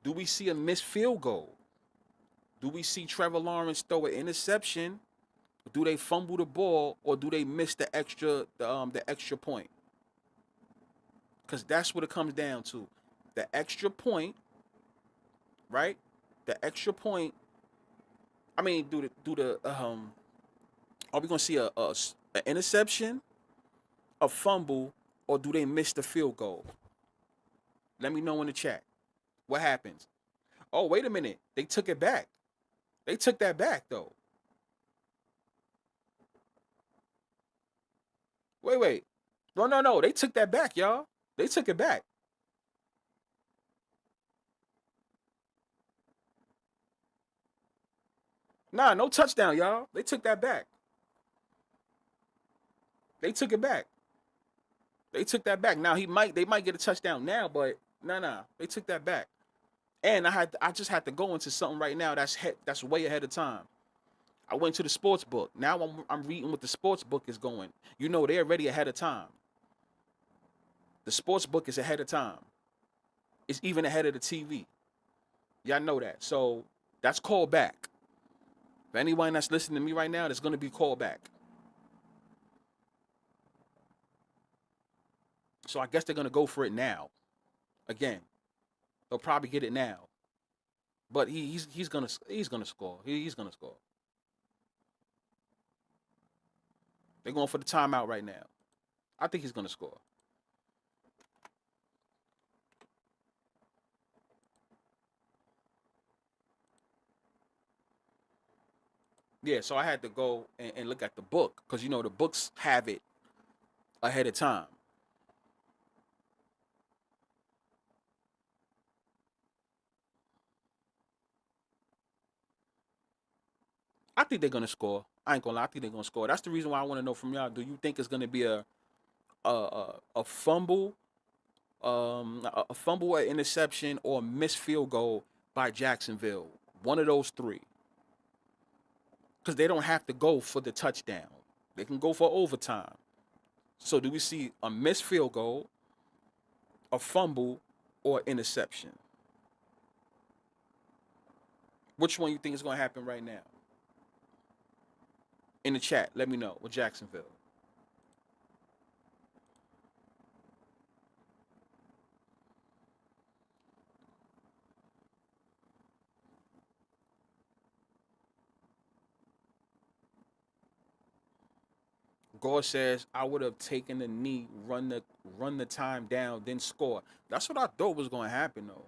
do we see a missed field goal? Do we see Trevor Lawrence throw an interception? Do they fumble the ball, or do they miss the extra point? Because that's what it comes down to. The extra point, right? The extra point. I mean, are we gonna see an interception, a fumble, or do they miss the field goal? Let me know in the chat. What happens? Oh, wait a minute. They took it back. They took that back though. Wait. No. They took that back, y'all. They took it back. Nah, no touchdown, y'all. They took that back. They took it back. They took that back. Now they might get a touchdown now, but nah. They took that back. And I just had to go into something right now that's way ahead of time. I went to the sports book. Now I'm reading what the sports book is going. You know they're already ahead of time. The sports book is ahead of time. It's even ahead of the TV. Y'all know that. So that's called back. For anyone that's listening to me right now, that's going to be called back. So I guess they're going to go for it now. Again, they'll probably get it now. But he's going to score. He's going to score. They're going for the timeout right now. I think he's going to score. Yeah, so I had to go and look at the book because you know the books have it ahead of time. I think they're gonna score. I ain't gonna lie. I think they're gonna score. That's the reason why I want to know from y'all. Do you think it's gonna be a fumble, a fumble, or interception, or a missed field goal by Jacksonville? One of those three. Because they don't have to go for the touchdown. They can go for overtime. So do we see a missed field goal, a fumble, or interception? Which one you think is going to happen right now? In the chat, let me know with Jacksonville. Gore says, I would have taken the knee, run the time down, then score. That's what I thought was going to happen, though.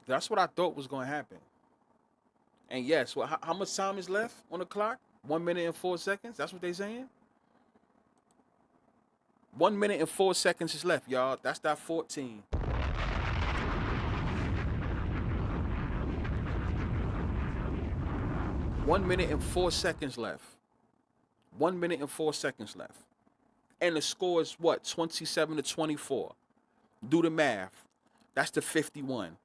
That's what I thought was going to happen. And yes, well, how much time is left on the clock? 1 minute and 4 seconds? That's what they saying? 1 minute and 4 seconds is left, y'all. That's that 14. One minute and 4 seconds left. 1 minute and 4 seconds left. And the score is what? 27-24. Do the math. That's the 51.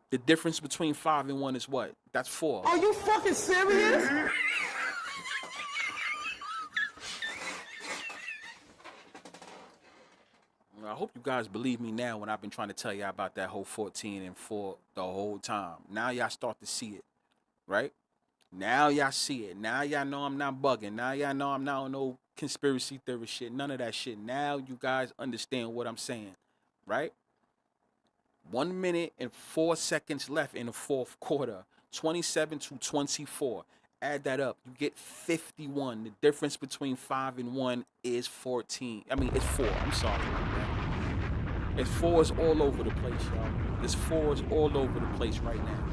The difference between 5 and 1 is what? That's 4. Are you fucking serious? I hope you guys believe me now when I've been trying to tell y'all about that whole 14 and 4 the whole time. Now y'all start to see it, right? Now y'all see it. Now y'all know I'm not bugging. Now y'all know I'm not on no conspiracy theory shit. None of that shit. Now you guys understand what I'm saying, right? 1 minute and 4 seconds left in the fourth quarter. 27-24. Add that up. You get 51. The difference between 5 and 1 is 14. I mean, it's 4. I'm sorry about that. It's 4 is all over the place, y'all. This 4 is all over the place right now.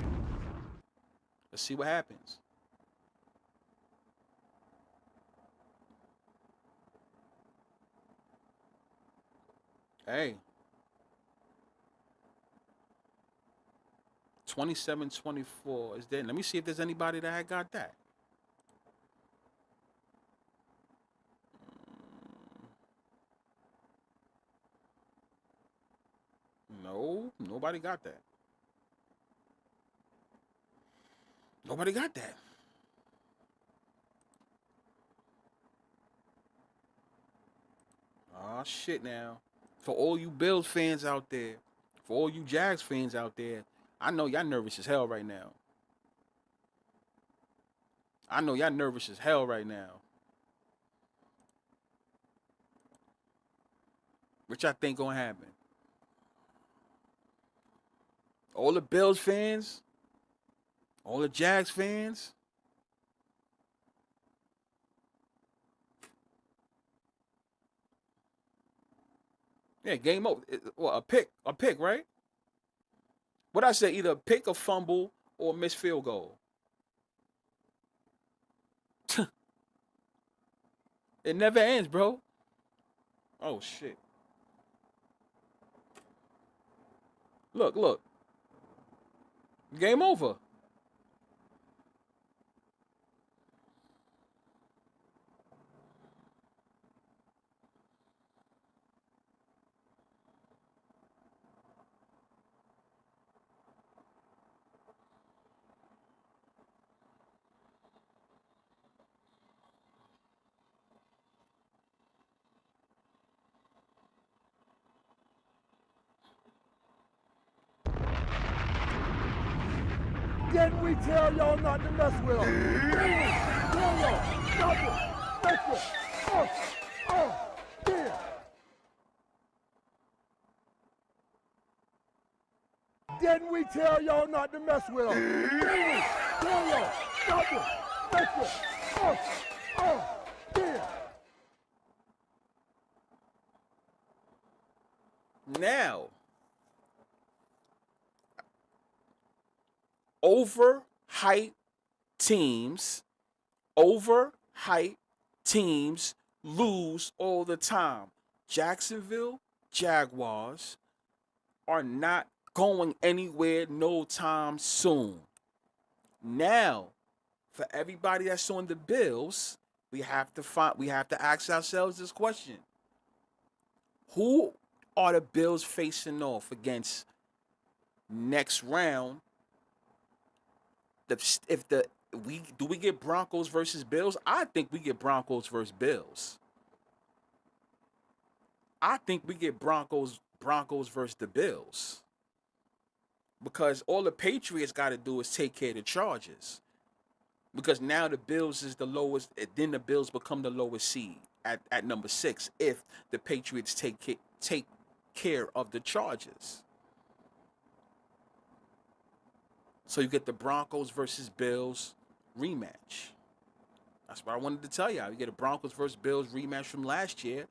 Let's see what happens. Hey. 27-24 is there. Let me see if there's anybody that had got that. No, nobody got that. Nobody got that. Oh, shit now. For all you Bills fans out there, for all you Jags fans out there, I know y'all nervous as hell right now. I know y'all nervous as hell right now. What y'all think gonna happen? All the Bills fans, all the Jags fans. Yeah, game over. Well, a pick, right? What I say, either a pick, a fumble, or a missed field goal. It never ends, bro. Oh, shit. Look. Game over. Didn't we tell y'all not to mess with them? Tell y'all, stop it, make it, yeah. Didn't we tell y'all not to mess with them? Tell y'all, stop it, make it, yeah. Now, over teams, overhyped teams lose all the time. Jacksonville Jaguars are not going anywhere no time soon. Now, for everybody that's on the Bills, we have to ask ourselves this question. Who are the Bills facing off against next round? Do we get Broncos versus Bills? I think we get Broncos versus Bills. I think we get Broncos versus the Bills. Because all the Patriots got to do is take care of the Chargers. Because now the Bills is the lowest, then the Bills become the lowest seed at number 6 if the Patriots take care of the Chargers. So you get the Broncos versus Bills rematch. That's what I wanted to tell y'all. You get a Broncos versus Bills rematch from last year.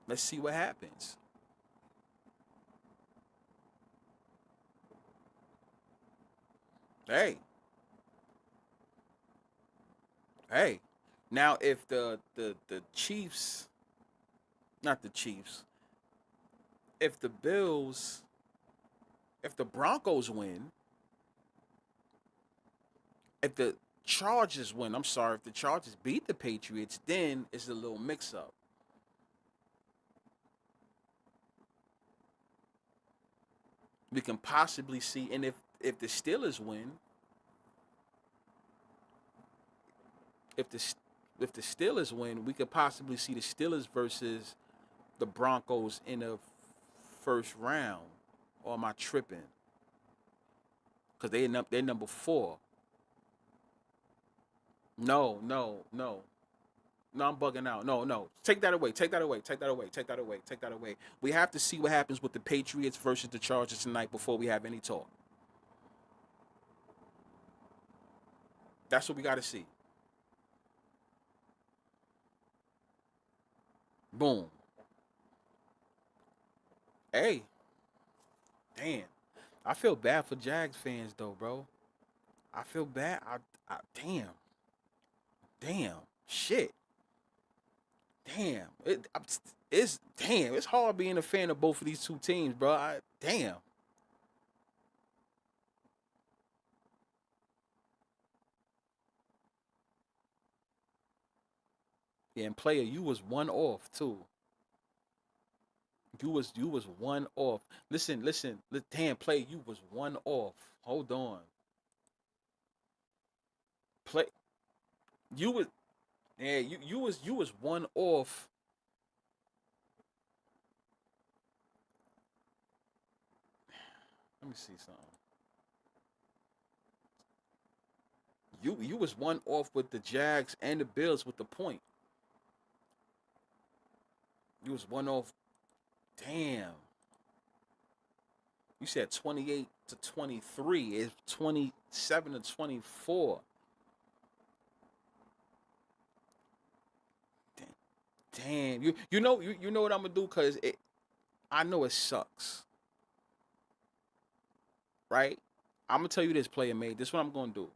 Let's see what happens. Hey. Now if the Chiefs, not the Chiefs, if the Broncos win, if the Chargers win, if the Chargers beat the Patriots, then it's a little mix-up. We can possibly see, and if the Steelers win, if the Steelers win, we could possibly see the Steelers versus the Broncos in the first round. Or am I tripping? Because they're number 4. No, I'm bugging out. No. Take that away. We have to see what happens with the Patriots versus the Chargers tonight before we have any talk. That's what we got to see. Boom. Hey. Damn. I feel bad for Jags fans, though, bro. I feel bad. Damn. Shit. Damn. It's hard being a fan of both of these two teams, bro. Damn. Yeah, and player, you was one off too. You was one off. Listen. Damn, player, you was one off. Hold on. You was one off. Let me see something. You was one off with the Jags and the Bills with the point. You was one off. Damn. You said 28-23. It's 27-24. Damn. You know what I'm gonna do, cause I know it sucks. Right? I'm gonna tell you this, player made. This is what I'm gonna do.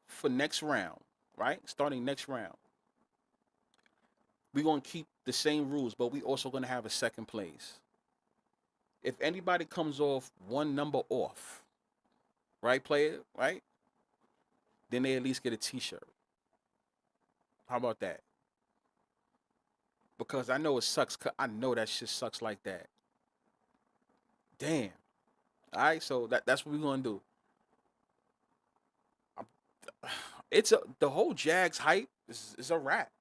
For next round, right? Starting next round. We're going to keep the same rules, but we also going to have a second place. If anybody comes off one number off, right, player, right? Then they at least get a t-shirt. How about that? Because I know it sucks. I know that shit sucks like that. Damn. All right, so that's what we're going to do. The whole Jags hype is a wrap.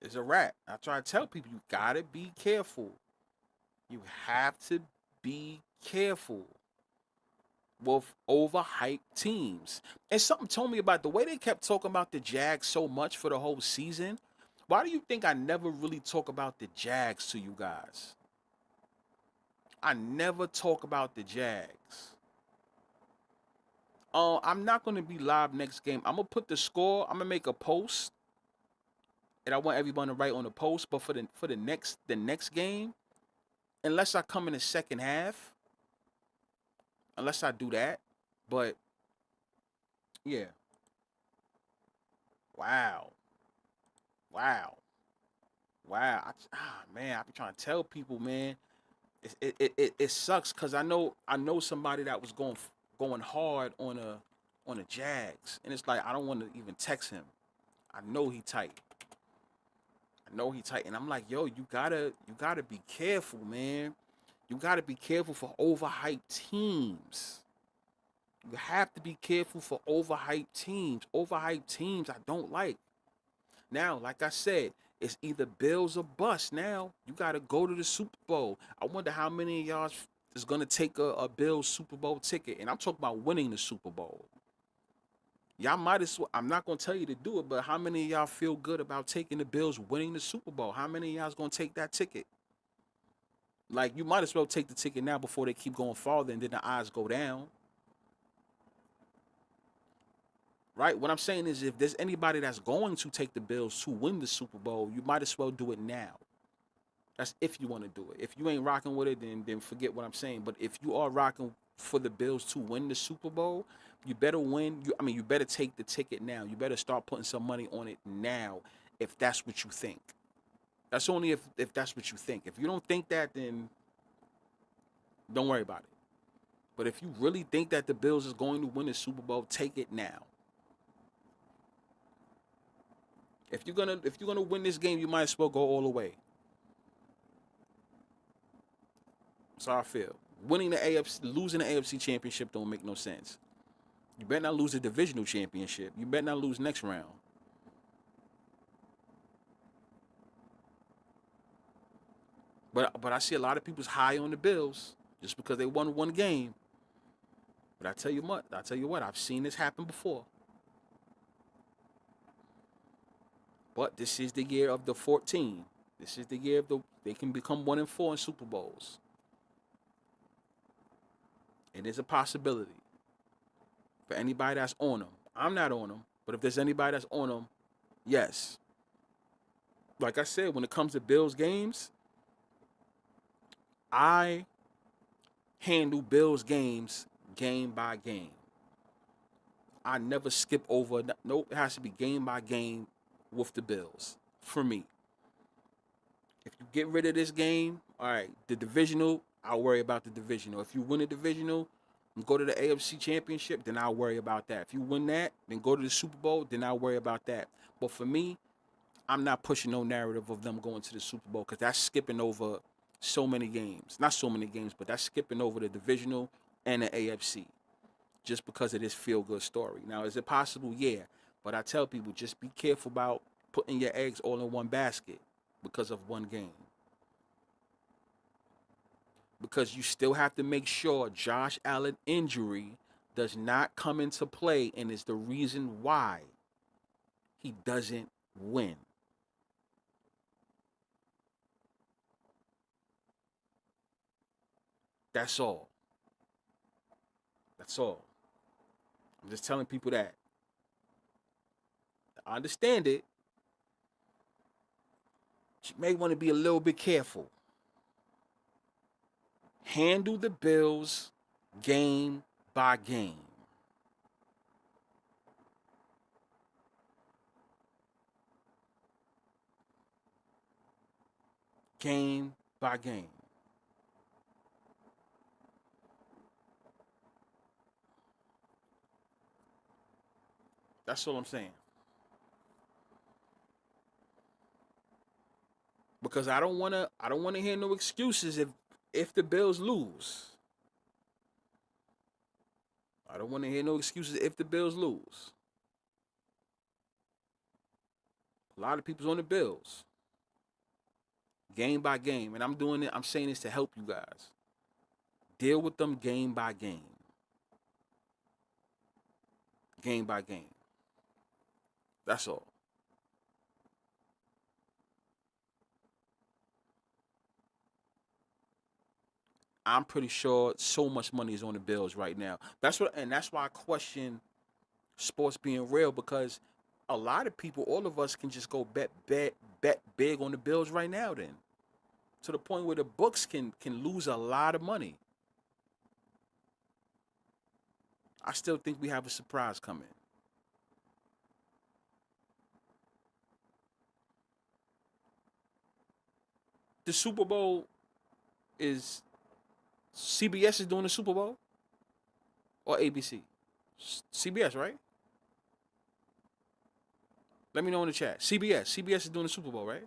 It's a wrap. I try to tell people, you gotta be careful. You have to be careful with overhyped teams. And something told me about the way they kept talking about the Jags so much for the whole season. Why do you think I never really talk about the Jags to you guys? I never talk about the Jags. I'm not going to be live next game. I'm going to put the score. I'm going to make a post. And I want everyone to write on the post. But for the next game, unless I come in the second half, unless I do that, but Yeah. Wow. Wow. Wow. Man, I be trying to tell people, man. It sucks because I know somebody that was going hard on a Jags, and it's like I don't want to even text him. I know he tight. And I'm like, yo, you gotta be careful, man. You gotta be careful for overhyped teams. You have to be careful for overhyped teams. Overhyped teams I don't like. Now, like I said, it's either Bills or bust. Now, you got to go to the Super Bowl. I wonder how many of y'all is going to take a Bills Super Bowl ticket. And I'm talking about winning the Super Bowl. Y'all might as well, I'm not going to tell you to do it, but how many of y'all feel good about taking the Bills winning the Super Bowl? How many of y'all is going to take that ticket? Like, you might as well take the ticket now before they keep going farther and then the odds go down. Right? What I'm saying is if there's anybody that's going to take the Bills to win the Super Bowl, you might as well do it now. That's if you want to do it. If you ain't rocking with it, then forget what I'm saying. But if you are rocking for the Bills to win the Super Bowl, you better win. You better take the ticket now. You better start putting some money on it now if that's what you think. That's only if that's what you think. If you don't think that, then don't worry about it. But if you really think that the Bills is going to win the Super Bowl, take it now. If you're gonna win this game, you might as well go all the way. That's how I feel. Winning the AFC, losing the AFC championship don't make no sense. You better not lose the divisional championship. You better not lose next round. But I see a lot of people's high on the Bills just because they won one game. But I tell you what, I've seen this happen before. But this is the year of the 14. This is the year of they can become 1-4 in Super Bowls. It is a possibility for anybody that's on them. I'm not on them, but if there's anybody that's on them, yes. Like I said, when it comes to Bills games, I handle Bills games game by game. I never skip over. Nope, it has to be game by game with the Bills for me. If you get rid of this game, all right, the divisional, I'll worry about the divisional. If you win the divisional and go to the AFC championship, then I'll worry about that. If you win that, then go to the Super Bowl, then I'll worry about that. But for me, I'm not pushing no narrative of them going to the Super Bowl because that's skipping over so many games. Not so many games, but that's skipping over the divisional and the AFC just because of this feel-good story. Now, is it possible? Yeah. But I tell people, just be careful about putting your eggs all in one basket because of one game. Because you still have to make sure Josh Allen injury does not come into play and is the reason why he doesn't win. That's all. That's all. I'm just telling people that. I understand it. You may want to be a little bit careful. Handle the Bills game by game. Game by game. That's all I'm saying. Because I don't wanna hear no excuses if the Bills lose. I don't want to hear no excuses if the Bills lose. A lot of people's on the Bills. Game by game. And I'm saying this to help you guys. Deal with them game by game. Game by game. That's all. I'm pretty sure so much money is on the Bills right now. That's why I question sports being real, because a lot of people, all of us can just go bet big on the Bills right now then. To the point where the books can lose a lot of money. I still think we have a surprise coming. the Super Bowl is CBS is doing the Super Bowl or ABC? CBS, right? Let me know in the chat. CBS is doing the Super Bowl, right?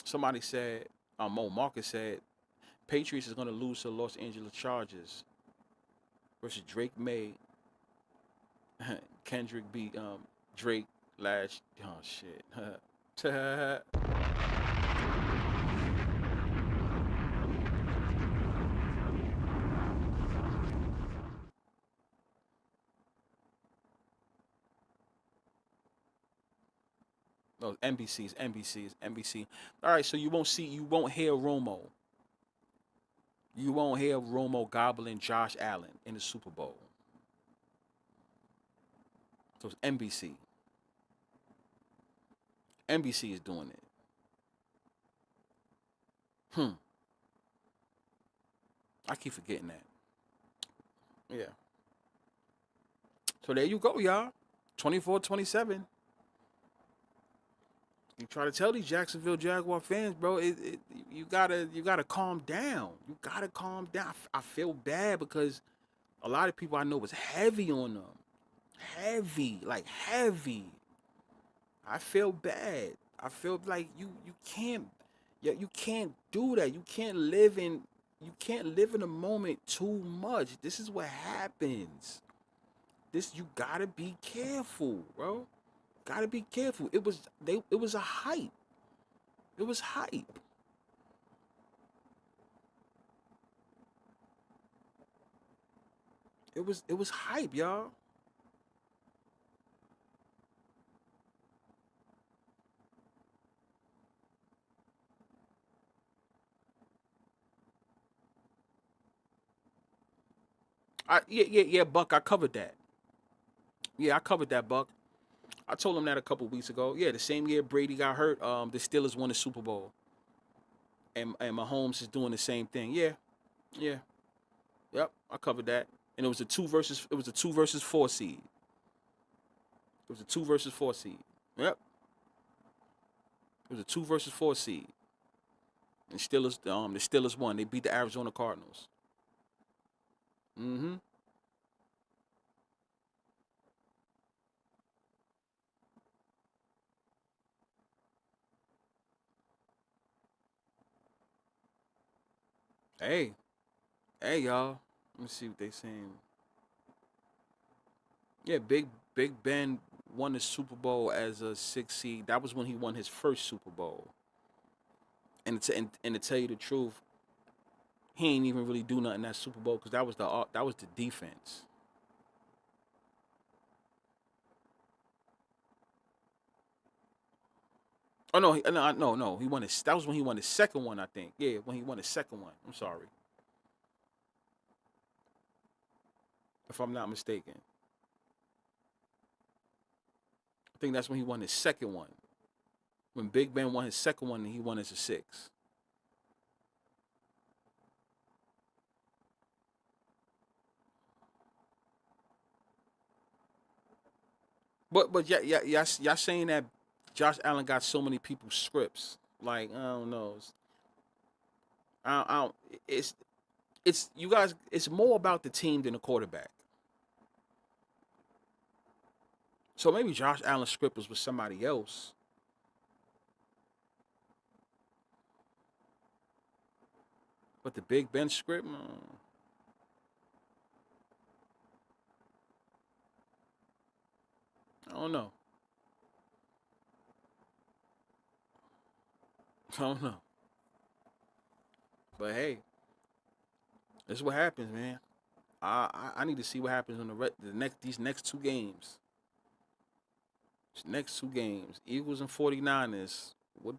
Somebody said, Mo Marcus said, Patriots is going to lose to Los Angeles Chargers versus Drake May. Kendrick beat Drake last. Oh shit. No, NBC. All right, so you won't hear Romo. You won't hear Romo gobbling Josh Allen in the Super Bowl. So it's NBC. NBC is doing it. I keep forgetting that. Yeah. So there you go, y'all. 24-27. You try to tell these Jacksonville Jaguar fans, bro, you gotta calm down. You gotta calm down. I feel bad because a lot of people I know was heavy on them. Heavy. I feel bad. I feel like you can't do that. You can't live in the moment too much. This is what happens. You gotta be careful, bro. Gotta be careful. It was a hype. It was hype. It was hype, y'all. Yeah, Buck, I covered that. Yeah, I covered that, Buck. I told him that a couple weeks ago. Yeah, the same year Brady got hurt, the Steelers won the Super Bowl. And Mahomes is doing the same thing. Yeah. Yep, I covered that. And it was a 2 versus 4 seed. It was a 2 versus 4 seed. Yep. It was a 2 versus 4 seed. And the Steelers won. They beat the Arizona Cardinals. Mm-hmm. Hey, y'all. Let me see what they saying. Yeah, Big Ben won the Super Bowl as a 6 seed. That was when he won his first Super Bowl. And to tell you the truth, he ain't even really do nothing that Super Bowl because that was the defense. Oh no, no. He won that was when he won his second one, I think. Yeah, when he won his second one. I'm sorry, if I'm not mistaken. I think that's when he won his second one. When Big Ben won his second one, and he won as a 6. But yeah, y'all saying that Josh Allen got so many people's scripts. Like, I don't know. It's you guys. It's more about the team than the quarterback. So maybe Josh Allen's script was with somebody else. But the Big Ben script, I don't know. I don't know. But hey, this is what happens, man. I need to see what happens on these next 2 games. Next 2 games, Eagles and 49ers. What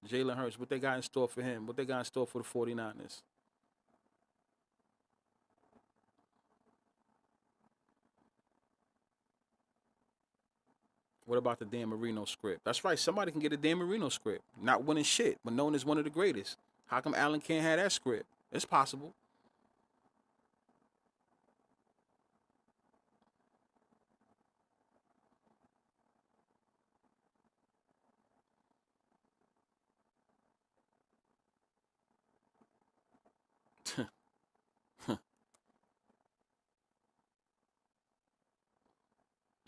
Jalen Hurts, what they got in store for him? What they got in store for the 49ers? What about the Dan Marino script? That's right. Somebody can get a Dan Marino script. Not winning shit, but known as one of the greatest. How come Allen can't have that script? It's possible.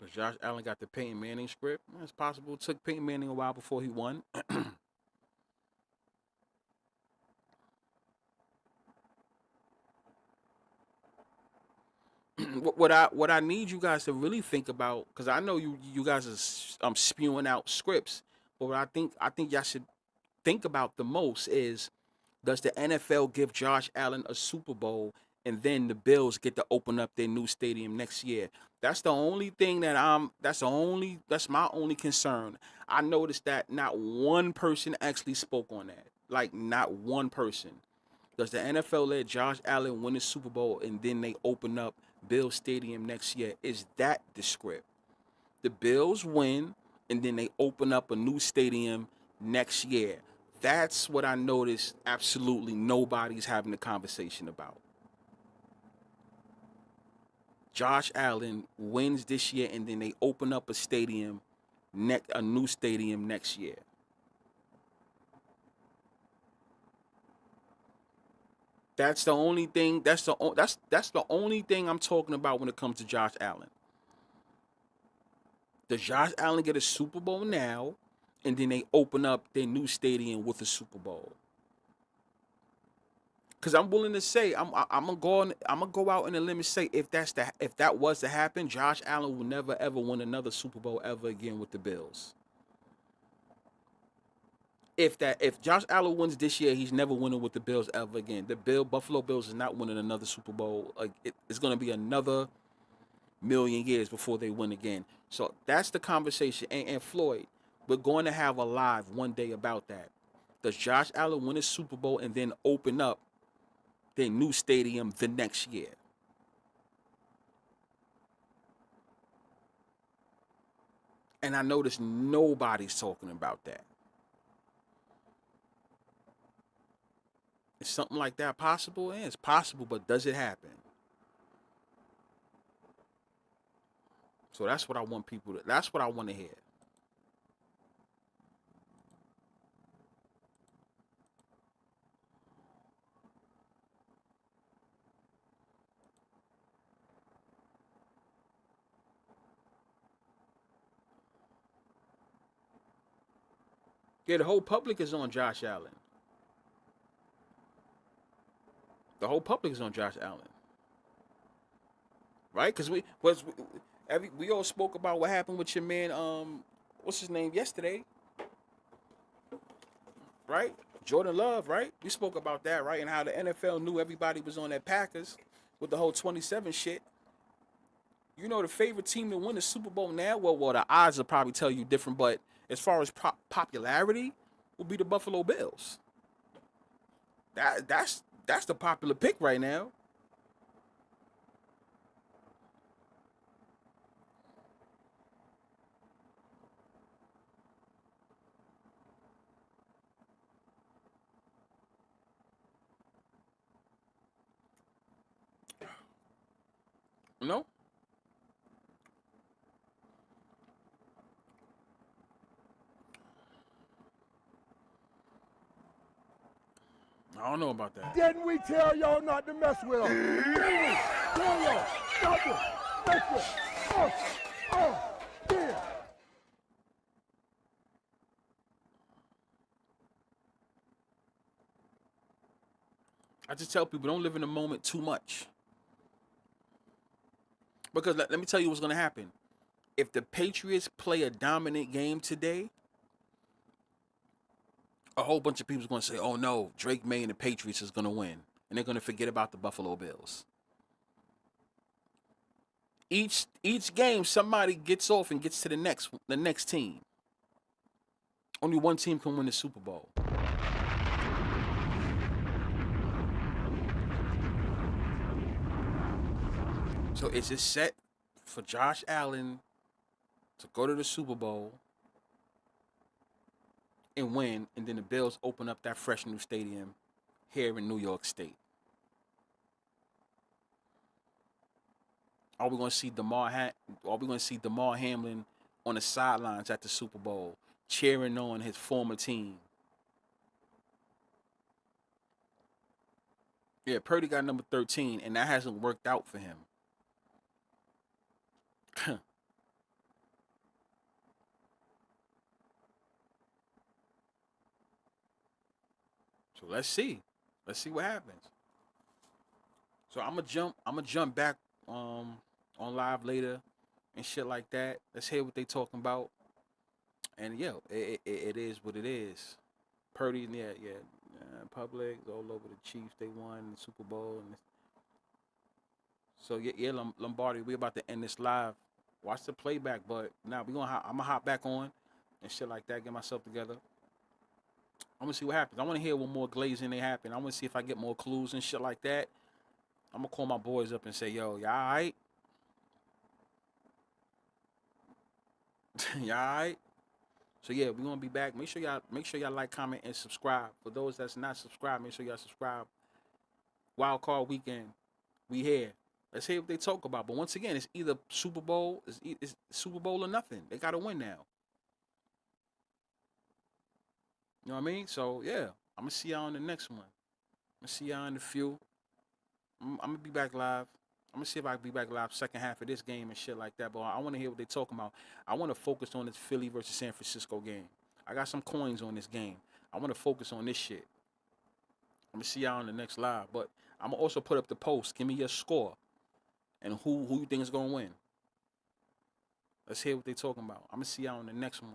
Because Josh Allen got the Peyton Manning script. It's possible it took Peyton Manning a while before he won. What I need you guys to really think about, because I know you guys are spewing out scripts, but what I think y'all should think about the most is, does the NFL give Josh Allen a Super Bowl and then the Bills get to open up their new stadium next year? That's the only thing that's my only concern. I noticed that not one person actually spoke on that. Like, not one person. Does the NFL let Josh Allen win the Super Bowl and then they open up Bills Stadium next year? Is that the script? The Bills win and then they open up a new stadium next year. That's what I noticed absolutely nobody's having a conversation about. Josh Allen wins this year and then they open up a new stadium next year. That's the only thing. That's the only thing I'm talking about when it comes to Josh Allen. Does Josh Allen get a Super Bowl now, and then they open up their new stadium with a Super Bowl? Because I'm willing to say, I'm gonna go out on a limb and say, if that was to happen, Josh Allen will never ever win another Super Bowl ever again with the Bills. If Josh Allen wins this year, he's never winning with the Bills ever again. The Buffalo Bills is not winning another Super Bowl. It's going to be another million years before they win again. So that's the conversation. And Floyd, we're going to have a live one day about that. Does Josh Allen win a Super Bowl and then open up their new stadium the next year? And I notice nobody's talking about that. Is something like that possible? Yeah, it's possible, but does it happen? So that's what I want that's what I want to hear. Yeah, the whole public is on Josh Allen. The whole public is on Josh Allen, right? Because we all spoke about what happened with your man, what's his name, yesterday, right? Jordan Love, right? We spoke about that, right? And how the NFL knew everybody was on that Packers with the whole 27 shit. You know, the favorite team to win the Super Bowl now, well, the odds will probably tell you different, but as far as popularity, will be the Buffalo Bills. That's the popular pick right now. No? I don't know about that. Didn't we tell y'all not to mess with them? Tell y'all, stop it, make it, yeah. I just tell people, don't live in the moment too much. Because let me tell you what's going to happen. If the Patriots play a dominant game today, a whole bunch of people are going to say, oh no, Drake May and the Patriots is going to win. And they're going to forget about the Buffalo Bills. Each game, somebody gets off and gets to the next team. Only one team can win the Super Bowl. So is it set for Josh Allen to go to the Super Bowl and win, and then the Bills open up that fresh new stadium here in New York State? Are we going to see Damar Hamlin on the sidelines at the Super Bowl cheering on his former team? Yeah, Purdy got number 13, and that hasn't worked out for him. So let's see what happens. So I'm gonna jump back on live later and shit like that. Let's hear what they talking about. And yeah, it is what it is. Purdy, yeah. Public all over the Chiefs. They won the Super Bowl. And so yeah, Lombardi. We about to end this live. Watch the playback, but now I'm gonna hop back on and shit like that. Get myself together. I'm gonna see what happens. I want to hear what more glazing they happen. I want to see if I get more clues and shit like that. I'm gonna call my boys up and say, yo, y'all all right? Y'all all right? So yeah, we're gonna be back. Make sure y'all like, comment, and subscribe. For those that's not subscribed, make sure y'all subscribe. Wild Card Weekend, we here. Let's hear what they talk about. But once again, it's either Super Bowl, it's Super Bowl or nothing. They gotta win now. You know what I mean? So yeah, I'm gonna see y'all on the next one. I'm gonna see y'all in the few. I'm gonna be back live. I'm gonna see if I can be back live second half of this game and shit like that. But I want to hear what they talking about. I want to focus on this Philly versus San Francisco game. I got some coins on this game. I want to focus on this shit. I'm gonna see y'all on the next live. But I'm gonna also put up the post. Give me your score and who you think is gonna win. Let's hear what they talking about. I'm gonna see y'all on the next one.